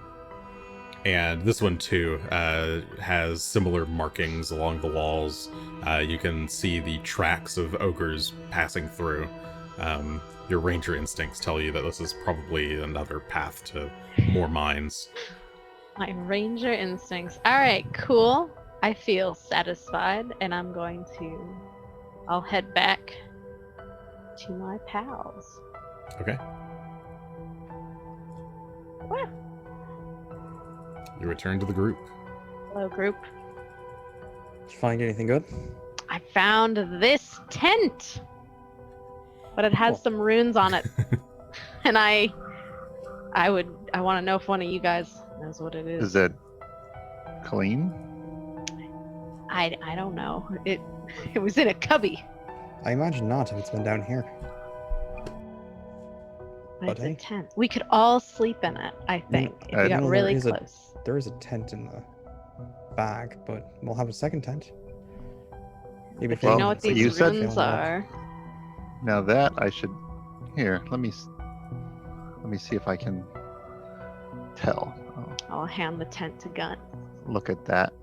Speaker 1: And this one too has similar markings along the walls. You can see the tracks of ogres passing through. Your ranger instincts tell you that this is probably another path to more mines.
Speaker 2: My ranger instincts. Alright, cool. I feel satisfied, and I'll head back to my pals.
Speaker 1: Okay.
Speaker 2: Wow.
Speaker 1: You return to the group.
Speaker 2: Hello, group.
Speaker 3: Did you find anything good?
Speaker 2: I found this tent, but it has
Speaker 3: Cool.
Speaker 2: some runes on it, and I want to know if one of you guys knows what it is.
Speaker 4: Is it clean?
Speaker 2: I don't know. It was in a cubby.
Speaker 3: I imagine not if it's been down here.
Speaker 2: But it's
Speaker 3: Okay.
Speaker 2: a tent. We could all sleep in it, I think, if we got
Speaker 3: no,
Speaker 2: really
Speaker 3: there is
Speaker 2: close.
Speaker 3: There is a tent in the bag, but we'll have a second tent. Maybe
Speaker 2: If
Speaker 3: if
Speaker 2: you
Speaker 4: Well,
Speaker 2: know what
Speaker 4: you
Speaker 2: these
Speaker 4: said-
Speaker 2: runes are.
Speaker 4: Now that I should. Here, let me see if I can tell.
Speaker 2: I'll hand the tent to Gunn.
Speaker 4: Look at that.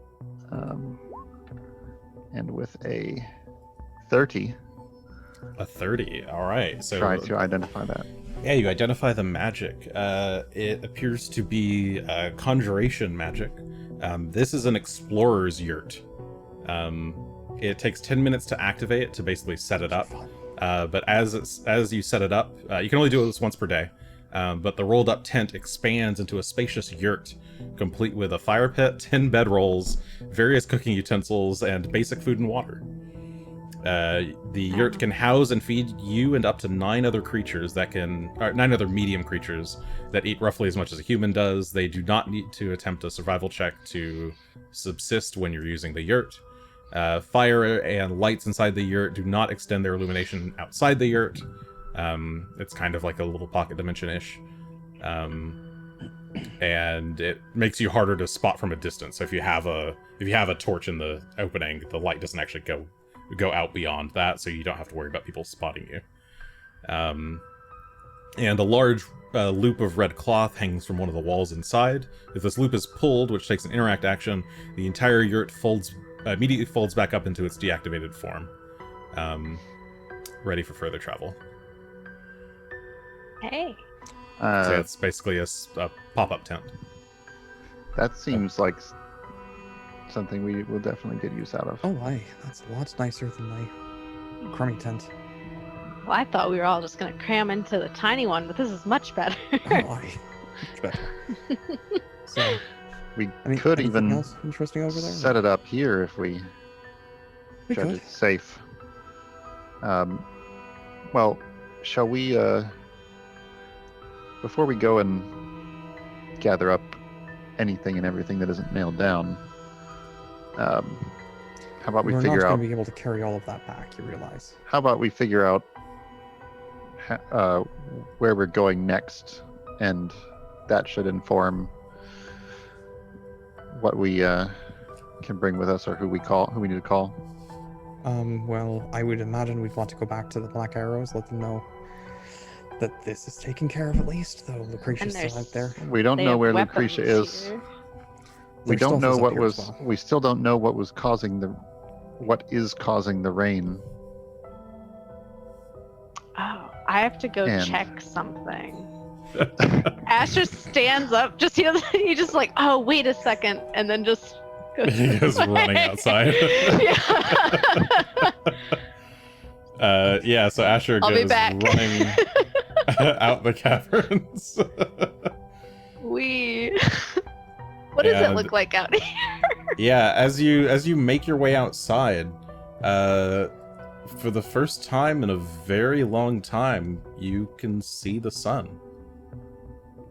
Speaker 4: And with a 30,
Speaker 1: A 30. All right. So
Speaker 4: try to identify that.
Speaker 1: yeah, you identify the magic. It appears to be conjuration magic. This is an explorer's yurt. It takes 10 minutes to activate it to basically set it up. But as you set it up, you can only do this once per day. But the rolled up tent expands into a spacious yurt, complete with a fire pit, 10 bedrolls, various cooking utensils, and basic food and water. The yurt can house and feed you and up to 9 other medium creatures that eat roughly as much as a human does. They do not need to attempt a survival check to subsist when you're using the yurt. Fire and lights inside the yurt do not extend their illumination outside the yurt. It's kind of like a little pocket dimension-ish. And it makes you harder to spot from a distance. So if you have a torch in the opening, the light doesn't actually go out beyond that, so you don't have to worry about people spotting you. And a large loop of red cloth hangs from one of the walls inside. If this loop is pulled, which takes an interact action, the entire yurt immediately folds back up into its deactivated form. Ready for further travel.
Speaker 2: Hey.
Speaker 1: So it's basically a pop-up tent.
Speaker 4: That seems like something we will definitely get use out of.
Speaker 3: Oh, aye. That's a lot nicer than my crummy tent.
Speaker 2: Well, I thought we were all just going to cram into the tiny one, but this is much better.
Speaker 3: Oh, aye. Much better. So,
Speaker 4: We
Speaker 3: I mean,
Speaker 4: could
Speaker 3: anything
Speaker 4: even
Speaker 3: else interesting over there?
Speaker 4: set it up here if we
Speaker 3: We
Speaker 4: judge
Speaker 3: could.
Speaker 4: it safe. Well, shall we, before we go and gather up anything and everything that isn't nailed down, how about we
Speaker 3: We're
Speaker 4: figure
Speaker 3: not
Speaker 4: out?
Speaker 3: going to be able to carry all of that back, you realize.
Speaker 4: How about we figure out where we're going next, and that should inform what we can bring with us, or who we need to call.
Speaker 3: Well, I would imagine we'd want to go back to the Black Arrows, let them know that this is taken care of at least, though Lucretia's still out there.
Speaker 4: We don't
Speaker 2: They
Speaker 4: know
Speaker 2: have
Speaker 4: where
Speaker 2: weapons
Speaker 4: Lucretia is.
Speaker 2: here.
Speaker 4: We
Speaker 3: There's
Speaker 4: don't know
Speaker 3: stuff is up
Speaker 4: what
Speaker 3: here as
Speaker 4: was.
Speaker 3: well.
Speaker 4: We still don't know what was causing what is causing the rain.
Speaker 2: Oh, I have to go
Speaker 4: And-
Speaker 2: check something. Asher stands up, he just like, oh, wait a second, and then just goes
Speaker 1: He goes running
Speaker 2: away.
Speaker 1: outside. Yeah, so Asher
Speaker 2: I'll be
Speaker 1: goes
Speaker 2: back.
Speaker 1: running out the caverns.
Speaker 2: What does it
Speaker 1: And-
Speaker 2: look like out here?
Speaker 1: Yeah, as you make your way outside, for the first time in a very long time, you can see the sun.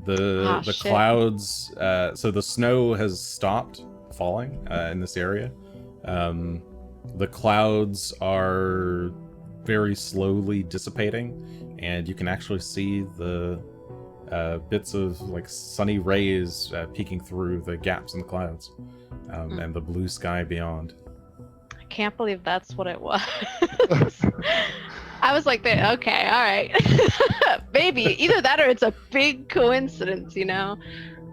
Speaker 1: The
Speaker 2: Shit.
Speaker 1: clouds, so the snow has stopped falling in this area. The clouds are very slowly dissipating, and you can actually see the bits of like sunny rays peeking through the gaps in the clouds, and the blue sky beyond.
Speaker 2: I can't believe that's what it was. I was like, okay, all right. Maybe either that or it's a big coincidence, you know?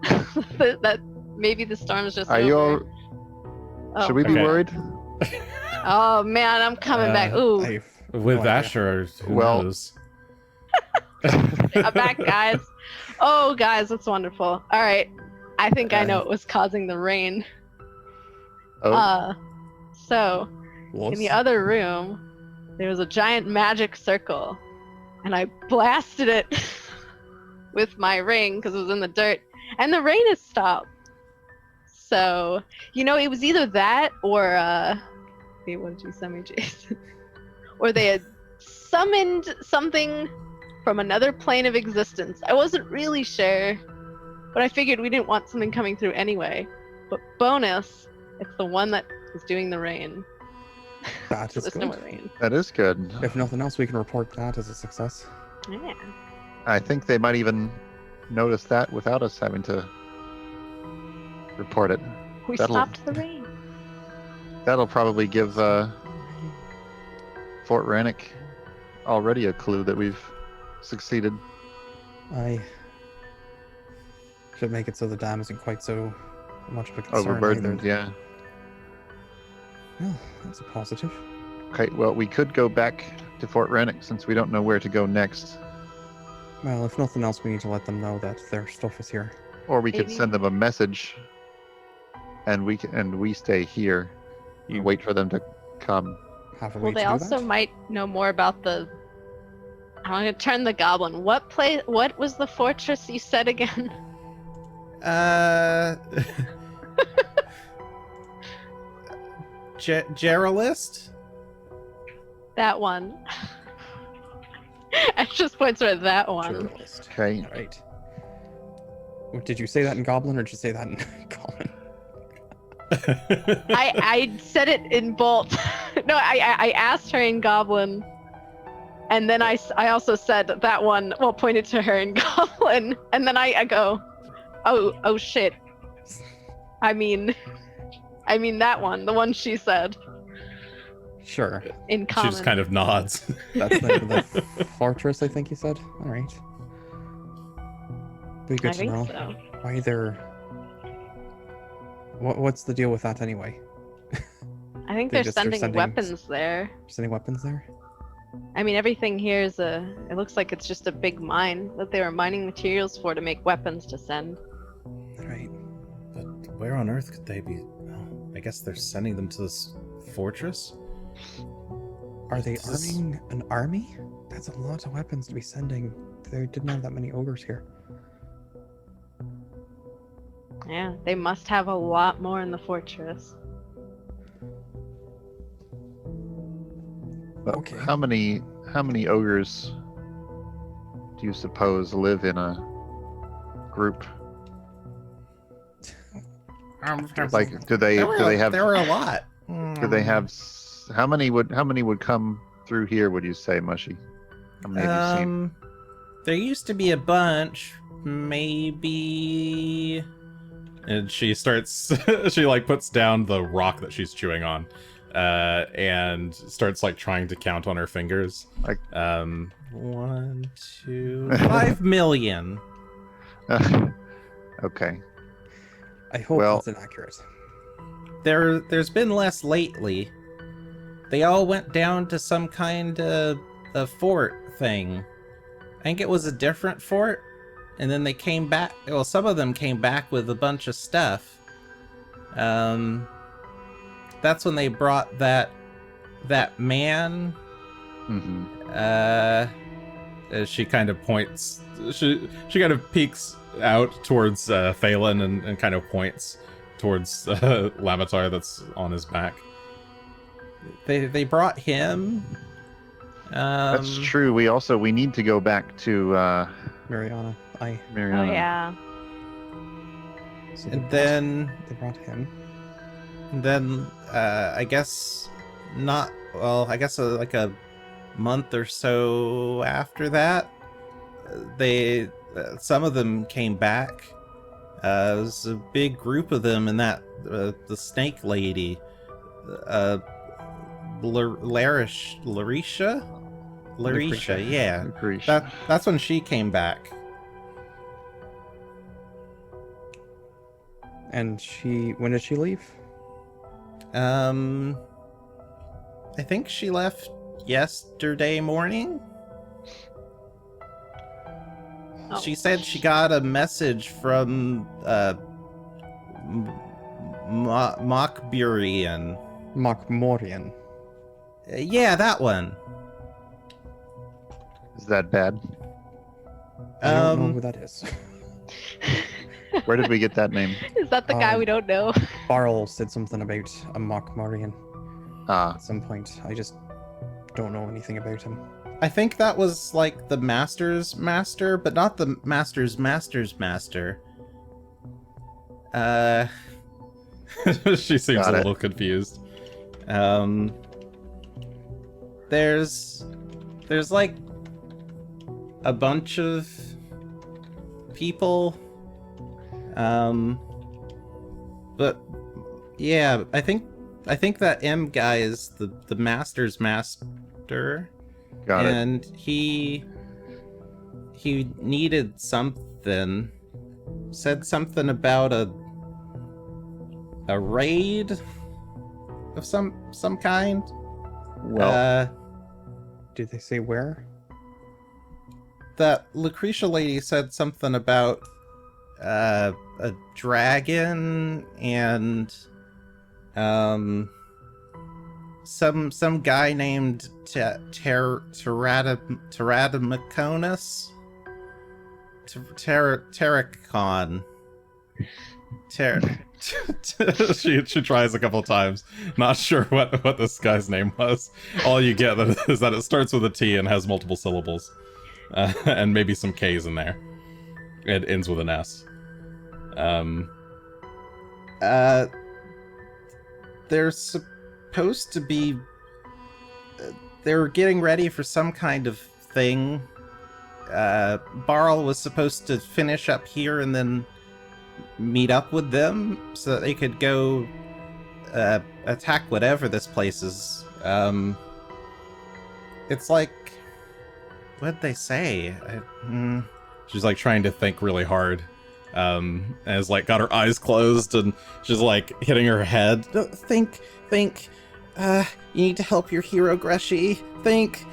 Speaker 2: that maybe the storm's just
Speaker 4: Are you
Speaker 2: over.
Speaker 4: all... Should we be
Speaker 1: Okay.
Speaker 4: worried?
Speaker 2: Oh man, I'm coming back. Ooh,
Speaker 1: With
Speaker 3: No idea.
Speaker 1: Asher, who
Speaker 4: Well-
Speaker 1: knows?
Speaker 2: I'm back, guys. Oh, guys, that's wonderful. All right, I think I know what was causing the rain.
Speaker 4: Oh,
Speaker 2: So in the other room, there was a giant magic circle, and I blasted it with my ring because it was in the dirt, and the rain has stopped. So, you know, it was either that or, wait, what did you send me, Jason? Or they had summoned something from another plane of existence. I wasn't really sure, but I figured we didn't want something coming through anyway. But bonus, it's the one that is doing the rain.
Speaker 3: That
Speaker 2: So
Speaker 3: is
Speaker 2: there's no
Speaker 3: good.
Speaker 2: more rain.
Speaker 4: that is good.
Speaker 3: If nothing else, we can report that as a success.
Speaker 2: Yeah.
Speaker 4: I think they might even notice that without us having to report it.
Speaker 2: We
Speaker 4: That'll-
Speaker 2: stopped the rain.
Speaker 4: That'll probably give Fort Rannoch already a clue that we've succeeded.
Speaker 3: I should make it so the dam isn't quite so much of a concern
Speaker 4: Overburdened,
Speaker 3: either.
Speaker 4: yeah.
Speaker 3: Well, that's a positive.
Speaker 4: Okay, well, we could go back to Fort Rannoch since we don't know where to go next.
Speaker 3: Well, if nothing else, we need to let them know that their stuff is here.
Speaker 4: Or we could
Speaker 2: Maybe.
Speaker 4: send them a message and we stay here and wait for them to come.
Speaker 3: Have a
Speaker 2: Well,
Speaker 3: way
Speaker 2: they
Speaker 3: to do
Speaker 2: also
Speaker 3: that?
Speaker 2: might know more about the. I'm gonna turn the goblin. What was the fortress you said again?
Speaker 5: Geralist?
Speaker 2: That one. I just points at that one.
Speaker 3: Journalist.
Speaker 4: Okay.
Speaker 3: All right. Did you say that in Goblin or did you say that in Cullen?
Speaker 2: I said it in bolt. No, I asked her in goblin, and then I also said that one. Well, pointed to her in goblin, and then I go, oh shit. I mean that one, the one she said
Speaker 3: Sure.
Speaker 2: in
Speaker 1: She
Speaker 2: common.
Speaker 1: just kind of nods.
Speaker 3: That's the fortress, I think you said. All right. Be good
Speaker 2: I
Speaker 3: to
Speaker 2: think
Speaker 3: know.
Speaker 2: so.
Speaker 3: Why they're... What's the deal with that anyway?
Speaker 2: I think
Speaker 3: They
Speaker 2: they're
Speaker 3: just are
Speaker 2: sending
Speaker 3: sending
Speaker 2: weapons there.
Speaker 3: Sending weapons there?
Speaker 2: I mean, everything here is it looks like it's just a big mine that they were mining materials for to make weapons to send.
Speaker 3: Right.
Speaker 1: But where on earth could they be? Oh, I guess they're sending them to this fortress?
Speaker 3: Are they
Speaker 1: Is this-
Speaker 3: arming an army? That's a lot of weapons to be sending. They didn't have that many ogres here.
Speaker 2: Yeah, they must have a lot more in the fortress.
Speaker 4: But
Speaker 3: Okay.
Speaker 4: How many ogres do you suppose live in a group? Like, do they have
Speaker 5: There were a lot.
Speaker 4: do they have how many would come through here? Would you say, Mushy? How many have you seen?
Speaker 5: There used to be a bunch. Maybe.
Speaker 1: And she starts, she like puts down the rock that she's chewing on, and starts like trying to count on her fingers.
Speaker 4: Like-
Speaker 5: 1, 2, 5 million.
Speaker 4: Okay.
Speaker 3: I hope
Speaker 4: Well-
Speaker 3: that's inaccurate.
Speaker 5: There's been less lately. They all went down to some kind of a fort thing. I think it was a different fort, and then they came back. Well, some of them came back with a bunch of stuff. That's when they brought that man
Speaker 1: As she kind of points, she kind of peeks out towards Phelan and kind of points towards Lamatar that's on his back.
Speaker 5: They brought him.
Speaker 4: That's true. We need to go back to
Speaker 3: Mariana.
Speaker 2: Oh
Speaker 4: Mariana.
Speaker 2: yeah.
Speaker 3: So
Speaker 5: And then
Speaker 3: they brought him.
Speaker 5: I guess not. Well, I guess like a month or so after that, they some of them came back. It was a big group of them, and that the snake lady, Larisha, yeah.
Speaker 4: Lucretia.
Speaker 5: That's when she came back.
Speaker 3: And when did she leave?
Speaker 5: I think she left yesterday morning.
Speaker 2: Oh.
Speaker 5: She said she got a message from Mockburian.
Speaker 3: Mockmorian.
Speaker 5: Yeah, that one.
Speaker 4: Is that bad?
Speaker 3: I don't know who that is.
Speaker 4: Where did we get that name?
Speaker 2: Is that the guy we don't know?
Speaker 3: Barl said something about a Mockmorian
Speaker 4: Ah,
Speaker 3: at some point. I just don't know anything about him.
Speaker 5: I think that was like the Master's Master, but not the Master's Master.
Speaker 1: She seems
Speaker 4: Got
Speaker 1: a
Speaker 4: it.
Speaker 1: little confused.
Speaker 5: There's like a bunch of people. But yeah, I think that M guy is the Master's Master.
Speaker 4: got it.
Speaker 5: And he needed something. Said something about a raid of some kind.
Speaker 4: Well,
Speaker 3: Did they say where?
Speaker 5: That Lucretia lady said something about a dragon and some guy named Terradameconus? Terracon.
Speaker 1: She tries a couple times. Not sure what this guy's name was. All you get is that it starts with a T and has multiple syllables. And maybe some K's in there. It ends with an S.
Speaker 5: They're supposed to be... They're getting ready for some kind of thing. Barl was supposed to finish up here and then meet up with them so that they could go attack whatever this place is. It's like... What'd they say?
Speaker 1: She's like trying to think really hard. And has like got her eyes closed and she's like hitting her head.
Speaker 5: Think. You need to help your hero, Greshy. Think.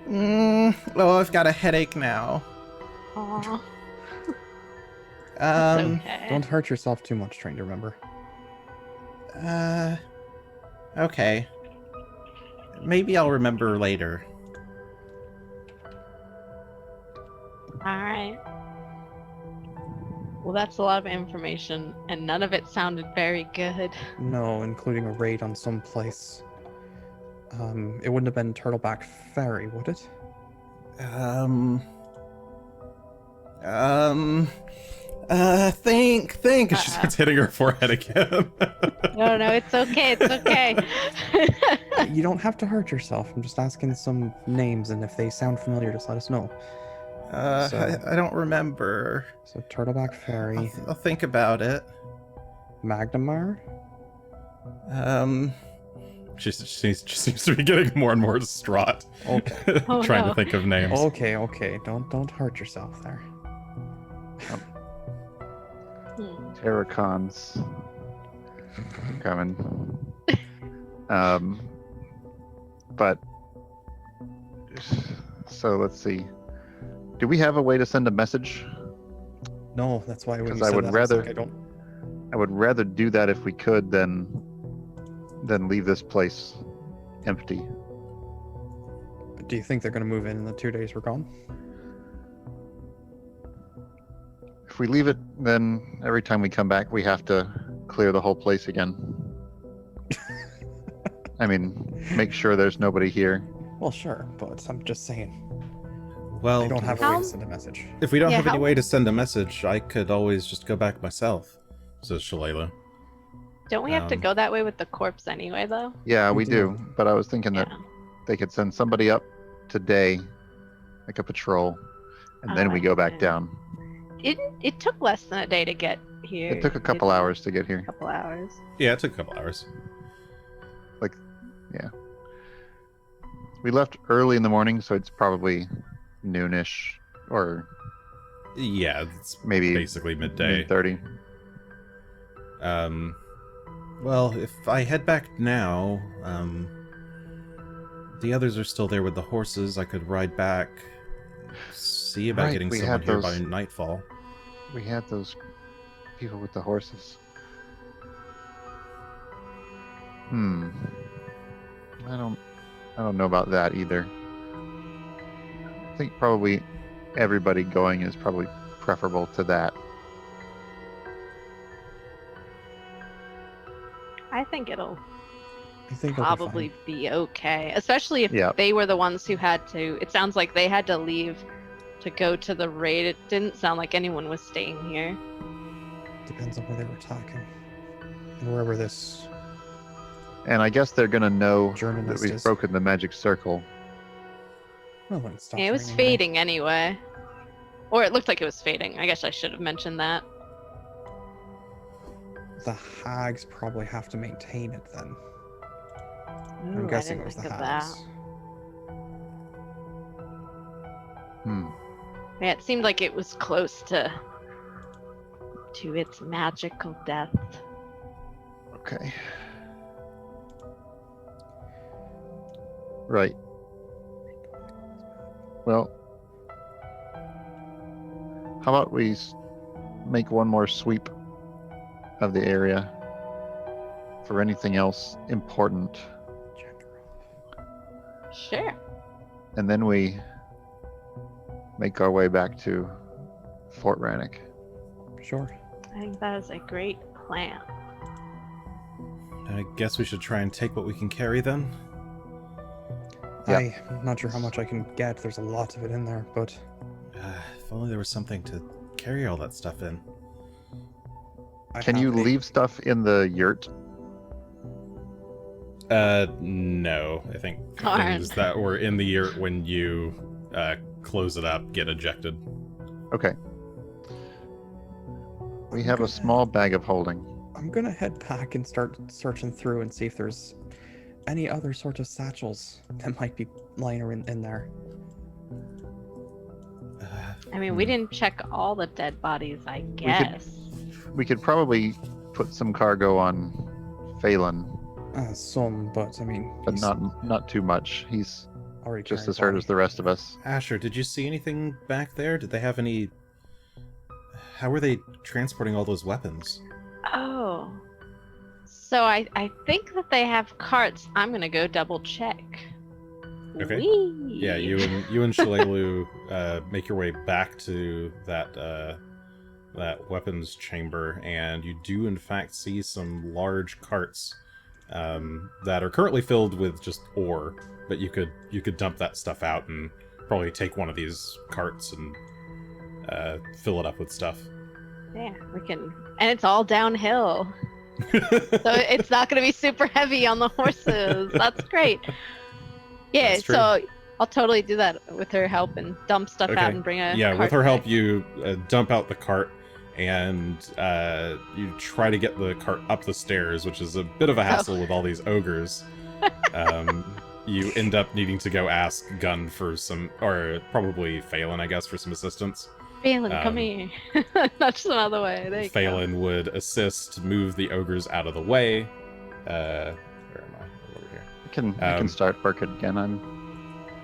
Speaker 5: Oh, I've got a headache now.
Speaker 2: Aw.
Speaker 5: Um,
Speaker 2: Okay.
Speaker 3: Don't hurt yourself too much trying to remember.
Speaker 5: Okay. Maybe I'll remember later.
Speaker 2: Alright. Well, that's a lot of information, and none of it sounded very good.
Speaker 3: No, including a raid on some place. It wouldn't have been Turtleback Ferry, would it?
Speaker 5: Think.
Speaker 1: She starts hitting her forehead again.
Speaker 2: No, it's okay. It's okay.
Speaker 3: You don't have to hurt yourself. I'm just asking some names, and if they sound familiar, just let us know. So-
Speaker 5: I don't remember.
Speaker 3: So Turtleback Ferry,
Speaker 5: I'll think about it.
Speaker 3: Magnamar.
Speaker 1: She seems to be getting more and more distraught.
Speaker 3: Okay.
Speaker 2: Oh,
Speaker 1: Trying
Speaker 2: no.
Speaker 1: to think of names.
Speaker 3: Okay. Don't hurt yourself there.
Speaker 4: Terracons coming. But so let's see. Do we have a way to send a message?
Speaker 3: No, that's why when you
Speaker 4: 'Cause I
Speaker 3: said
Speaker 4: would
Speaker 3: that, was like,
Speaker 4: rather-
Speaker 3: I don't.
Speaker 4: I would rather do that if we could than leave this place empty.
Speaker 3: Do you think they're going to move in the 2 days we're gone?
Speaker 4: If we leave it, then every time we come back, we have to clear the whole place again. I mean, make sure there's nobody here.
Speaker 3: Well, sure, but I'm just saying.
Speaker 5: Well,
Speaker 3: I don't have a
Speaker 2: How-
Speaker 3: way to send a message.
Speaker 1: If we don't
Speaker 2: Yeah,
Speaker 1: have any
Speaker 2: how-
Speaker 1: way to send a message, I could always just go back myself, says Shalala.
Speaker 2: Don't we have to
Speaker 1: Um,
Speaker 2: go that way with the corpse anyway, though?
Speaker 4: Yeah,
Speaker 3: We
Speaker 4: we
Speaker 3: do.
Speaker 4: do. But I was thinking that
Speaker 2: Yeah.
Speaker 4: they could send somebody up today, like a patrol, and then we go back
Speaker 2: yeah.
Speaker 4: down.
Speaker 2: It took less than a day to get here.
Speaker 4: It took a couple
Speaker 2: didn't it?
Speaker 4: hours to get here.
Speaker 2: A couple hours.
Speaker 1: Yeah, it took a couple hours.
Speaker 4: We left early in the morning, so it's probably noonish or
Speaker 1: Yeah, it's
Speaker 4: maybe
Speaker 1: basically midday.
Speaker 4: 30.
Speaker 1: Well, if I head back now, the others are still there with the horses. I could ride back, see about
Speaker 4: Right,
Speaker 1: getting
Speaker 4: we
Speaker 1: someone
Speaker 4: had
Speaker 1: here by
Speaker 4: those-
Speaker 1: nightfall.
Speaker 4: We had those people with the horses. I don't know about that either. I think probably everybody going is probably preferable to that.
Speaker 2: I think it'll
Speaker 3: I think it'll
Speaker 2: probably be okay, especially if
Speaker 4: Yeah.
Speaker 2: they were the ones who had to. It sounds like they had to leave to go to the raid. It didn't sound like anyone was staying here.
Speaker 3: Depends on where they were attacking. And wherever this
Speaker 4: And I guess they're gonna know
Speaker 3: German
Speaker 4: that
Speaker 3: nest
Speaker 4: we've
Speaker 3: is.
Speaker 4: broken the magic circle.
Speaker 3: Well, when it stops
Speaker 2: Yeah, it was
Speaker 3: raining,
Speaker 2: fading anyway. Or it looked like it was fading. I guess I should have mentioned that.
Speaker 3: The hags probably have to maintain it then.
Speaker 2: Ooh,
Speaker 3: I'm
Speaker 2: I
Speaker 3: guessing
Speaker 2: didn't
Speaker 3: it was the
Speaker 2: think of
Speaker 3: hags.
Speaker 4: Hmm.
Speaker 2: Yeah, it seemed like it was close to its magical death.
Speaker 4: Okay. Right. Well, how about we make one more sweep of the area for anything else important,
Speaker 2: Sure.
Speaker 4: and then we make our way back to Fort Rannoch.
Speaker 3: Sure.
Speaker 2: I think that is a great plan.
Speaker 1: I guess we should try and take what we can carry then.
Speaker 4: Yeah.
Speaker 3: I'm not sure how much I can get. There's a lot of it in there, but
Speaker 1: If only there was something to carry all that stuff in.
Speaker 3: I
Speaker 4: Can
Speaker 3: have
Speaker 4: you
Speaker 3: a-
Speaker 4: leave stuff in the yurt?
Speaker 1: No. I think
Speaker 2: Darn.
Speaker 1: things that were in the yurt when you close it up get ejected.
Speaker 4: Okay. We have a small bag of holding.
Speaker 3: I'm gonna head back and start searching through and see if there's any other sort of satchels that might be lying in there.
Speaker 2: I mean, we didn't check all the dead bodies, I guess.
Speaker 4: We could probably put some cargo on Phelan,
Speaker 3: Some, but I mean,
Speaker 4: but
Speaker 3: he's
Speaker 4: not too much. He's
Speaker 3: already
Speaker 4: just
Speaker 3: carrying
Speaker 4: as hurt
Speaker 3: body.
Speaker 4: as the rest of us.
Speaker 1: Asher, did you see anything back there? Did they have any... How were they transporting all those weapons?
Speaker 2: Oh. So I think that they have carts. I'm gonna go double check.
Speaker 1: Okay.
Speaker 2: Whee!
Speaker 1: Yeah, you and Shalelu make your way back to that weapons chamber, and you do in fact see some large carts that are currently filled with just ore. But you could dump that stuff out and probably take one of these carts and fill it up with stuff.
Speaker 2: Yeah, we can, and it's all downhill, so it's not gonna be super heavy on the horses. That's great. Yeah,
Speaker 1: That's true.
Speaker 2: so I'll totally do that with her help and dump stuff
Speaker 1: Okay.
Speaker 2: out and bring a
Speaker 1: Yeah,
Speaker 2: cart
Speaker 1: with her help,
Speaker 2: back.
Speaker 1: you dump out the cart, and you try to get the cart up the stairs, which is a bit of a hassle with all these ogres. You end up needing to go ask Gunn for some, or probably Phelan, I guess, for some assistance.
Speaker 2: Phelan, come
Speaker 1: um,
Speaker 2: here. Nudge some other way. There you go.
Speaker 1: Phelan would assist move the ogres out of the way. Where am I? Over here.
Speaker 4: We can start working again.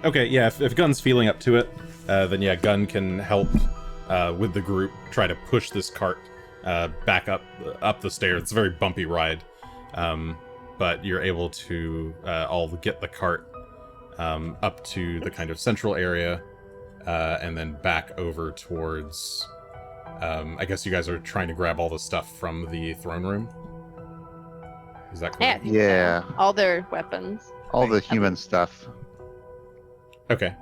Speaker 1: Okay, yeah, if Gunn's feeling up to it, then yeah, Gunn can help with the group try to push this cart back up the stairs. It's a very bumpy ride, but you're able to all get the cart up to the kind of central area, and then back over towards. I guess you guys are trying to grab all the stuff from the throne room. Is that
Speaker 2: Yeah, I
Speaker 1: correct?
Speaker 2: think so.
Speaker 4: Yeah.
Speaker 2: All their weapons.
Speaker 4: All the
Speaker 2: Right.
Speaker 4: human stuff.
Speaker 1: Okay.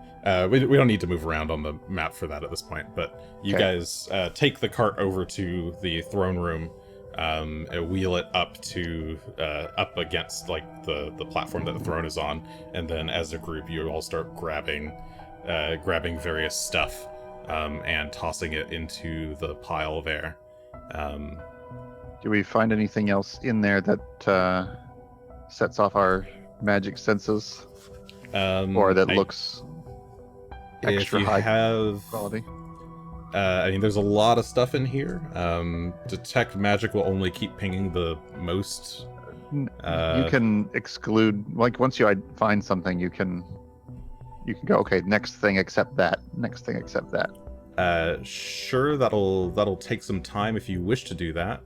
Speaker 1: We don't need to move around on the map for that at this point, but you
Speaker 4: Okay.
Speaker 1: guys take the cart over to the throne room, and wheel it up to up against like the platform that the throne is on, and then as a group you all start grabbing various stuff and tossing it into the pile there.
Speaker 4: Do we find anything else in there that sets off our magic senses, or that looks
Speaker 1: if
Speaker 4: extra
Speaker 1: you
Speaker 4: high
Speaker 1: have
Speaker 4: quality?
Speaker 1: I mean, there's a lot of stuff in here. Detect magic will only keep pinging the most.
Speaker 4: You can exclude, like, once you find something, you can go, okay, next thing except that, next thing except that.
Speaker 1: Sure, that'll take some time if you wish to do that.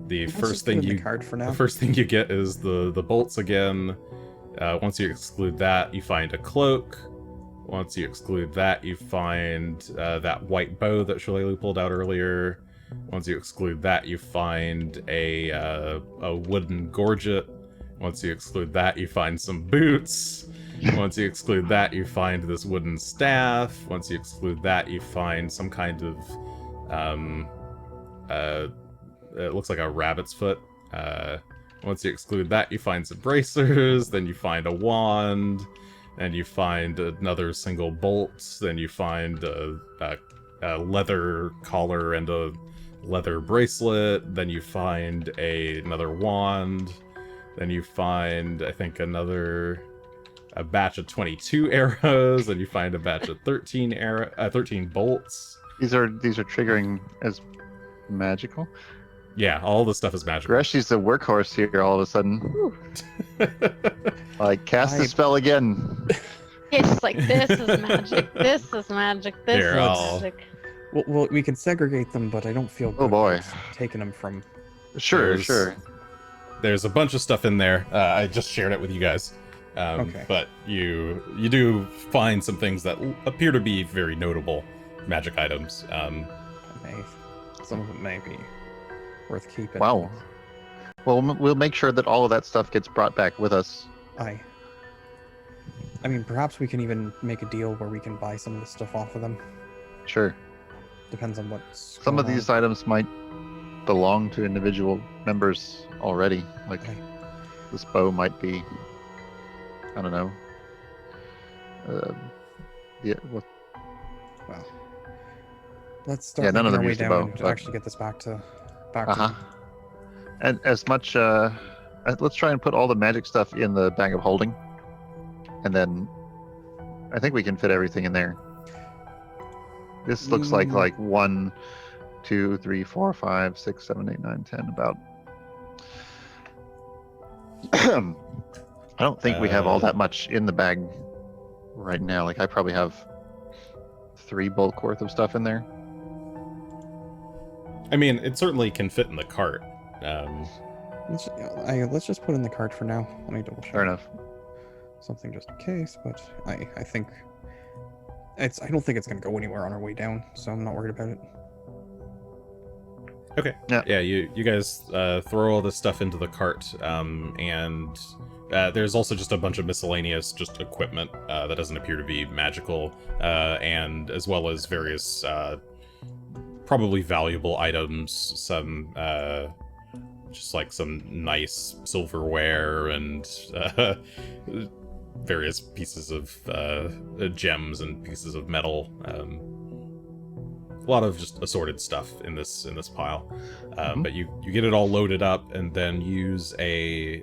Speaker 1: The
Speaker 3: Let's
Speaker 1: first
Speaker 3: just put
Speaker 1: thing
Speaker 3: in the
Speaker 1: you
Speaker 3: card for now.
Speaker 1: the first thing you get is the bolts again. Once you exclude that, you find a cloak. Once you exclude that, you find that white bow that Shillelagh pulled out earlier. Once you exclude that, you find a wooden gorget. Once you exclude that, you find some boots. Once you exclude that, you find this wooden staff. Once you exclude that, you find some kind of it looks like a rabbit's foot. Once you exclude that, you find some bracers. Then you find a wand. And you find another single bolt. Then you find a leather collar and a leather bracelet. Then you find another wand. Then you find, I think, a batch of 22 arrows. Then you find a batch of 13 bolts.
Speaker 4: These are triggering as magical.
Speaker 1: Yeah, all the stuff is magical.
Speaker 4: Greshy's the workhorse here all of a sudden.
Speaker 2: Whew.
Speaker 4: Like, cast the spell again.
Speaker 2: It's like, this is magic, this is magic, this
Speaker 1: Here,
Speaker 2: is
Speaker 1: I'll-
Speaker 2: magic.
Speaker 3: Well, we can segregate them, but I don't feel good
Speaker 4: Oh, boy.
Speaker 3: about taking them from.
Speaker 4: Sure,
Speaker 1: There's-
Speaker 4: sure.
Speaker 1: There's a bunch of stuff in there. I just shared it with you guys.
Speaker 3: Okay.
Speaker 1: But you do find some things that appear to be very notable magic items.
Speaker 3: Some of it may be worth keeping.
Speaker 4: Wow. Well, we'll make sure that all of that stuff gets brought back with us.
Speaker 3: I mean, perhaps we can even make a deal where we can buy some of the stuff off of them.
Speaker 4: Sure.
Speaker 3: Depends on what's.
Speaker 4: Some of
Speaker 3: going
Speaker 4: these items might belong to individual members already. Like,
Speaker 3: Okay.
Speaker 4: this bow might be, I don't know. Yeah, what?
Speaker 3: Well, let's start
Speaker 4: Yeah, none of
Speaker 3: making
Speaker 4: them
Speaker 3: our way
Speaker 4: use the
Speaker 3: down
Speaker 4: bow,
Speaker 3: and
Speaker 4: but-
Speaker 3: actually get this back to.
Speaker 4: Uh-huh. And as much, let's try and put all the magic stuff in the bag of holding. And then I think we can fit everything in there. This looks like 1, 2, 3, 4, 5, 6, 7, 8, 9, 10, about. I don't think we have all that much in the bag right now. Like, I probably have 3 bulk worth of stuff in there.
Speaker 1: I mean, it certainly can fit in the cart.
Speaker 3: Let's just put in the card for now. Let me double check.
Speaker 4: Fair enough.
Speaker 3: Something just in case, but I think I don't think it's gonna go anywhere on our way down, so I'm not worried about it.
Speaker 1: Okay.
Speaker 4: Yeah.
Speaker 1: You guys throw all this stuff into the cart, and there's also just a bunch of miscellaneous just equipment that doesn't appear to be magical, and as well as various probably valuable items, some just like some nice silverware and various pieces of gems and pieces of metal. A lot of just assorted stuff in this pile, but you get it all loaded up and then use a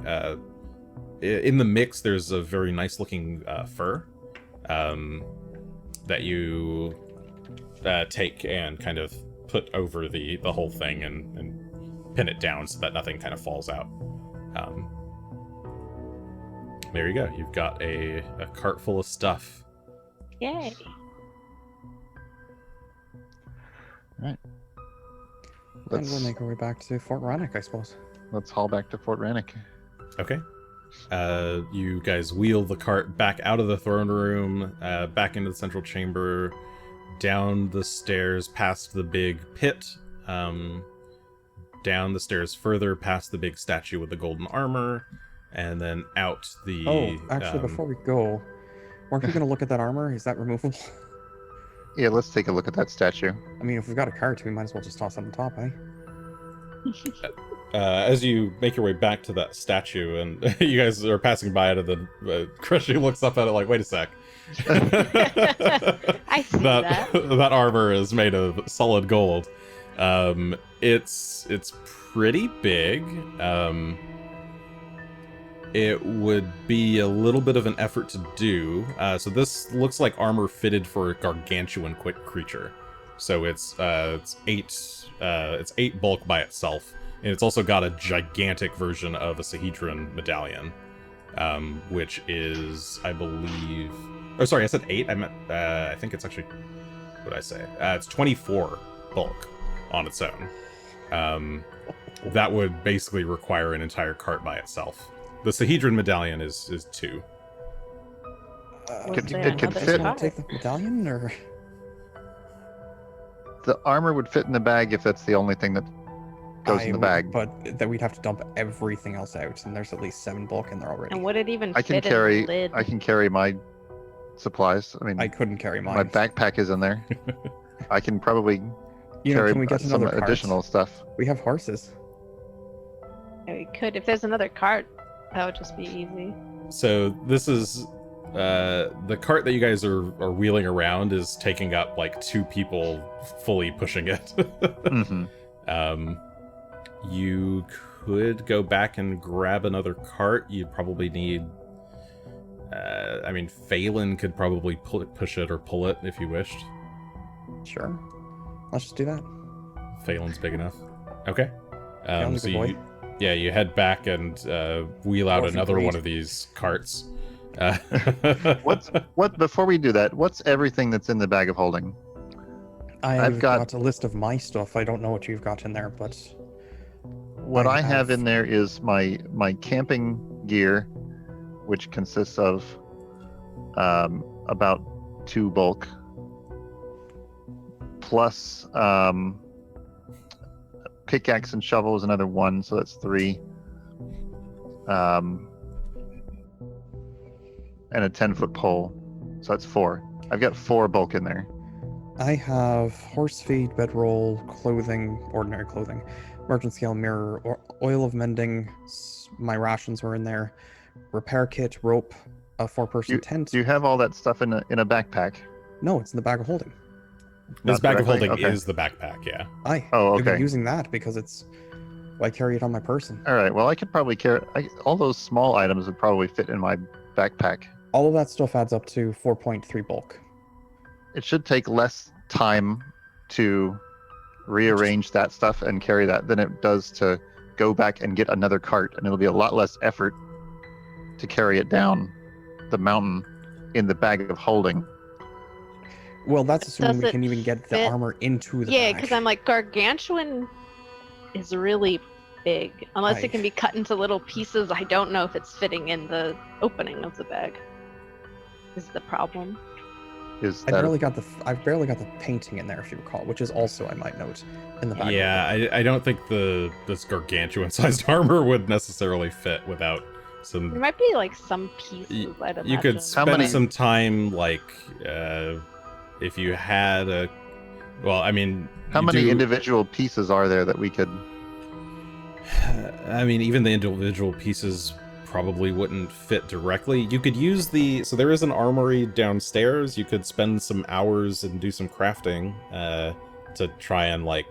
Speaker 1: in the mix. There's a very nice looking fur that you take and kind of put over the whole thing and pin it down so that nothing kind of falls out. There you go. You've got a cart full of stuff.
Speaker 2: Yay.
Speaker 3: And we'll
Speaker 4: Let's,
Speaker 3: make our way back to Fort Rannoch, I suppose.
Speaker 4: let's haul back to Fort Rannoch.
Speaker 1: Okay. You guys wheel the cart back out of the throne room, back into the central chamber, down the stairs past the big pit, down the stairs further past the big statue with the golden armor, and then out the...
Speaker 3: Oh, actually, before we go, weren't we going to look at that armor? Is that removable?
Speaker 4: Yeah, let's take a look at that statue.
Speaker 3: I mean, if we've got a cart, we might as well just toss it on top, eh?
Speaker 1: As you make your way back to that statue, and you guys are passing by it, and then Greshy looks up at it like, wait a sec.
Speaker 2: I see that.
Speaker 1: That armor is made of solid gold. It's pretty big. It would be a little bit of an effort to do. So this looks like armor fitted for a gargantuan creature. So it's 8 bulk by itself, and it's also got a gigantic version of a Sahedron medallion, which is, I believe. Oh, sorry, I said 8. I meant. I think it's actually. What did I say? It's 24 bulk on its own. That would basically require an entire cart by itself. The Sahedron medallion is 2.
Speaker 4: Could
Speaker 2: there
Speaker 4: it could
Speaker 2: another
Speaker 4: fit.
Speaker 2: cart?
Speaker 3: Take the medallion, or
Speaker 4: The armor would fit in the bag if that's the only thing that goes in the bag.
Speaker 3: But that we'd have to dump everything else out, and there's at least 7 bulk in there already.
Speaker 2: And would it even
Speaker 4: I can
Speaker 2: fit
Speaker 4: carry.
Speaker 2: in the lid?
Speaker 4: I can carry my supplies. I mean,
Speaker 3: I couldn't carry mine.
Speaker 4: my backpack is in there. I can probably
Speaker 3: You know,
Speaker 4: carry
Speaker 3: can we get
Speaker 4: some
Speaker 3: another cart?
Speaker 4: additional stuff.
Speaker 3: We have horses.
Speaker 2: Yeah, we could. If there's another cart, that would just be easy.
Speaker 1: So this is the cart that you guys are wheeling around is taking up like 2 people fully pushing it.
Speaker 4: Hmm.
Speaker 1: You could go back and grab another cart. You'd probably need. I mean, Phelan could probably push it or pull it if you wished.
Speaker 3: Sure. Let's just do that.
Speaker 1: Phelan's big enough. Okay.
Speaker 3: Phelan's a good boy.
Speaker 1: You head back and wheel out
Speaker 3: Orphan
Speaker 1: another
Speaker 3: breed.
Speaker 1: one of these carts.
Speaker 4: What before we do that? What's everything that's in the bag of holding?
Speaker 3: I've
Speaker 4: got-
Speaker 3: got a list of my stuff. I don't know what you've got in there, but
Speaker 4: What
Speaker 3: I
Speaker 4: I have
Speaker 3: have-
Speaker 4: in there is my camping gear, which consists of about 2 bulk, plus pickaxe and shovel is another 1, so that's 3. And a 10-foot pole, so that's 4. I've got 4 bulk in there.
Speaker 3: I have horse feed, bedroll, clothing, ordinary clothing, merchant scale mirror, oil of mending. My rations were in there. Repair kit, rope, a 4-person tent.
Speaker 4: Do you have all that stuff in a backpack?
Speaker 3: No, it's in the bag of holding.
Speaker 1: This
Speaker 4: Not
Speaker 1: bag of
Speaker 4: directly?
Speaker 1: holding
Speaker 4: Okay.
Speaker 1: is the backpack, yeah.
Speaker 4: Oh,
Speaker 3: I've been
Speaker 4: okay.
Speaker 3: using that because it's. I carry it on my person.
Speaker 4: All right. Well, I could probably carry all those small items would probably fit in my backpack.
Speaker 3: All of that stuff adds up to 4.3 bulk.
Speaker 4: It should take less time to rearrange that stuff and carry that than it does to go back and get another cart, and it'll be a lot less effort to carry it down the mountain in the bag of holding.
Speaker 3: Well, that's assuming
Speaker 2: Does
Speaker 3: we
Speaker 2: it
Speaker 3: can even get the
Speaker 2: fit?
Speaker 3: armor into the
Speaker 2: Yeah,
Speaker 3: bag.
Speaker 2: because I'm like, gargantuan is really big. Unless
Speaker 3: Aye.
Speaker 2: it can be cut into little pieces, I don't know if it's fitting in the opening of the bag. Is the problem.
Speaker 4: Is
Speaker 3: I
Speaker 4: that
Speaker 3: barely got the painting in there, if you recall, which is also, I might note, in the bag.
Speaker 1: Yeah, I don't think this gargantuan-sized armor would necessarily fit without
Speaker 2: There
Speaker 1: some...
Speaker 2: might be like some pieces, I'd
Speaker 1: You could
Speaker 2: imagine.
Speaker 1: spend
Speaker 4: many-
Speaker 1: some time, like, if you had a... Well, I mean...
Speaker 4: how
Speaker 1: you
Speaker 4: many
Speaker 1: do-
Speaker 4: individual pieces are there that we could?
Speaker 1: I mean, even the individual pieces probably wouldn't fit directly. You could use so there is an armory downstairs. You could spend some hours and do some crafting to try and, like,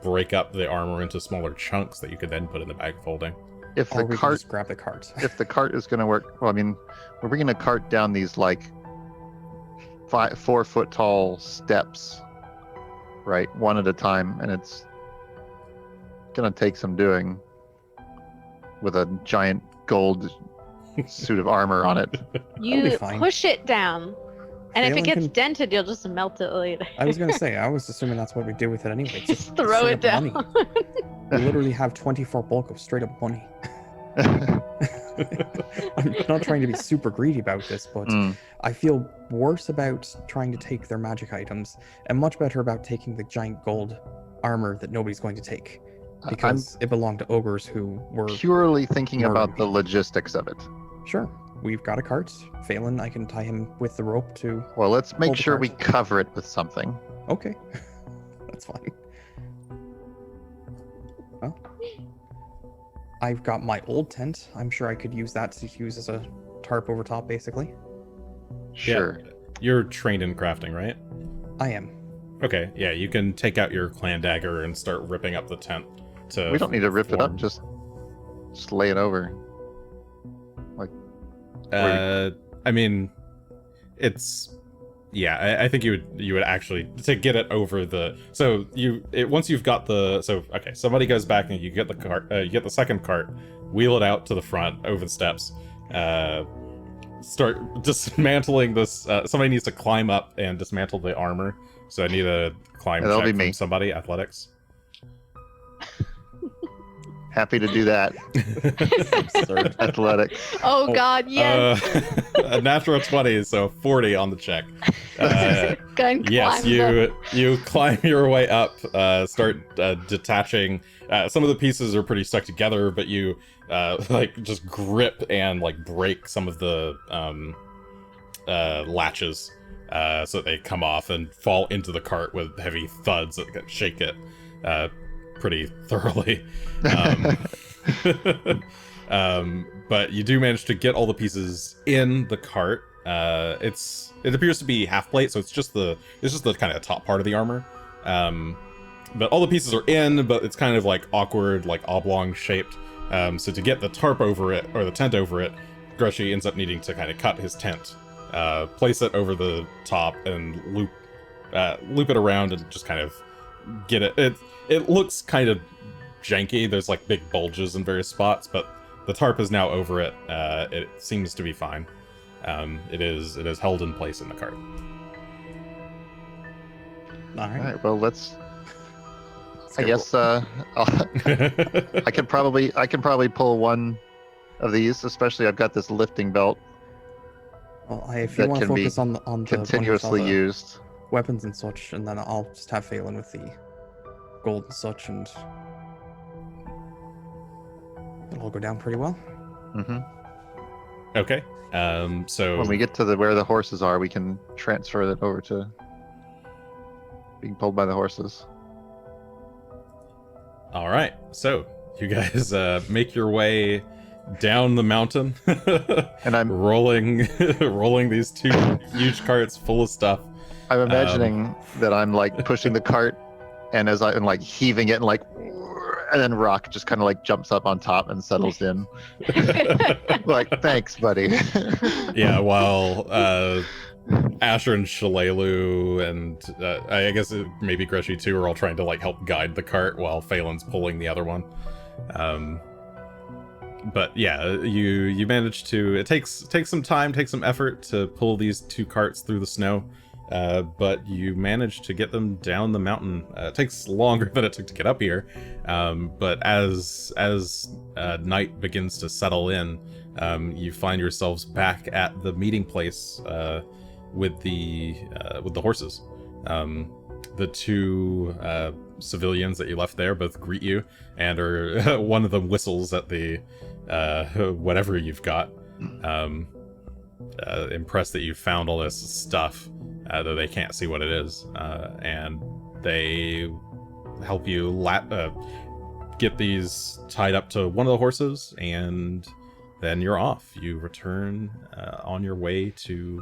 Speaker 1: break up the armor into smaller chunks that you could then put in the bag folding.
Speaker 4: If
Speaker 3: Or
Speaker 4: the
Speaker 3: we can
Speaker 4: cart,
Speaker 3: just grab the cart.
Speaker 4: if the cart is going to work, well, I mean, we're bringing a cart down these like 4-foot tall steps, right, one at a time, and it's gonna take some doing with a giant gold suit of armor on it.
Speaker 3: be
Speaker 2: You
Speaker 3: fine.
Speaker 2: push it down, and if
Speaker 3: Phelan
Speaker 2: it gets
Speaker 3: can-
Speaker 2: dented, you'll just melt it later.
Speaker 3: I was gonna say, I was assuming that's what we do with it anyway. It's
Speaker 2: Just throw
Speaker 3: straight
Speaker 2: it down.
Speaker 3: up money. We literally have 24 bulk of straight up money. I'm not trying to be super greedy about this, but
Speaker 4: Mm.
Speaker 3: I feel worse about trying to take their magic items and much better about taking the giant gold armor that nobody's going to take
Speaker 4: I'm
Speaker 3: because it belonged to ogres who were
Speaker 4: purely thinking about
Speaker 3: murdering
Speaker 4: the
Speaker 3: me.
Speaker 4: logistics of it.
Speaker 3: Sure. We've got a cart. Phelan, I can tie him with the rope to.
Speaker 4: Well, let's make
Speaker 3: Hold the
Speaker 4: sure we
Speaker 3: cart.
Speaker 4: cover it with something.
Speaker 3: Okay. That's fine. Well, I've got my old tent. I'm sure I could use that to use as a tarp over top, basically.
Speaker 4: Sure.
Speaker 1: You're trained in crafting, right?
Speaker 3: I am.
Speaker 1: Okay, yeah, you can take out your clan dagger and start ripping up the tent.
Speaker 4: We don't need to rip it up.
Speaker 1: form.
Speaker 4: Just lay it over.
Speaker 1: I mean, it's yeah. I think you would actually to get it over the. So once you've got the okay. Somebody goes back and you get the cart. You get the second cart. Wheel it out to the front over the steps. Start dismantling this. Somebody needs to climb up and dismantle the armor. So I need a climb
Speaker 4: Yeah, that'll
Speaker 1: check
Speaker 4: be
Speaker 1: from
Speaker 4: me.
Speaker 1: somebody. Athletics.
Speaker 4: Happy to do that.
Speaker 3: Absurd.
Speaker 4: Athletics.
Speaker 2: Oh God, yes.
Speaker 1: A natural 20, so 40 on the check.
Speaker 2: Gun
Speaker 1: Yes,
Speaker 2: climbs up.
Speaker 1: you climb your way up, start detaching. Some of the pieces are pretty stuck together, but you like just grip and like break some of the latches so that they come off and fall into the cart with heavy thuds that shake it pretty thoroughly. But you do manage to get all the pieces in the cart. It appears to be half plate, so it's just the kind of top part of the armor. But all the pieces are in, but it's kind of like awkward, like oblong shaped. So to get the tarp over it, or the tent over it, Greshy ends up needing to kind of cut his tent, place it over the top, and loop it around and just kind of get it. It looks kind of janky. There's like big bulges in various spots, but the tarp is now over it. It seems to be fine. It is held in place in the cart.
Speaker 3: All
Speaker 4: All
Speaker 3: right.
Speaker 4: right. Well, let's. I
Speaker 3: go.
Speaker 4: guess I can probably pull one of these. Especially, I've got this lifting belt
Speaker 3: Well, if you
Speaker 4: that
Speaker 3: want to
Speaker 4: can be
Speaker 3: focus on the
Speaker 4: continuously used.
Speaker 3: weapons and such, and then I'll just have Phelan with the gold and such, and it'll all go down pretty well.
Speaker 4: Mm-hmm.
Speaker 1: Okay. So
Speaker 4: When we get to where the horses are, we can transfer it over to being pulled by the horses.
Speaker 1: all right. So you guys make your way down the mountain,
Speaker 4: And I'm
Speaker 1: rolling these two huge carts full of stuff.
Speaker 4: I'm imagining that I'm like pushing the cart, and as I'm like heaving it, and then Rock just kind of like jumps up on top and settles in. Like, thanks, buddy.
Speaker 1: Yeah, while Asher and Shalelu and I guess maybe Greshy too are all trying to like help guide the cart while Phelan's pulling the other one. But yeah, you manage to. It takes some time, takes some effort to pull these two carts through the snow. But you manage to get them down the mountain. It takes longer than it took to get up here, but as night begins to settle in, you find yourselves back at the meeting place with the horses. The two civilians that you left there both greet you, and are one of them whistles at the whatever you've got. Impressed that you found all this stuff. Though they can't see what it is, and they help you get these tied up to one of the horses, and then you're off. You return on your way to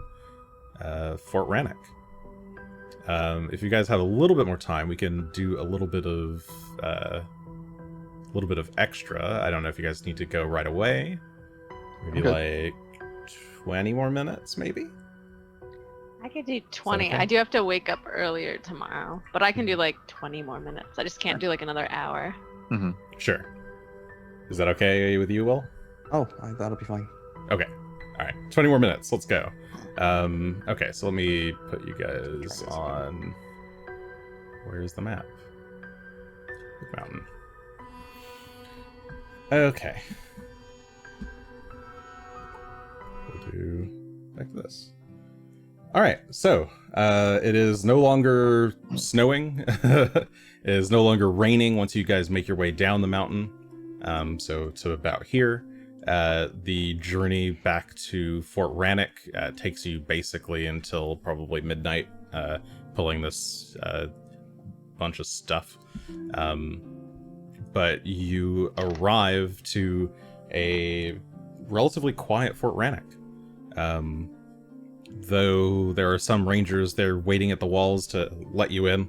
Speaker 1: Fort Rannoch. If you guys have a little bit more time, we can do a little bit of extra. I don't know if you guys need to go right away. Maybe like 20 more minutes, maybe.
Speaker 2: I could do 20.
Speaker 1: okay?
Speaker 2: I do have to wake up earlier tomorrow, but I can do like 20 more minutes. I just can't do like another hour.
Speaker 4: Mm-hmm.
Speaker 1: Sure. Is that okay with you, Will?
Speaker 3: Oh, that'll be fine.
Speaker 1: Okay. All right. 20 more minutes. Let's go. Okay, so let me put you guys on. Where's the map? Big mountain. Okay. we'll do like this. All right, so it is no longer snowing. It is no longer raining once you guys make your way down the mountain. So to about here. The journey back to Fort Rannoch takes you basically until probably midnight, pulling this bunch of stuff. But you arrive to a relatively quiet Fort Rannoch. Though there are some rangers there waiting at the walls to let you in.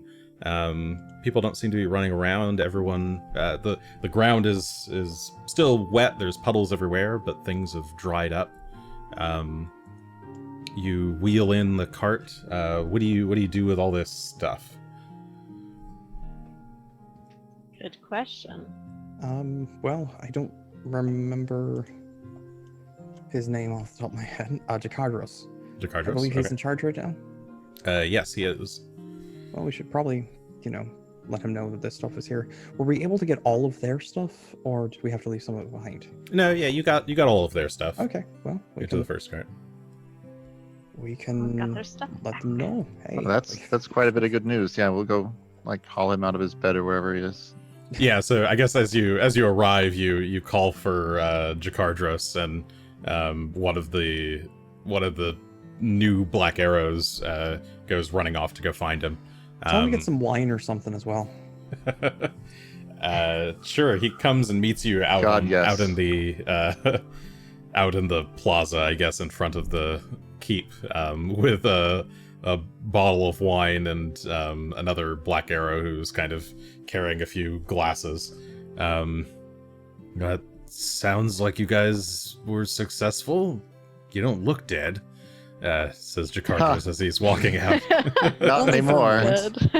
Speaker 1: People don't seem to be running around. Everyone, the ground is still wet. There's puddles everywhere, but things have dried up. You wheel in the cart. What do you do with all this stuff?
Speaker 2: Good question.
Speaker 3: Well, I don't remember his name off the top of my head. Jakadros. I
Speaker 1: Jakadros?
Speaker 3: believe he's in charge right now.
Speaker 1: Yes, he is.
Speaker 3: Well, we should probably, let him know that this stuff is here. Were we able to get all of their stuff, or did we have to leave some of it behind?
Speaker 1: No, yeah, you got all of their stuff.
Speaker 3: Okay, well,
Speaker 1: Get to the first cart.
Speaker 3: we
Speaker 2: Got
Speaker 3: can
Speaker 2: their stuff
Speaker 3: let
Speaker 2: back.
Speaker 3: them know. Hey,
Speaker 4: Well, that's quite a bit of good news. Yeah, we'll go haul him out of his bed or wherever he is.
Speaker 1: Yeah, so I guess as you arrive, you call for Jakardros, and one of the new black arrows goes running off to go find him.
Speaker 3: tell him to get some wine or something as well.
Speaker 1: Sure, he comes and meets you out
Speaker 4: God, yes.
Speaker 1: out in the out in the plaza, I guess, in front of the keep, with a bottle of wine and another black arrow who's kind of carrying a few glasses. That sounds like you guys were successful. You don't look dead, says Jakardros as he's walking out.
Speaker 4: Not anymore.
Speaker 2: Good.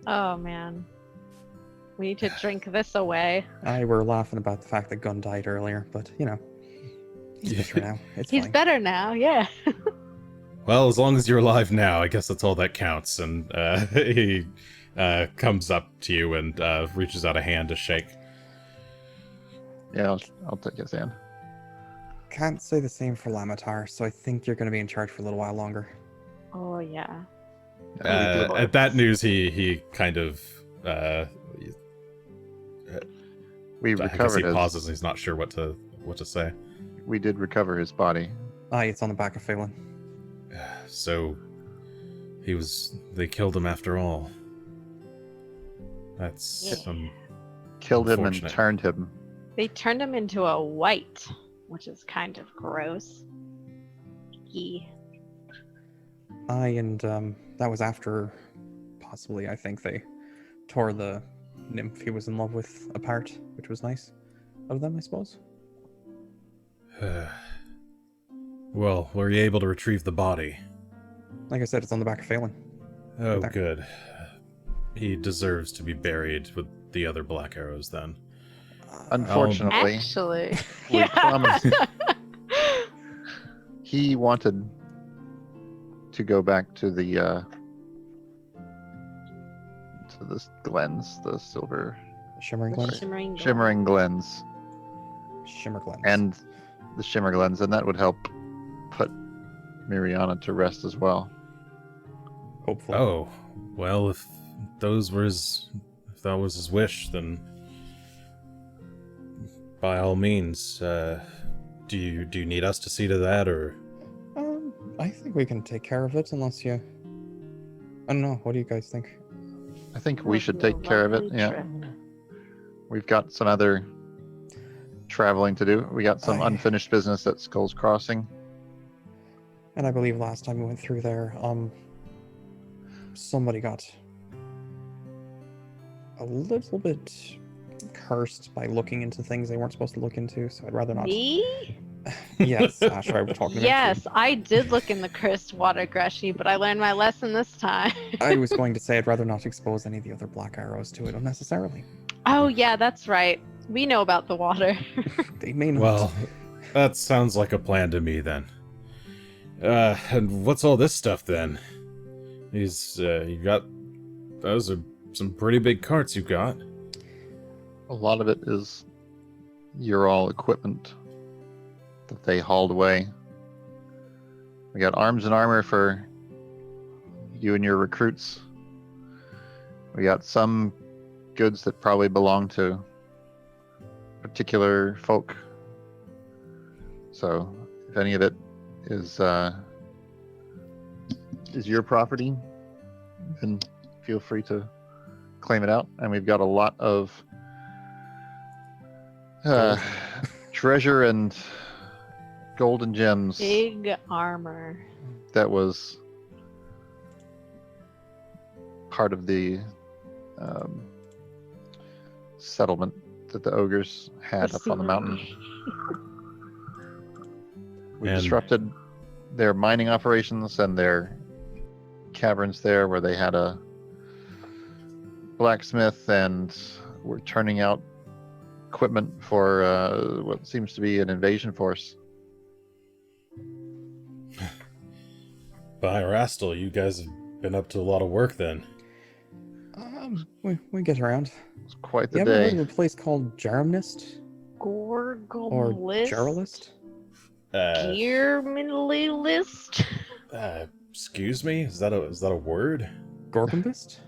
Speaker 2: Oh man, we need to drink this away.
Speaker 3: We're laughing about the fact that Gunn died earlier, but he's better now. It's
Speaker 2: He's
Speaker 3: fine.
Speaker 2: better now, yeah.
Speaker 1: Well, as long as you're alive now, I guess that's all that counts. And he comes up to you and reaches out a hand to shake.
Speaker 4: Yeah, I'll take his hand.
Speaker 3: Can't say the same for Lamatar, so I think you're going to be in charge for a little while longer.
Speaker 2: Oh yeah.
Speaker 1: At that news, he kind of
Speaker 4: We
Speaker 1: I guess
Speaker 4: recovered
Speaker 1: he
Speaker 4: his.
Speaker 1: pauses. And he's not sure what to say.
Speaker 4: We did recover his body.
Speaker 3: Aye, it's on the back of Phelan.
Speaker 1: So they killed him after all. That's
Speaker 2: Yeah.
Speaker 4: Killed him and
Speaker 1: Unfortunate.
Speaker 4: turned him.
Speaker 2: They turned him into a white, which is kind of gross. Yee.
Speaker 3: Aye, and that was after, possibly, I think they tore the nymph he was in love with apart, which was nice of them, I suppose.
Speaker 1: Well, were you able to retrieve the body?
Speaker 3: Like I said, it's on the back of Phelan.
Speaker 1: Oh,
Speaker 3: there.
Speaker 1: good. He deserves to be buried with the other black arrows then.
Speaker 4: Unfortunately,
Speaker 2: Actually,
Speaker 4: we
Speaker 2: yeah.
Speaker 4: promised. He wanted to go back to the glens, the silver
Speaker 3: Shimmering Glens?
Speaker 4: shimmering glens,
Speaker 3: Shimmer Glens.
Speaker 4: and the shimmer glens, and that would help put Miriana to rest as well.
Speaker 3: Hopefully.
Speaker 1: Oh, well, if that was his wish, then by all means, do you need us to see to that, or?
Speaker 3: I think we can take care of it, unless you... I don't know, what do you guys think?
Speaker 4: I think we should take care of it. Yeah, we've got some other traveling to do. We got some
Speaker 3: Aye.
Speaker 4: unfinished business at Skull's Crossing.
Speaker 3: And I believe last time we went through there, somebody got a little bit cursed by looking into things they weren't supposed to look into, so I'd rather not.
Speaker 2: Me?
Speaker 3: Yes, Asher, I was talking about
Speaker 2: Yes, I did look in the cursed water, Greshy, but I learned my lesson this time.
Speaker 3: you. I was going to say I'd rather not expose any of the other black arrows to it unnecessarily.
Speaker 2: Oh yeah, that's right. We know about the water.
Speaker 3: They may not.
Speaker 1: Well, that sounds like a plan to me then. And what's all this stuff then? Those are some pretty big carts you got.
Speaker 4: A lot of it is your all equipment. that they hauled away. We got arms and armor for you and your recruits. We got some goods that probably belong to particular folk. So if any of it is your property, then feel free to claim it out. And we've got a lot of treasure and golden gems.
Speaker 2: Big armor.
Speaker 4: That was part of the settlement that the ogres had up on the mountain. We
Speaker 1: And-
Speaker 4: disrupted their mining operations and their caverns there, where they had a blacksmith, and were turning out equipment for what seems to be an invasion force.
Speaker 1: By Rastal, you guys have been up to a lot of work then.
Speaker 3: We get around.
Speaker 4: It's quite
Speaker 3: You
Speaker 4: the
Speaker 3: ever heard
Speaker 4: day.
Speaker 3: of a place called Jaramnist? Or
Speaker 2: Gorgolist.
Speaker 3: Jaralist?
Speaker 2: Gearminalist.
Speaker 1: Excuse me? Is that a word?
Speaker 3: Gorgonbist?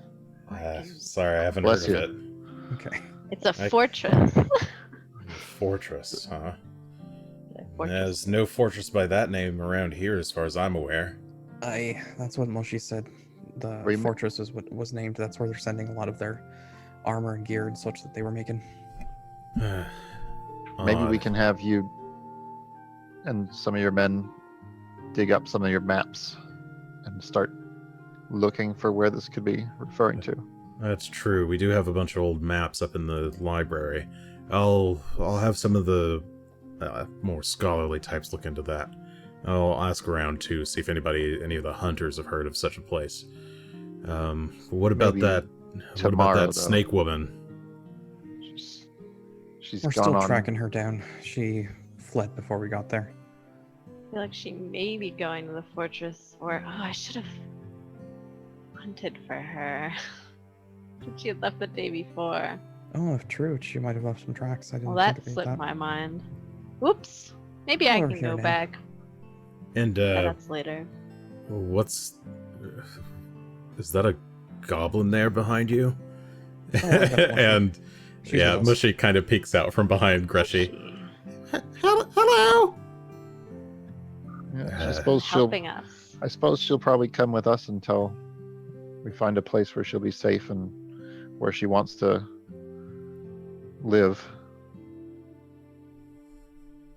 Speaker 1: Sorry, I haven't
Speaker 4: Bless
Speaker 1: heard of
Speaker 4: you.
Speaker 1: it.
Speaker 3: Okay.
Speaker 2: It's a
Speaker 1: I-
Speaker 2: fortress.
Speaker 1: Fortress, huh?
Speaker 2: Fortress.
Speaker 1: There's no fortress by that name around here, as far as I'm aware.
Speaker 3: That's what Moshi said. The
Speaker 4: Were you-
Speaker 3: fortress is what was named. That's where they're sending a lot of their armor and gear and such that they were making.
Speaker 4: Maybe we
Speaker 1: Odd.
Speaker 4: can have you and some of your men dig up some of your maps and start looking for where this could be referring to.
Speaker 1: That's true. We do have a bunch of old maps up in the library. I'll have some of the more scholarly types look into that. I'll ask around too, see if any of the hunters have heard of such a place. What about
Speaker 4: Maybe
Speaker 1: that? What about
Speaker 4: tomorrow,
Speaker 1: that
Speaker 4: though.
Speaker 1: snake woman?
Speaker 4: She's
Speaker 3: We're
Speaker 4: gone
Speaker 3: still
Speaker 4: on.
Speaker 3: tracking her down. She fled before we got there.
Speaker 2: I feel like she may be going to the fortress, or I should have hunted for her. She had left the day before.
Speaker 3: Oh, if true, she might have left some tracks. I didn't
Speaker 2: Well, that
Speaker 3: think about
Speaker 2: slipped
Speaker 3: that.
Speaker 2: my mind. Whoops. Maybe I
Speaker 3: We're
Speaker 2: can
Speaker 3: here
Speaker 2: go
Speaker 3: now.
Speaker 2: back.
Speaker 1: And
Speaker 2: But that's later.
Speaker 1: what's is that a goblin there behind you?
Speaker 3: Oh, I got one.
Speaker 1: And
Speaker 3: She's
Speaker 1: yeah,
Speaker 3: with us.
Speaker 1: Mushy kind of peeks out from behind Greshy.
Speaker 5: Hello.
Speaker 4: Yeah, I suppose she'll probably come with us until we find a place where she'll be safe and where she wants to live.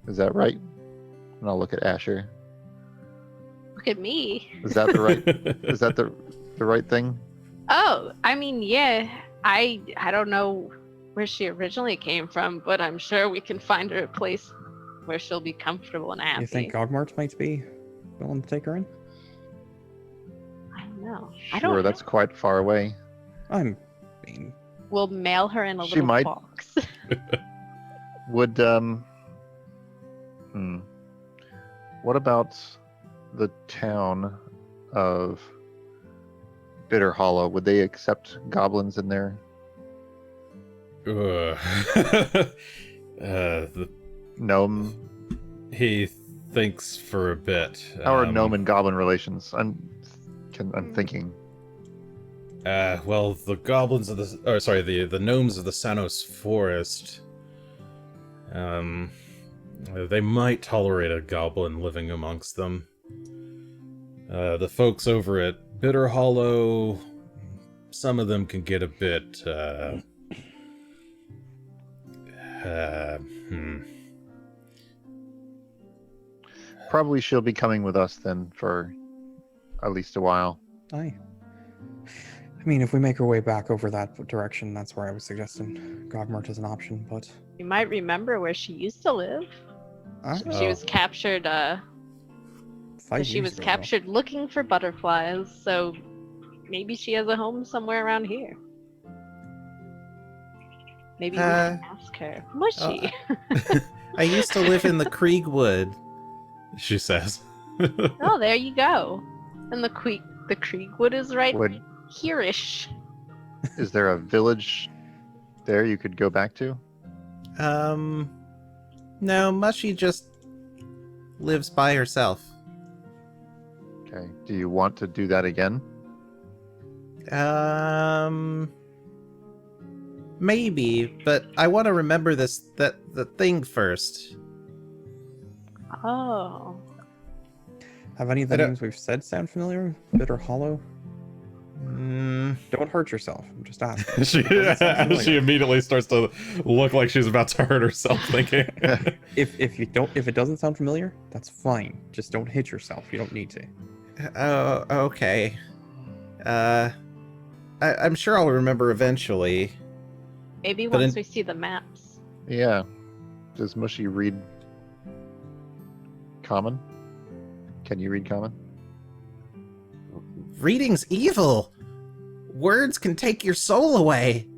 Speaker 4: Is that right? And I'll look at Asher.
Speaker 2: Look at me.
Speaker 4: Is that the right? Is that the right thing?
Speaker 2: Oh, I mean, yeah. I don't know where she originally came from, but I'm sure we can find her a place where she'll be comfortable and happy.
Speaker 3: You think Gogmart might be willing to take her in?
Speaker 2: I don't know.
Speaker 4: Sure, that's quite far away.
Speaker 3: I mean,
Speaker 2: We'll mail her in a
Speaker 4: She
Speaker 2: little
Speaker 4: might.
Speaker 2: box.
Speaker 4: Would what about the town of Bitter Hollow? Would they accept goblins in there? Gnome?
Speaker 1: He thinks for a bit.
Speaker 4: How are gnome and goblin relations? I'm thinking.
Speaker 1: Well, the goblins of the gnomes of the Sanos Forest, they might tolerate a goblin living amongst them. The folks over at Bitter Hollow, some of them can get a bit,
Speaker 4: Probably she'll be coming with us then for at least a while.
Speaker 3: I mean, if we make our way back over that direction, that's where I was suggesting Gogmart as an option, but...
Speaker 2: You might remember where she used to live. She was captured.
Speaker 3: 5
Speaker 2: She
Speaker 3: years
Speaker 2: was
Speaker 3: ago, though.
Speaker 2: captured looking for butterflies. So maybe she has a home somewhere around here. Maybe we can ask her. Mushy.
Speaker 5: I used to live in the Kriegwood.
Speaker 1: she says.
Speaker 2: Oh, there you go. And the Kriegwood is right
Speaker 4: Would
Speaker 2: here-ish.
Speaker 4: is there a village there you could go back to?
Speaker 5: No, Mushy just lives by herself.
Speaker 4: Okay. Do you want to do that again?
Speaker 5: Maybe, but I want to remember the thing first.
Speaker 2: Oh.
Speaker 3: Have any of the
Speaker 1: I don't-
Speaker 3: names we've said sound familiar? Bitter Hollow?
Speaker 5: Mm,
Speaker 3: Don't hurt yourself. I'm just asking.
Speaker 1: she
Speaker 3: Doesn't sound familiar.
Speaker 1: she immediately starts to look like she's about to hurt herself, thinking.
Speaker 3: If it doesn't sound familiar, that's fine. Just don't hit yourself. You don't need to.
Speaker 5: oh, okay. I'm sure I'll remember eventually.
Speaker 2: Maybe
Speaker 5: But
Speaker 2: once
Speaker 5: in-
Speaker 2: we see the maps.
Speaker 4: Yeah. Does Mushy read Common? Can you read Common?
Speaker 5: Reading's evil. Words can take your soul away.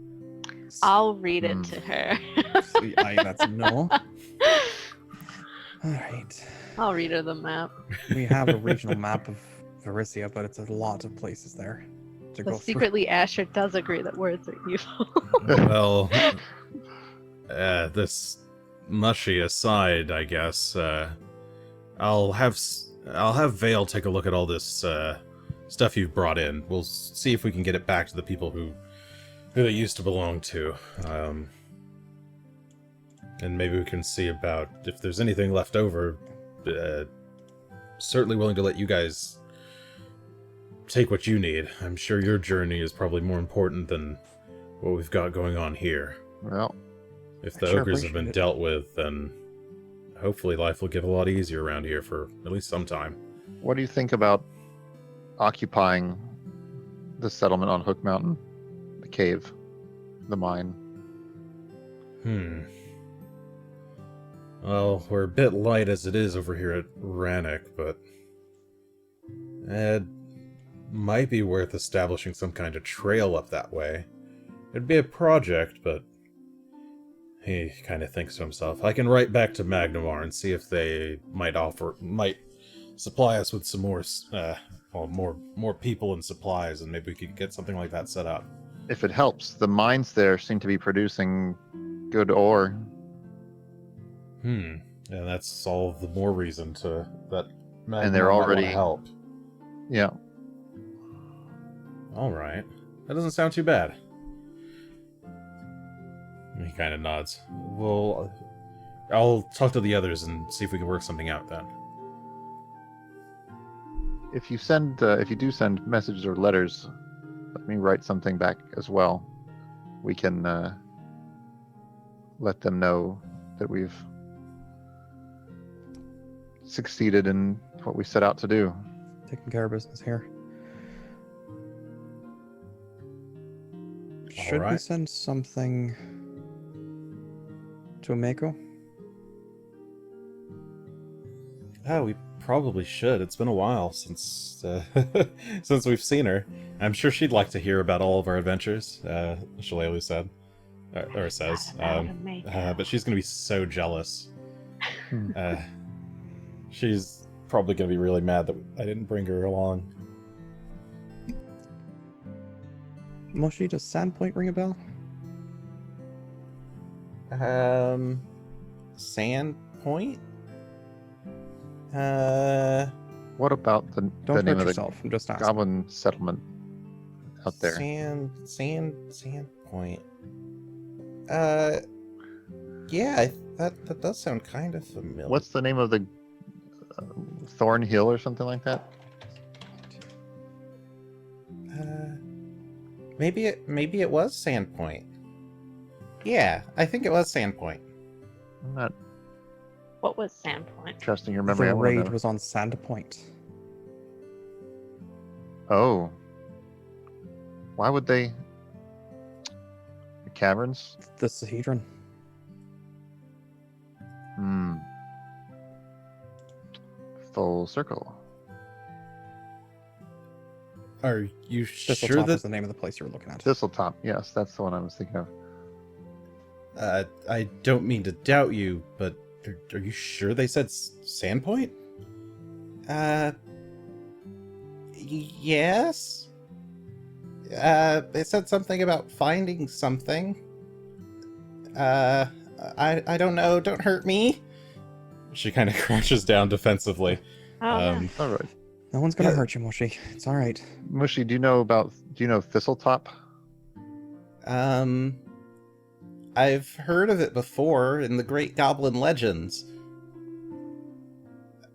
Speaker 2: I'll read it
Speaker 4: Hmm.
Speaker 2: to her.
Speaker 3: See, that's no. All right.
Speaker 2: I'll read her the map.
Speaker 3: We have a regional map of Varisia, but it's a lot of places there to
Speaker 2: So
Speaker 3: go through.
Speaker 2: secretly, Asher does agree that words are evil.
Speaker 1: Well, this Mushy aside, I guess. I'll have Vale take a look at all this stuff you've brought in. We'll see if we can get it back to the people who they used to belong to. And maybe we can see about if there's anything left over. Certainly willing to let you guys take what you need. I'm sure your journey is probably more important than what we've got going on here.
Speaker 4: Well,
Speaker 1: If the
Speaker 3: I sure
Speaker 1: ogres have been
Speaker 3: appreciate it.
Speaker 1: dealt with, then hopefully life will get a lot easier around here for at least some time.
Speaker 4: what do you think about occupying the settlement on Hook Mountain? The cave? The mine?
Speaker 1: Well, we're a bit light as it is over here at Rannoch, but it might be worth establishing some kind of trail up that way. It'd be a project, but he kind of thinks to himself, I can write back to Magnamar and see if they might supply us with some more, more people and supplies, and maybe we could get something like that set up.
Speaker 4: If it helps, the mines there seem to be producing good ore.
Speaker 1: And that's all the more reason that Magnamar
Speaker 4: And they're
Speaker 1: might wanna
Speaker 4: already-
Speaker 1: help.
Speaker 4: Yeah.
Speaker 1: All right. That doesn't sound too bad. He kind of nods. Well, I'll talk to the others and see if we can work something out then.
Speaker 4: If you do send messages or letters, let me write something back as well. We can let them know that we've succeeded in what we set out to do.
Speaker 3: Taking care of business here. Should we
Speaker 1: right.
Speaker 3: send something to Ameko?
Speaker 1: Oh, we probably should. It's been a while since since we've seen her. I'm sure she'd like to hear about all of our adventures. Shalelu said, or says. But she's gonna be so jealous. She's probably gonna be really mad that I didn't bring her along.
Speaker 3: Moshi, does Sandpoint ring a bell?
Speaker 5: Sandpoint?
Speaker 4: What about the
Speaker 3: Don't
Speaker 4: name
Speaker 3: hurt
Speaker 4: of the
Speaker 3: yourself. I'm just asking.
Speaker 4: goblin settlement out there?
Speaker 5: Sandpoint. Yeah, that does sound kind of familiar.
Speaker 4: What's the name of the Thorn Hill or something like that?
Speaker 5: Maybe it was Sandpoint. Yeah, I think it was Sandpoint.
Speaker 4: I'm not
Speaker 2: What was Sandpoint?
Speaker 4: trusting your memory. I
Speaker 3: The
Speaker 4: wanna
Speaker 3: raid
Speaker 4: know.
Speaker 3: was on Sandpoint.
Speaker 4: Oh. Why would they? The caverns?
Speaker 3: The Sahedron.
Speaker 4: Hmm. Full circle.
Speaker 1: Are you sure
Speaker 3: Thistletop
Speaker 1: that
Speaker 3: is the name of the place you were looking at.
Speaker 4: Thistletop. Yes, that's the one I was thinking of.
Speaker 1: I don't mean to doubt you, but are you sure they said Sandpoint?
Speaker 5: Yes. They said something about finding something. I don't know. Don't hurt me.
Speaker 1: She kind of crouches down defensively.
Speaker 2: Oh, no.
Speaker 4: All right.
Speaker 3: No one's gonna
Speaker 1: Yeah.
Speaker 3: hurt you, Mushy. It's all right.
Speaker 4: Mushy, do you know Thistletop?
Speaker 5: I've heard of it before in the Great Goblin Legends.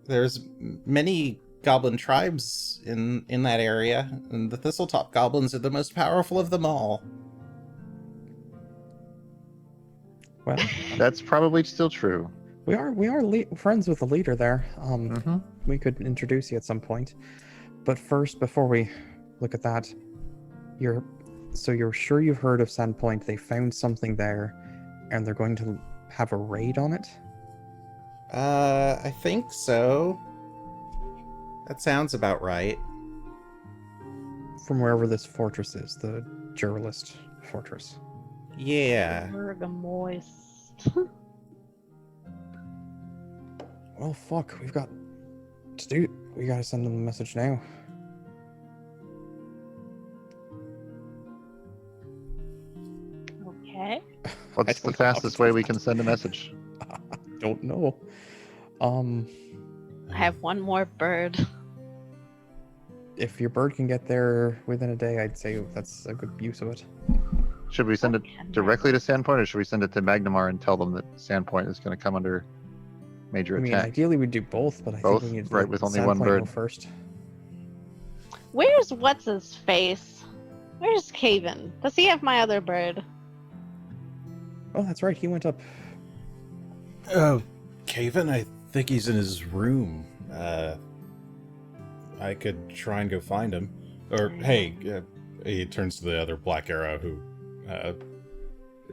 Speaker 5: There's many goblin tribes in that area, and the Thistletop goblins are the most powerful of them all.
Speaker 3: Well,
Speaker 4: That's probably still true.
Speaker 3: we are friends with the leader there.
Speaker 4: Mm-hmm.
Speaker 3: We could introduce you at some point. But first, before we look at that, you're sure you've heard of Sandpoint? They found something there, and they're going to have a raid on it.
Speaker 5: I think so. That sounds about right.
Speaker 3: From wherever this fortress is, the Juralist Fortress.
Speaker 5: Yeah.
Speaker 2: Bergamoist.
Speaker 3: Well, fuck, we gotta send them a message now.
Speaker 2: Okay.
Speaker 4: What's the
Speaker 3: don't know.
Speaker 4: fastest way we can send a message?
Speaker 3: Don't know.
Speaker 2: I have one more bird.
Speaker 3: If your bird can get there within a day, I'd say that's a good use of it.
Speaker 4: Should we send it directly to Sandpoint, or should we send it to Magnamar and tell them that Sandpoint is going to come under major
Speaker 3: I mean,
Speaker 4: attack?
Speaker 3: ideally we'd do both, but I
Speaker 4: Both?
Speaker 3: think we need to
Speaker 4: Right,
Speaker 3: let
Speaker 4: with only one
Speaker 3: Sandpoint
Speaker 4: bird.
Speaker 3: go first.
Speaker 2: Where's what's his face? Where's Caven? Does he have my other bird?
Speaker 3: Oh, that's right. He went up.
Speaker 1: Caven, I think he's in his room. I could try and go find him. Or, hey, he turns to the other Black Arrow who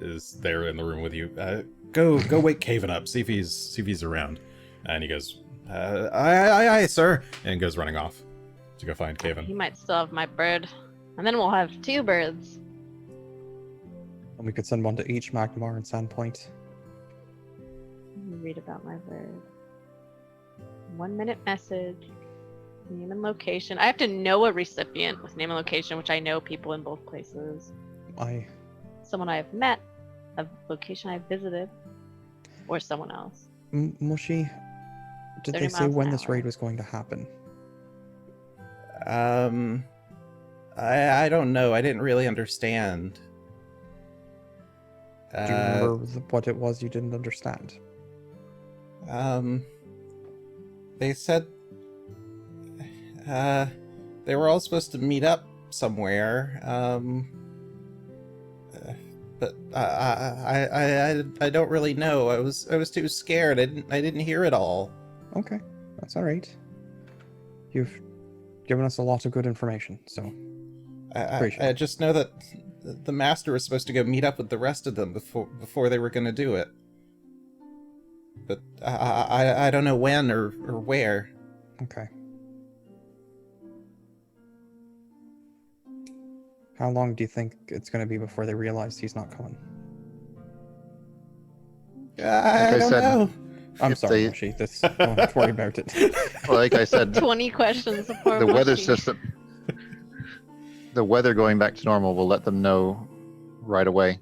Speaker 1: is there in the room with you. Go wake Caven up, see if he's around. And he goes, aye, sir, and goes running off to go find
Speaker 2: He
Speaker 1: Caven.
Speaker 2: might still have my bird. And then we'll have two birds.
Speaker 3: And we could send one to each Magnamar and Sandpoint.
Speaker 2: Let me read about my bird. 1 minute message. Name and location. I have to know a recipient with name and location, which I know people in both places. Someone I have met, a location I've visited, or someone else.
Speaker 3: Mushy, did
Speaker 2: 30
Speaker 3: they say
Speaker 2: miles an
Speaker 3: when this
Speaker 2: hour.
Speaker 3: raid was going to happen?
Speaker 5: I don't know. I didn't really understand.
Speaker 3: Do you remember what it was you didn't understand?
Speaker 5: They said they were all supposed to meet up somewhere. But I don't really know. I was too scared. I didn't hear it all.
Speaker 3: Okay, that's all right. You've given us a lot of good information, so appreciate
Speaker 5: I
Speaker 3: it.
Speaker 5: just know that the master was supposed to go meet up with the rest of them before they were going to do it. But I don't know when or where.
Speaker 3: Okay. How long do you think it's going to be before they realize he's not coming?
Speaker 5: I
Speaker 4: I
Speaker 5: don't
Speaker 4: said-
Speaker 5: know.
Speaker 3: I'm
Speaker 4: If
Speaker 3: sorry,
Speaker 4: they-
Speaker 3: Mushy. Don't worry about it.
Speaker 4: Well, like I said,
Speaker 2: 20 questions before
Speaker 4: the weather
Speaker 2: Mushy.
Speaker 4: system, the weather going back to normal will let them know right away.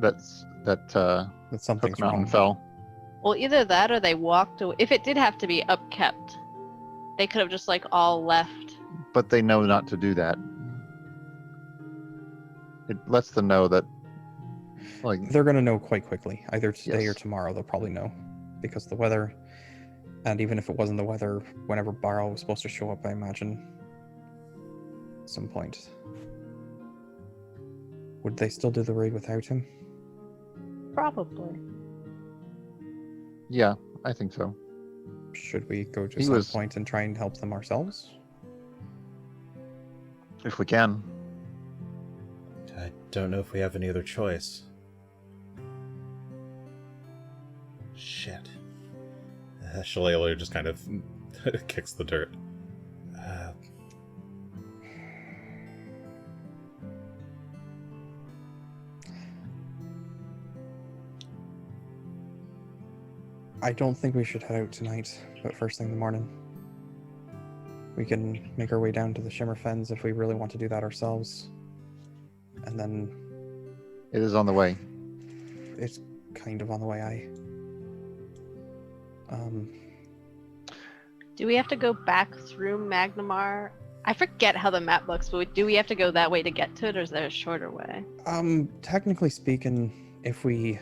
Speaker 4: That
Speaker 3: That something's
Speaker 4: Hook Mountain
Speaker 3: wrong.
Speaker 4: fell.
Speaker 2: Well, either that or they walked away. If it did have to be upkept, they could have just like all left.
Speaker 4: But they know not to do that. It lets them know that, like,
Speaker 3: They're going to know quite quickly. Either today or
Speaker 4: Yes.
Speaker 3: tomorrow, they'll probably know. Because the weather, and even if it wasn't the weather, whenever Barrow was supposed to show up, I imagine, at some point. Would they still do the raid without him?
Speaker 2: Probably.
Speaker 4: yeah, I think so.
Speaker 3: Should we go to
Speaker 4: He
Speaker 3: some
Speaker 4: was-
Speaker 3: point and try and help them ourselves?
Speaker 4: If we can.
Speaker 1: I don't know if we have any other choice. Shit. Shillelagh just kind of kicks the dirt.
Speaker 3: I don't think we should head out tonight, but first thing in the morning. We can make our way down to the Shimmer Fens if we really want to do that ourselves. And then
Speaker 4: It is on the way.
Speaker 3: it's kind of on the way.
Speaker 2: Do we have to go back through Magnamar? I forget how the map looks, but do we have to go that way to get to it, or is there a shorter way?
Speaker 3: Technically speaking, if we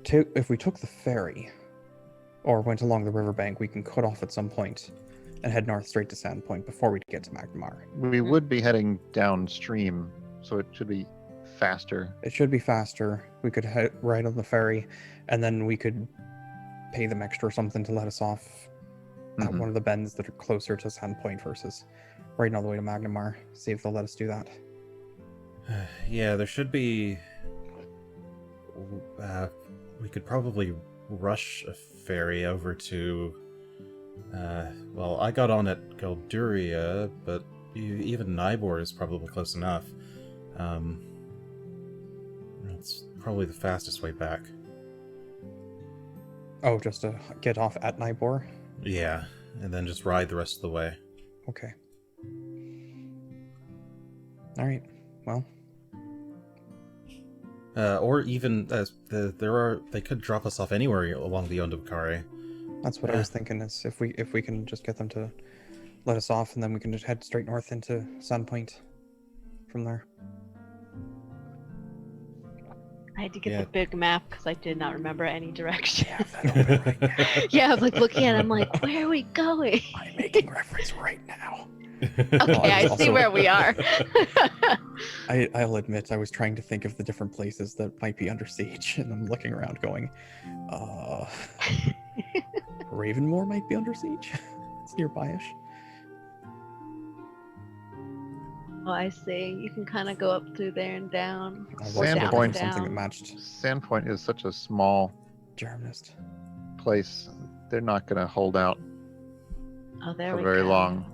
Speaker 3: took the ferry or went along the riverbank, we can cut off at some point and head north straight to Sandpoint before we get to Magnamar.
Speaker 4: We would be heading downstream, so it should be faster.
Speaker 3: It should be faster. We could head right on the ferry, and then we could pay them extra or something to let us off at
Speaker 4: Mhm.
Speaker 3: one of the bends that are closer to Sandpoint versus riding all the way to Magnamar. See if they'll let us do that.
Speaker 1: Yeah, there should be. We could probably rush a ferry over to. Well, I got on at Galduria, but even Nybor is probably close enough. It's probably the fastest way back.
Speaker 3: Oh, just to get off at Nybor?
Speaker 1: Yeah, and then just ride the rest of the way.
Speaker 3: Okay. Alright, well.
Speaker 1: Or even they could drop us off anywhere along the Ondabkari.
Speaker 3: That's what I was thinking, is if we can just get them to let us off, and then we can just head straight north into Sandpoint from there.
Speaker 2: I had to get
Speaker 1: Yeah.
Speaker 2: the big map because I did not remember any direction.
Speaker 3: That open right now.
Speaker 2: Yeah, I was like looking at it, I'm like, where are we going?
Speaker 3: I'm making reference right now.
Speaker 2: Okay, I see
Speaker 3: also-
Speaker 2: where we are.
Speaker 3: I'll admit, I was trying to think of the different places that might be under siege, and I'm looking around going, Ravenmoor might be under siege. It's nearby-ish.
Speaker 2: Oh, I see. You can kind of go up through there and down.
Speaker 3: I was
Speaker 2: Or
Speaker 3: looking
Speaker 2: down
Speaker 3: for
Speaker 2: and
Speaker 3: something that
Speaker 2: down.
Speaker 3: matched
Speaker 4: Sandpoint is such a small
Speaker 3: Germanist.
Speaker 4: place. They're not going to hold out
Speaker 2: Oh, there
Speaker 4: for
Speaker 2: we
Speaker 4: very
Speaker 2: go.
Speaker 4: long.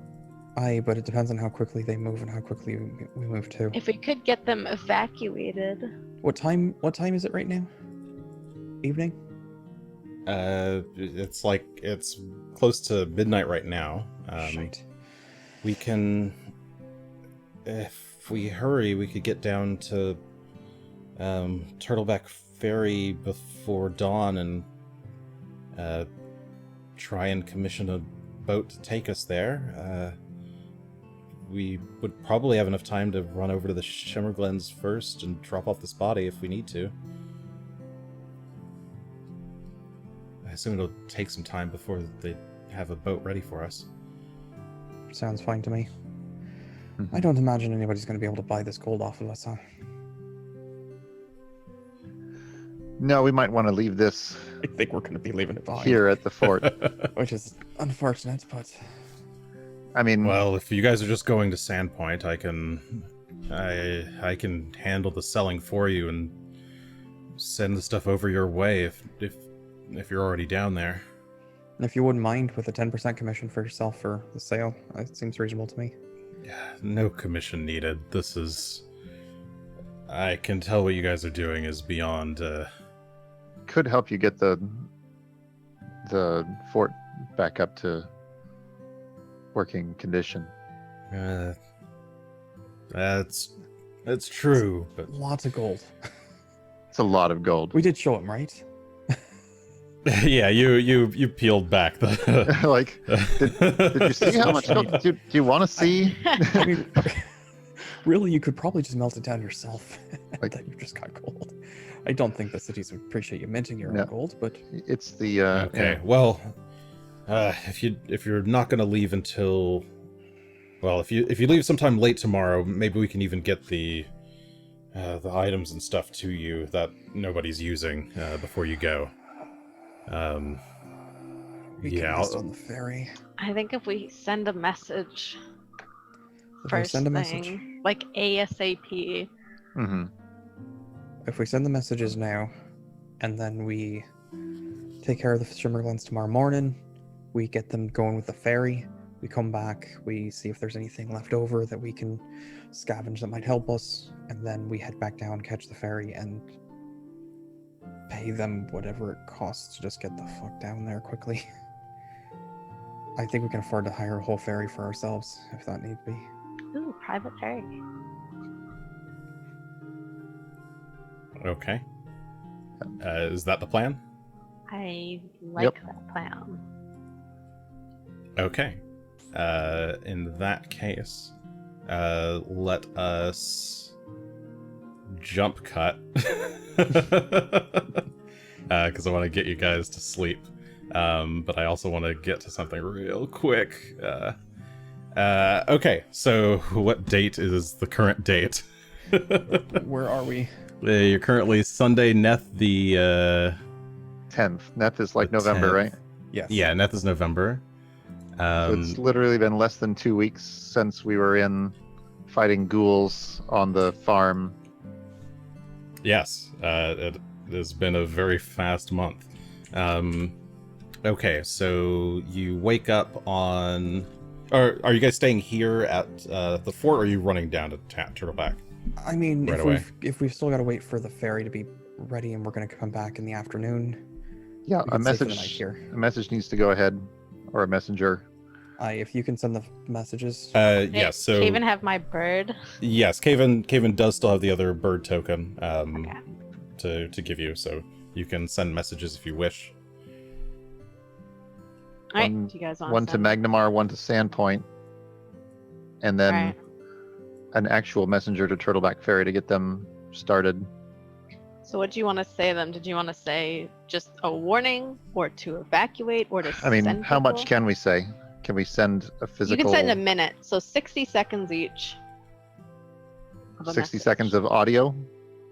Speaker 3: Aye, but it depends on how quickly they move and how quickly we move too.
Speaker 2: If we could get them evacuated.
Speaker 3: What time is it right now? Evening?
Speaker 1: It's close to midnight right now.
Speaker 3: Shite.
Speaker 1: We can, if we hurry, we could get down to Turtleback Ferry before dawn and try and commission a boat to take us there. We would probably have enough time to run over to the Shimmerglens first and drop off this body if we need to. I assume it'll take some time before they have a boat ready for us.
Speaker 3: Sounds fine to me.
Speaker 4: Mhm.
Speaker 3: I don't imagine anybody's going to be able to buy this gold off of us, huh?
Speaker 4: No, we might want to leave this
Speaker 3: I think we're going to be leaving it behind.
Speaker 4: here at the fort.
Speaker 3: Which is unfortunate, but
Speaker 4: I mean,
Speaker 1: Well, if you guys are just going to Sandpoint, I can handle the selling for you and send the stuff over your way if you're already down there.
Speaker 3: if you wouldn't mind with a 10% commission for yourself for the sale, it seems reasonable to me.
Speaker 1: No commission needed. This is. I can tell what you guys are doing is beyond.
Speaker 4: could help you get the fort back up to working condition.
Speaker 1: That's true, but
Speaker 3: Lots of gold.
Speaker 4: It's a lot of gold.
Speaker 3: We did show him, right?
Speaker 1: yeah, you peeled back the.
Speaker 4: Like, did you see how much gold? Do you want to see?
Speaker 3: I mean, really, you could probably just melt it down yourself, and
Speaker 4: Like-
Speaker 3: then you just got gold. I don't think the cities would appreciate you minting your
Speaker 4: No.
Speaker 3: own gold, but
Speaker 4: It's the
Speaker 1: Okay,
Speaker 4: yeah.
Speaker 1: well, if you're not gonna leave until, well, if you leave sometime late tomorrow, maybe we can even get the items and stuff to you that nobody's using before you go.
Speaker 3: we can
Speaker 1: Yeah,
Speaker 3: rest
Speaker 1: I'll-
Speaker 3: on the ferry.
Speaker 2: I think if we send a message
Speaker 3: If we
Speaker 2: first
Speaker 3: send a
Speaker 2: thing,
Speaker 3: message,
Speaker 2: like ASAP.
Speaker 4: Mhm.
Speaker 3: if we send the messages now, and then we take care of the Shimmerglens tomorrow morning, we get them going with the ferry. We come back, we see if there's anything left over that we can scavenge that might help us, and then we head back down, catch the ferry, and pay them whatever it costs to just get the fuck down there quickly. I think we can afford to hire a whole ferry for ourselves if that need be.
Speaker 2: Ooh, private ferry.
Speaker 1: Okay. Is that the plan?
Speaker 2: I like that plan.
Speaker 1: Okay. In that case, let us jump cut. Because I want to get you guys to sleep. But I also want to get to something real quick. Okay, so what date is the current date?
Speaker 3: Where are we?
Speaker 1: You're currently Sunday, Neth the
Speaker 4: 10th. Neth is like
Speaker 1: the
Speaker 4: November,
Speaker 1: 10th.
Speaker 4: right?
Speaker 3: Yes.
Speaker 1: Yeah, Neth is November.
Speaker 4: So it's literally been less than 2 weeks since we were in fighting ghouls on the farm.
Speaker 1: Yes, it has been a very fast month. Okay, so you wake up on... Or are you guys staying here at the fort, or are you running down to Turtleback?
Speaker 3: I mean,
Speaker 1: Right
Speaker 3: if
Speaker 1: away.
Speaker 3: we've still got to wait for the ferry to be ready, and we're gonna come back in the afternoon.
Speaker 4: Yeah,
Speaker 3: We
Speaker 4: a
Speaker 3: can stay for the night
Speaker 4: message.
Speaker 3: here.
Speaker 4: A message needs to go ahead, or a messenger.
Speaker 3: If you can send the messages.
Speaker 1: Yes, so...
Speaker 2: Caven have my bird.
Speaker 1: Yes, Caven does still have the other bird token
Speaker 2: Okay.
Speaker 1: to give you, so you can send messages if you wish.
Speaker 2: All right.
Speaker 4: One-
Speaker 2: Do you guys want
Speaker 4: One to Magnamar, one to Sandpoint, and then
Speaker 2: Right.
Speaker 4: an actual messenger to Turtleback Ferry to get them started.
Speaker 2: So what do you want to say to them? Did you want to say just a warning, or to evacuate, or to
Speaker 4: I mean,
Speaker 2: send
Speaker 4: how much
Speaker 2: people?
Speaker 4: can we say? Can we send a
Speaker 2: You
Speaker 4: physical?
Speaker 2: can send a minute, so 60 seconds each. Of a
Speaker 4: 60
Speaker 2: message.
Speaker 4: seconds of audio.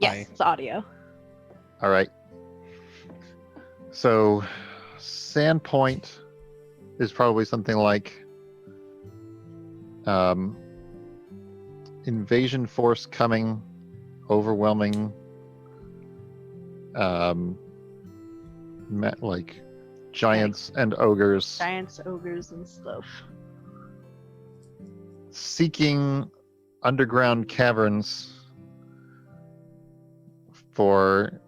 Speaker 2: Yes,
Speaker 3: Aye.
Speaker 2: it's audio.
Speaker 4: All right. So, Sandpoint is probably something like invasion force coming, overwhelming, like giants and ogres
Speaker 2: Giants, ogres, and stuff.
Speaker 4: seeking underground caverns for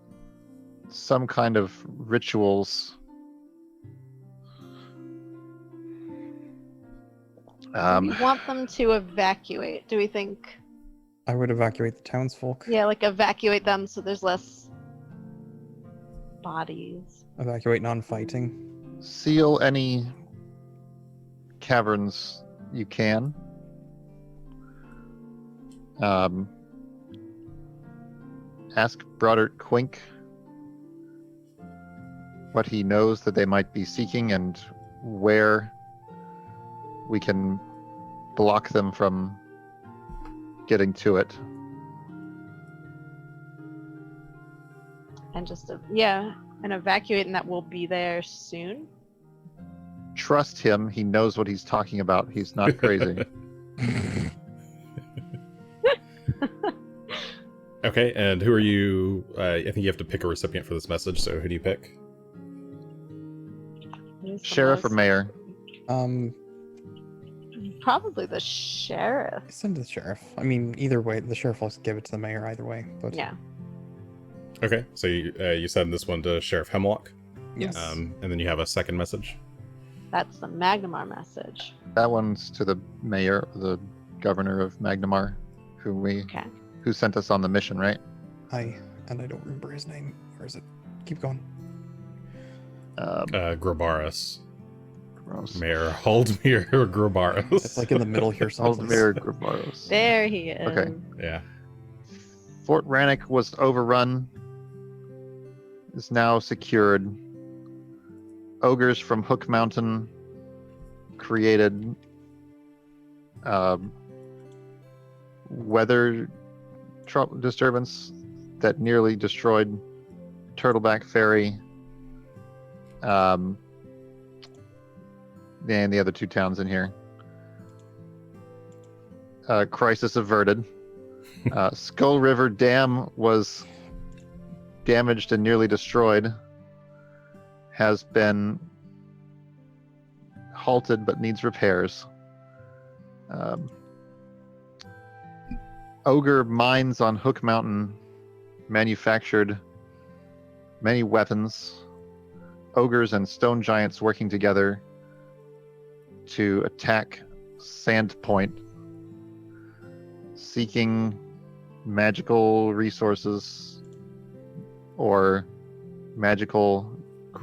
Speaker 4: some kind of rituals.
Speaker 2: We want them to evacuate. Do we think?
Speaker 3: I would evacuate the townsfolk.
Speaker 2: Yeah, like evacuate them so there's less bodies.
Speaker 3: Evacuate non-fighting.
Speaker 4: Seal any caverns you can. Ask Broderick Quink what he knows that they might be seeking and where we can block them from getting to it.
Speaker 2: And just, and evacuate, and that will be there soon.
Speaker 4: Trust him. He knows what he's talking about. He's not crazy.
Speaker 1: Okay, and who are you? I think you have to pick a recipient for this message, so who do you pick?
Speaker 2: Who's the
Speaker 4: Sheriff or
Speaker 2: most-
Speaker 4: mayor?
Speaker 2: Probably the sheriff.
Speaker 3: Send to the sheriff. I mean, either way, the sheriff will give it to the mayor either way. But
Speaker 2: Yeah.
Speaker 1: Okay, so you send this one to Sheriff Hemlock,
Speaker 3: yes.
Speaker 1: and then you have a second message.
Speaker 2: That's the Magnamar message.
Speaker 4: That one's to the mayor, the governor of Magnamar,
Speaker 2: Okay.
Speaker 4: who sent us on the mission, right?
Speaker 3: I don't remember his name. Where is it? Keep going.
Speaker 1: Grobaris.
Speaker 4: Gross.
Speaker 1: Mayor Holdmere Grobaris.
Speaker 3: It's like in the middle here. someplace.
Speaker 4: Aldemir Grabaros.
Speaker 2: There he is.
Speaker 4: Okay.
Speaker 1: Yeah.
Speaker 4: Fort Rannoch was overrun. Is now secured. Ogres from Hook Mountain created weather disturbance that nearly destroyed Turtleback Ferry. And the other two towns in here. Crisis averted. Skull River Dam was damaged and nearly destroyed. Has been halted but needs repairs. Ogre mines on Hook Mountain manufactured many weapons. Ogres and stone giants working together to attack Sandpoint, seeking magical resources or magical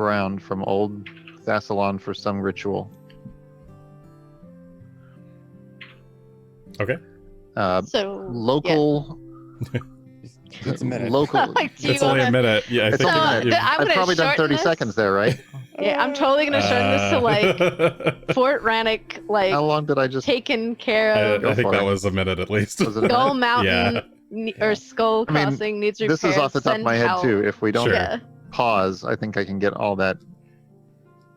Speaker 4: ground from old Thassalon for some ritual.
Speaker 1: Okay.
Speaker 2: So
Speaker 4: Local.
Speaker 3: It's a minute.
Speaker 4: Local.
Speaker 2: Like, do you
Speaker 1: It's only a
Speaker 2: wanna-
Speaker 1: minute. Yeah, I
Speaker 4: It's
Speaker 1: think
Speaker 4: only a
Speaker 2: So,
Speaker 4: minute.
Speaker 2: I'm
Speaker 4: I've
Speaker 2: gonna
Speaker 4: probably done
Speaker 2: shorten
Speaker 4: 30
Speaker 2: this.
Speaker 4: seconds there, right?
Speaker 2: Yeah, I'm totally gonna shorten this to like Fort Rannoch, like
Speaker 4: How long did I just?
Speaker 2: taken care of.
Speaker 1: I think
Speaker 4: for
Speaker 1: that
Speaker 4: it.
Speaker 1: was a minute at least.
Speaker 4: Was it a
Speaker 2: Skull
Speaker 4: minute?
Speaker 2: Mountain or Skull
Speaker 4: I mean,
Speaker 2: Crossing needs repairs.
Speaker 4: This is off the top of
Speaker 2: send
Speaker 4: my head
Speaker 2: help.
Speaker 4: too. If we don't
Speaker 1: Sure.
Speaker 2: Yeah.
Speaker 4: pause, I think I can get all that.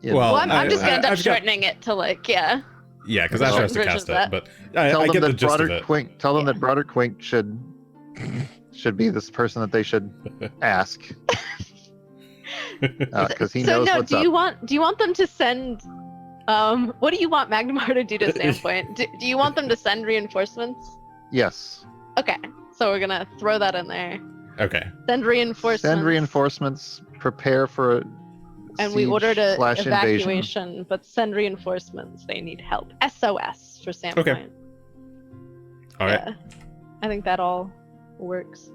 Speaker 4: In.
Speaker 1: Well,
Speaker 2: Well, I'm just gonna end up
Speaker 1: I've got-
Speaker 2: shortening it to like, yeah.
Speaker 1: Yeah, because
Speaker 4: Well,
Speaker 1: Asher has to
Speaker 2: version
Speaker 1: cast
Speaker 2: of
Speaker 1: it,
Speaker 2: that.
Speaker 1: but
Speaker 4: tell
Speaker 1: I
Speaker 4: them
Speaker 1: get the
Speaker 4: that
Speaker 1: gist of
Speaker 4: Broderick
Speaker 1: it.
Speaker 4: Quink. Tell them
Speaker 2: Yeah.
Speaker 4: that Broderick Quink should be this person that they should ask, because he
Speaker 2: So
Speaker 4: knows
Speaker 2: no,
Speaker 4: what's
Speaker 2: do
Speaker 4: up.
Speaker 2: you want them to send what do you want Magnamar to do to Standpoint? Do you want them to send reinforcements?
Speaker 4: Yes.
Speaker 2: Okay. So we're gonna throw that in there.
Speaker 1: Okay.
Speaker 2: Send reinforcements.
Speaker 4: Send reinforcements. Prepare for a
Speaker 2: And we
Speaker 4: siege
Speaker 2: ordered a
Speaker 4: / invasion.
Speaker 2: evacuation, but send reinforcements. They need help. SOS for Standpoint.
Speaker 1: All right.
Speaker 2: Yeah. I think that all works.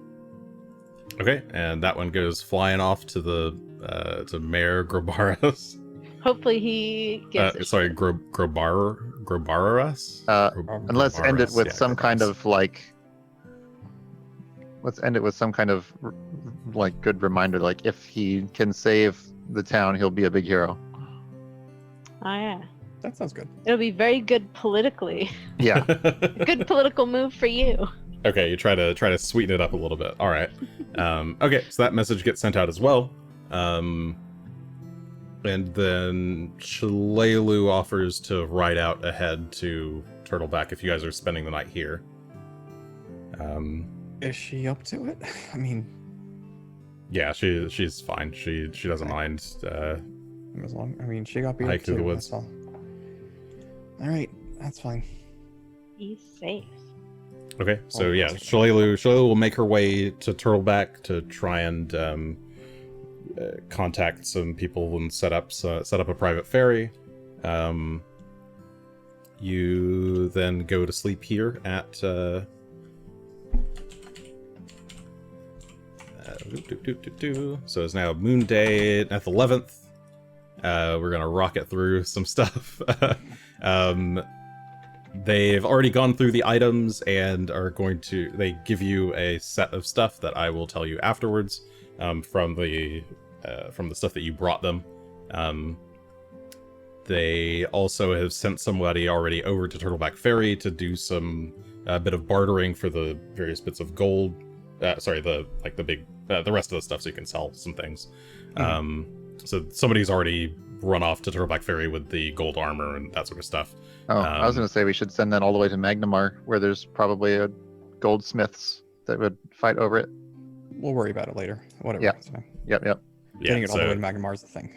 Speaker 1: Okay, and that one goes flying off to the to Mayor Grobaras.
Speaker 2: Hopefully he gives a
Speaker 1: Sorry,
Speaker 2: shit.
Speaker 1: Grobaras.
Speaker 4: And let's end it with some kind of like. Let's end it with some kind of like good reminder. Like if he can save the town, he'll be a big hero.
Speaker 2: Oh yeah.
Speaker 3: That sounds good.
Speaker 2: It'll be very good politically.
Speaker 4: Yeah.
Speaker 2: Good political move for you.
Speaker 1: Okay, you try to sweeten it up a little bit. All right. Okay, so that message gets sent out as well. And then Shalelu offers to ride out ahead to Turtleback if you guys are spending the night here.
Speaker 3: Is she up to it? I mean,
Speaker 1: Yeah, she's fine. She doesn't mind.
Speaker 3: as long. I mean, she got beat
Speaker 1: Hike
Speaker 3: up
Speaker 1: through the
Speaker 3: too.
Speaker 1: woods.
Speaker 3: That's all. All right, that's fine.
Speaker 2: Be safe.
Speaker 1: Okay, so
Speaker 3: Oh,
Speaker 1: yeah,
Speaker 3: that's
Speaker 1: Shalelu will make her way to Turtleback to try and contact some people and set up a private ferry. You then go to sleep here at so it's now Moon Day at the 11th. We're gonna rocket through some stuff. They've already gone through the items and are going to. They give you a set of stuff that I will tell you afterwards. From the stuff that you brought them. They also have sent somebody already over to Turtleback Ferry to do some bit of bartering for the various bits of gold. The rest of the stuff, so you can sell some things. So somebody's already run off to Turtleback Ferry with the gold armor and that sort of stuff.
Speaker 4: Oh, I was going to say we should send that all the way to Magnamar, where there's probably a goldsmiths that would fight over it.
Speaker 3: We'll worry about it later. Whatever.
Speaker 4: Yeah.
Speaker 3: It's fine.
Speaker 4: Yep.
Speaker 3: Getting it all the way
Speaker 1: so
Speaker 3: to Magnamar's the thing.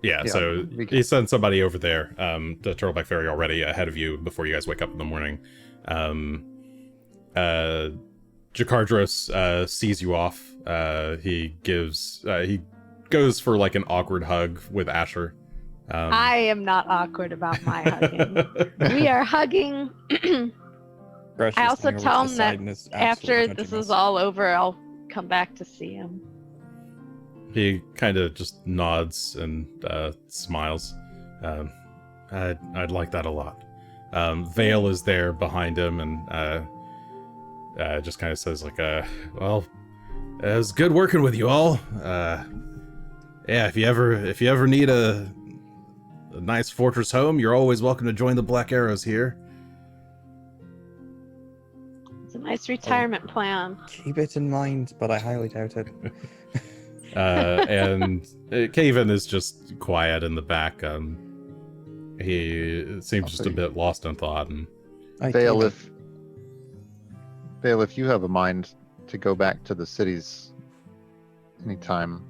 Speaker 1: yeah,
Speaker 4: Yeah,
Speaker 1: so
Speaker 4: we can-
Speaker 1: he sent somebody over there to Turtleback Ferry already ahead of you before you guys wake up in the morning. Jakardros sees you off. He goes for like an awkward hug with Asher.
Speaker 2: I am not awkward about my hugging. We are hugging.
Speaker 3: Greshy's
Speaker 2: I also
Speaker 3: coming over
Speaker 2: tell
Speaker 3: to the
Speaker 2: him
Speaker 3: side
Speaker 2: that
Speaker 3: and is
Speaker 2: after
Speaker 3: absolutely
Speaker 2: this
Speaker 3: judging
Speaker 2: is
Speaker 3: us.
Speaker 2: all over, I'll come back to see him.
Speaker 1: He kind of just nods and smiles. I'd like that a lot. Vale is there behind him and just kind of says like, well, it was good working with you all. Yeah, if you ever need a nice fortress home, you're always welcome to join the Black Arrows here.
Speaker 2: It's a nice retirement plan.
Speaker 3: Keep it in mind, but I highly doubt it.
Speaker 1: And Caven is just quiet in the back. He seems just a bit lost in thought. And
Speaker 4: Vale,
Speaker 3: Keep
Speaker 4: if you have a mind to go back to the cities anytime,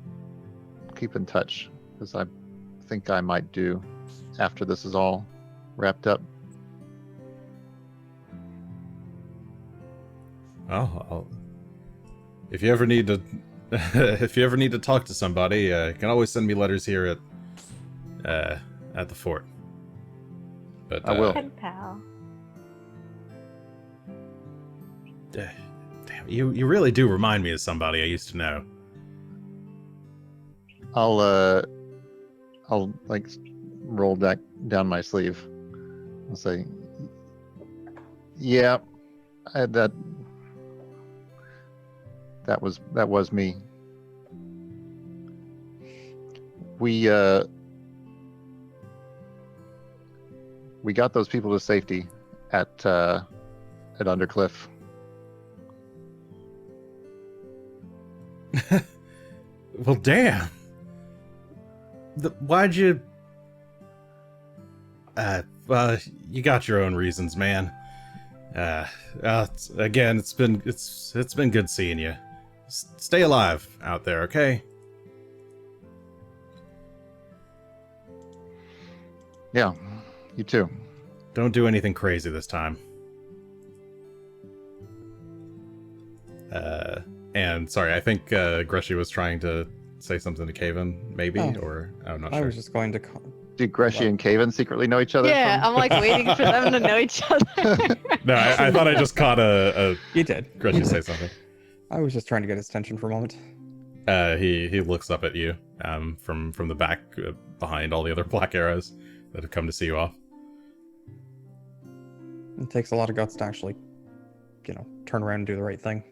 Speaker 4: keep in touch, because I think I might do after this is all wrapped up.
Speaker 1: oh, if you ever need to, if you ever need to talk to somebody, you can always send me letters here at the fort. But
Speaker 4: I will.
Speaker 2: Pen pal.
Speaker 1: Damn, you really do remind me of somebody I used to know.
Speaker 4: I'll like roll that down my sleeve. I'll say, yeah, that was me. We got those people to safety at Undercliff.
Speaker 1: Well, damn. Why'd you? Well, you got your own reasons, man. Again, it's been good seeing you. Stay alive out there, okay?
Speaker 4: Yeah, you too.
Speaker 1: Don't do anything crazy this time. And sorry, I think Greshy was trying to say something to Caven, maybe, or I'm not sure.
Speaker 3: I was just going to.
Speaker 4: Do Greshy and Caven secretly know each other?
Speaker 2: Yeah, I'm like waiting for them to know each other.
Speaker 1: No, I thought I just caught a
Speaker 3: You did.
Speaker 1: Greshy say something.
Speaker 3: I was just trying to get his attention for a moment.
Speaker 1: He looks up at you from the back behind all the other black arrows that have come to see you off.
Speaker 3: It takes a lot of guts to actually, turn around and do the right thing.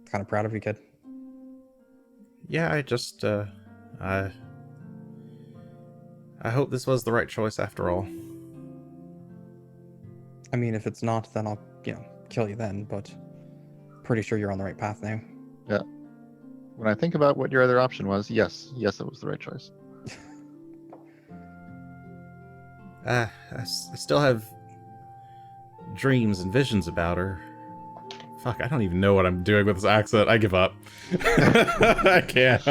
Speaker 3: Kind of proud of you, kid.
Speaker 1: Yeah, I just I hope this was the right choice after all.
Speaker 3: I mean, if it's not, then I'll, kill you then, but pretty sure you're on the right path now.
Speaker 4: Yeah. When I think about what your other option was, yes, it was the right choice.
Speaker 1: I still have dreams and visions about her. Fuck, I don't even know what I'm doing with this accent. I give up. I can't.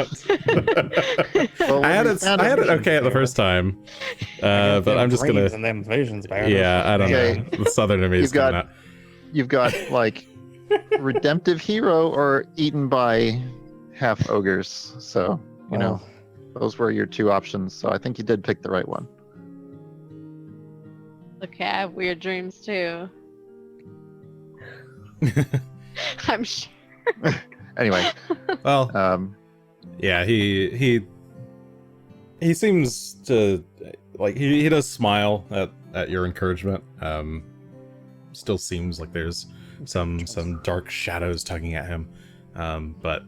Speaker 4: Well,
Speaker 1: I had it okay at the first time, but I'm just gonna.
Speaker 3: And them visions,
Speaker 1: Yeah, I don't
Speaker 4: Okay.
Speaker 1: know. The southern in me is coming out.
Speaker 4: You've got like redemptive hero or eaten by half ogres. So you know, those were your two options. So I think you did pick the right one.
Speaker 2: Okay, I have weird dreams too. I'm sure.
Speaker 4: Anyway,
Speaker 1: Well, yeah, he seems to like he does smile at your encouragement. Still seems like there's some dark shadows tugging at him, but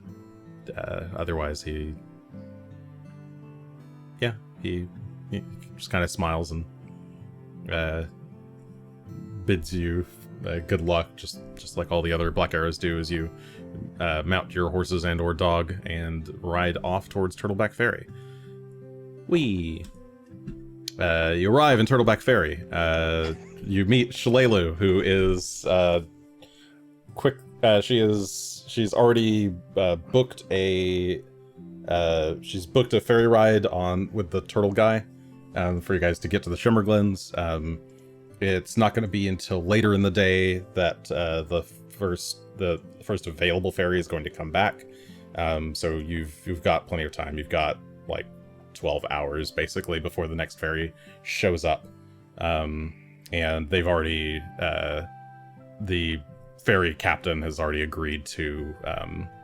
Speaker 1: otherwise he just kind of smiles and bids you good luck, just like all the other Black Arrows do, as you mount your horses and or dog and ride off towards Turtleback Ferry. You arrive in Turtleback Ferry. You meet Shough, who is she's already booked a ferry ride on with the turtle guy for you guys to get to the Shimmerglens. It's not going to be until later in the day that the first available ferry is going to come back. So you've got plenty of time. You've got like 12 hours basically before the next ferry shows up. And they've already the ferry captain has already agreed to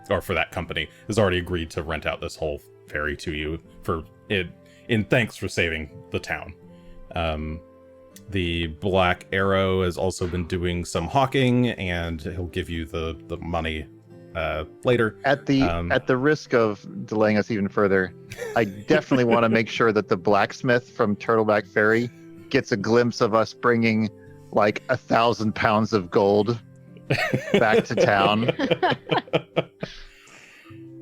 Speaker 1: or for that company has already agreed to rent out this whole ferry to you for it in thanks for saving the town. The Black Arrow has also been doing some hawking, and he'll give you the money later.
Speaker 4: At the risk of delaying us even further, I definitely want to make sure that the blacksmith from Turtleback Ferry gets a glimpse of us bringing like 1,000 pounds of gold back to town.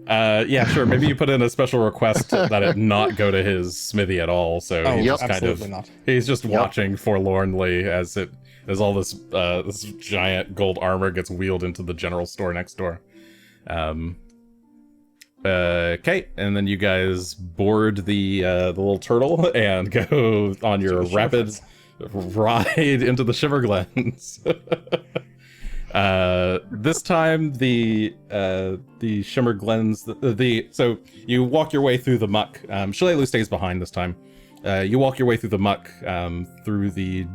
Speaker 1: Yeah, sure. Maybe you put in a special request that it not go to his smithy at all. So he's just kind of
Speaker 3: not.
Speaker 1: he's just watching forlornly as all this this giant gold armor gets wheeled into the general store next door. Okay, and then you guys board the little turtle and go on your rapid ride into the Shimmerglens. This time the Shimmerglens, so you walk your way through the muck. Shough stays behind this time. You walk your way through the muck, through the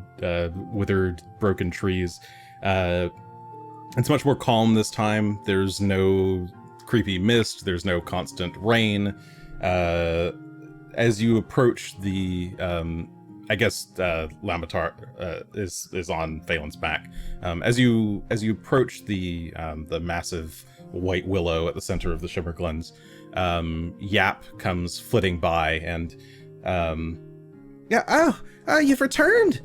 Speaker 1: withered, broken trees. It's much more calm this time. There's no creepy mist. There's no constant rain. as you approach the, I guess Lamatar is on Phelan's back. As you approach the massive white willow at the center of the Shimmer Glens, Yap comes flitting by and
Speaker 5: Yeah. Oh, you've returned.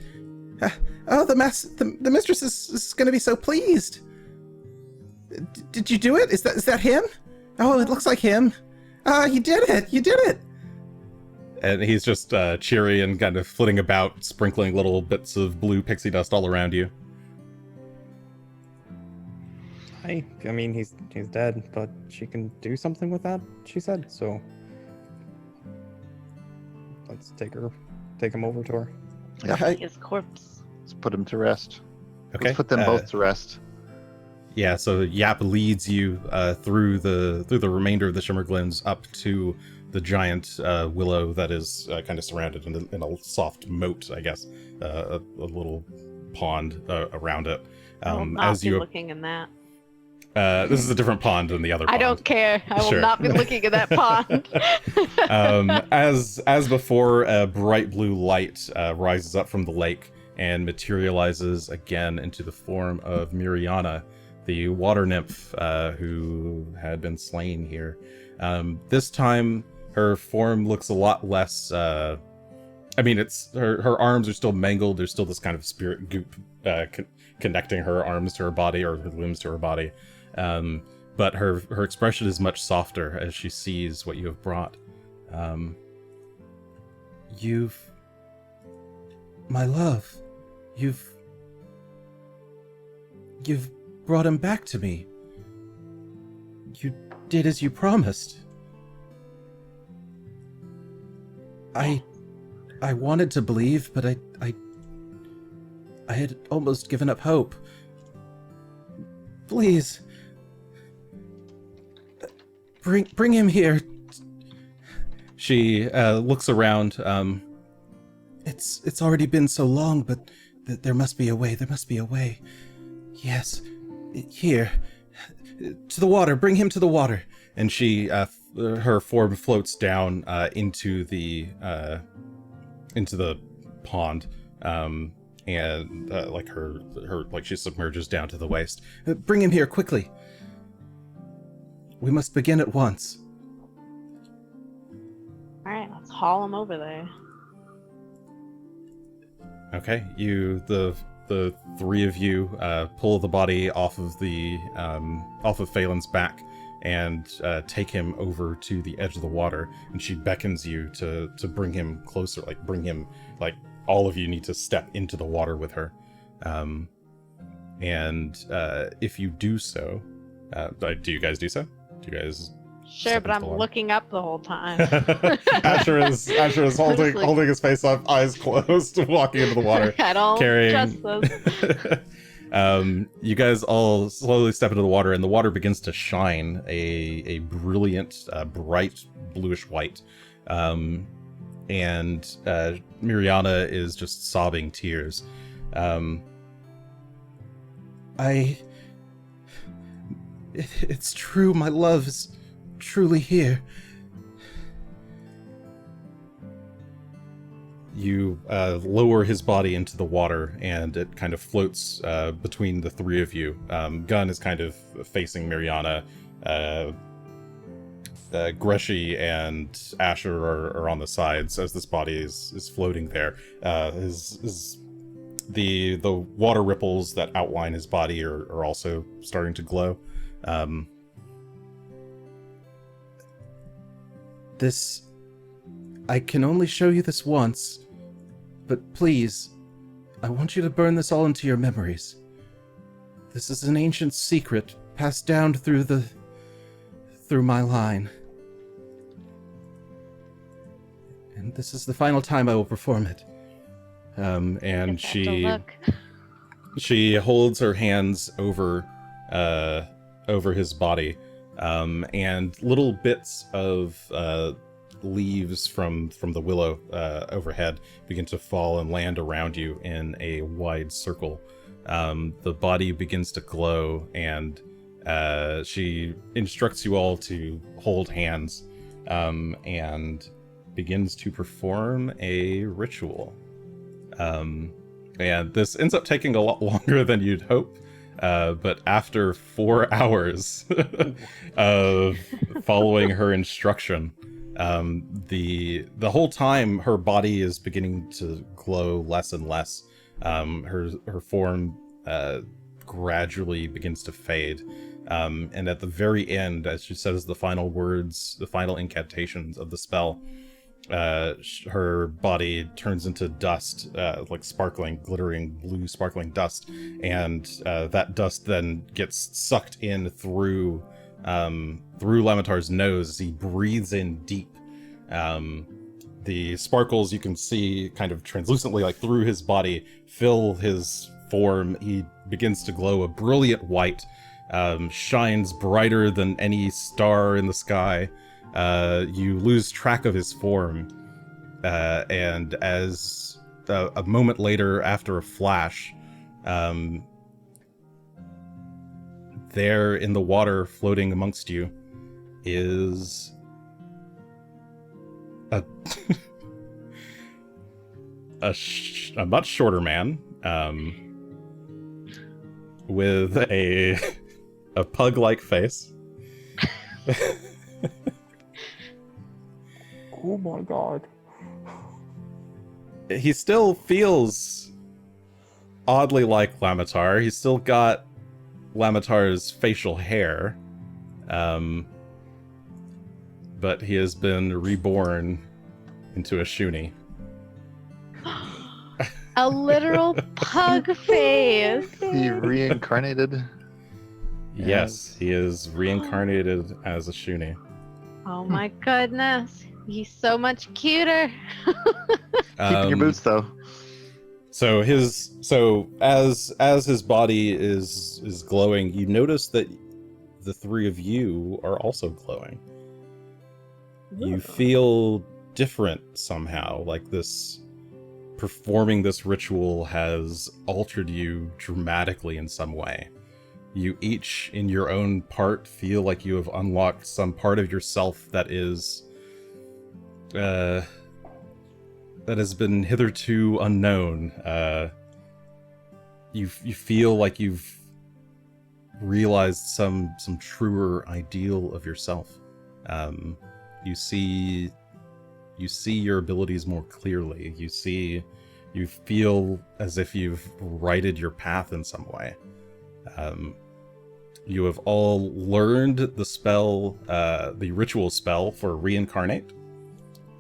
Speaker 5: The mistress is going to be so pleased. Did you do it? Is that him? Oh, it looks like him. You did it. You did it.
Speaker 1: And he's just cheery and kind of flitting about, sprinkling little bits of blue pixie dust all around you.
Speaker 3: I mean, he's dead, but she can do something with that, she said, so let's take him over to her.
Speaker 4: Yeah.
Speaker 2: His corpse.
Speaker 4: Let's put him to rest.
Speaker 1: Okay.
Speaker 4: Let's put them both to rest.
Speaker 1: Yeah, so Yap leads you through the remainder of the Shimmer Glens up to the giant willow that is kind of surrounded in a soft moat, I guess, a little pond around it.
Speaker 2: I will not be looking in that.
Speaker 1: This is a different pond than the other pond.
Speaker 2: I don't care. I will
Speaker 1: Sure.
Speaker 2: not be looking at that pond.
Speaker 1: As before, a bright blue light rises up from the lake and materializes again into the form of Miriana, the water nymph who had been slain here. This time, her form looks a lot less. I mean, it's her arms are still mangled. There's still this kind of spirit goop connecting her arms to her body, or her limbs to her body. But her expression is much softer as she sees what you have brought.
Speaker 5: My love, you've brought him back to me. You did as you promised. I wanted to believe, but I had almost given up hope. Please, bring him here.
Speaker 1: She looks around.
Speaker 5: It's already been so long, but there must be a way. There must be a way. Yes, here, to the water. Bring him to the water.
Speaker 1: And she, her form floats down into the pond, and like her like she submerges down to the waist.
Speaker 5: Bring him here quickly. We must begin at once.
Speaker 2: All right, let's haul him over there.
Speaker 1: Okay, the three of you pull the body off of Phelan's back and take him over to the edge of the water, and she beckons you to bring him closer, like all of you need to step into the water with her. And if you do so, do you guys do so? Do you guys?
Speaker 2: Sure, but I'm looking up the whole time.
Speaker 1: Asher is holding his face up, eyes closed, walking into the water.
Speaker 2: I don't
Speaker 1: carrying...
Speaker 2: trust this.
Speaker 1: You guys all slowly step into the water, and the water begins to shine a brilliant, bright bluish white. And Miriana is just sobbing tears.
Speaker 5: It's true, my love is truly here.
Speaker 1: You lower his body into the water, and it kind of floats between the three of you. Gunn is kind of facing Miriana. Greshy and Asher are on the sides as this body is floating there. The water ripples that outline his body are also starting to glow.
Speaker 5: I can only show you this once, but please, I want you to burn this all into your memories. This is an ancient secret passed down through my line. And this is the final time I will perform it.
Speaker 1: And she holds her hands over his body, and little bits of leaves from the willow overhead begin to fall and land around you in a wide circle. The body begins to glow, and she instructs you all to hold hands, and begins to perform a ritual. And this ends up taking a lot longer than you'd hope. But after 4 hours of following her instruction, the whole time her body is beginning to glow less and less. Her form gradually begins to fade. And at the very end, as she says the final words, the final incantations of the spell, her body turns into dust, like sparkling, glittering blue sparkling dust, and that dust then gets sucked in through Lamitar's nose as he breathes in deep. The sparkles you can see kind of translucently, like through his body, fill his form. He begins to glow a brilliant white, shines brighter than any star in the sky. You lose track of his form, and as a moment later, after a flash, there in the water, floating amongst you, is a a much shorter man, with a pug-like face.
Speaker 3: Oh my god.
Speaker 1: He still feels oddly like Lamitar. He's still got Lamitar's facial hair. But he has been reborn into a Shuni.
Speaker 2: A literal pug face.
Speaker 4: He reincarnated.
Speaker 1: Yes, he is reincarnated as a Shuni.
Speaker 2: Oh my goodness. He's so much cuter.
Speaker 4: Keeping your boots though.
Speaker 1: So as his body is glowing, you notice that the three of you are also glowing. You feel different somehow, like this performing this ritual has altered you dramatically in some way. You each, in your own part, feel like you have unlocked some part of yourself that is that has been hitherto unknown. You feel like you've realized some truer ideal of yourself. You see your abilities more clearly. You feel as if you've righted your path in some way. You have all learned the spell, the ritual spell for reincarnate.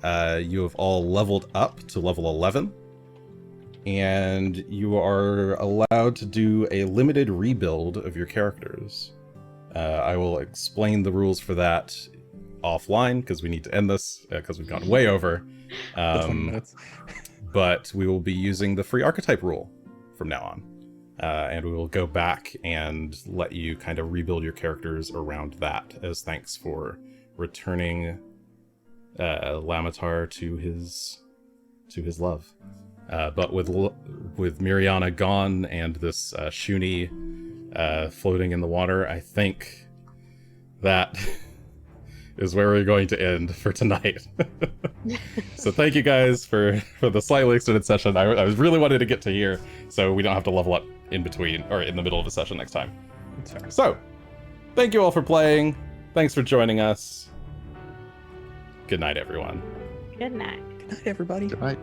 Speaker 1: You have all leveled up to level 11. And you are allowed to do a limited rebuild of your characters. I will explain the rules for that offline, because we need to end this, because we've gone way over.
Speaker 3: 20 minutes.
Speaker 1: But we will be using the free archetype rule from now on. And we will go back and let you kind of rebuild your characters around that, as thanks for returning Lamitar to his love. But with Miriana gone and this Shuni floating in the water, I think that is where we're going to end for tonight. So thank you guys for the slightly extended session. I really wanted to get to here so we don't have to level up in between or in the middle of the session next time. So thank you all for playing. Thanks for joining us. Good night, everyone.
Speaker 2: Good night.
Speaker 3: Good night, everybody.
Speaker 4: Good night.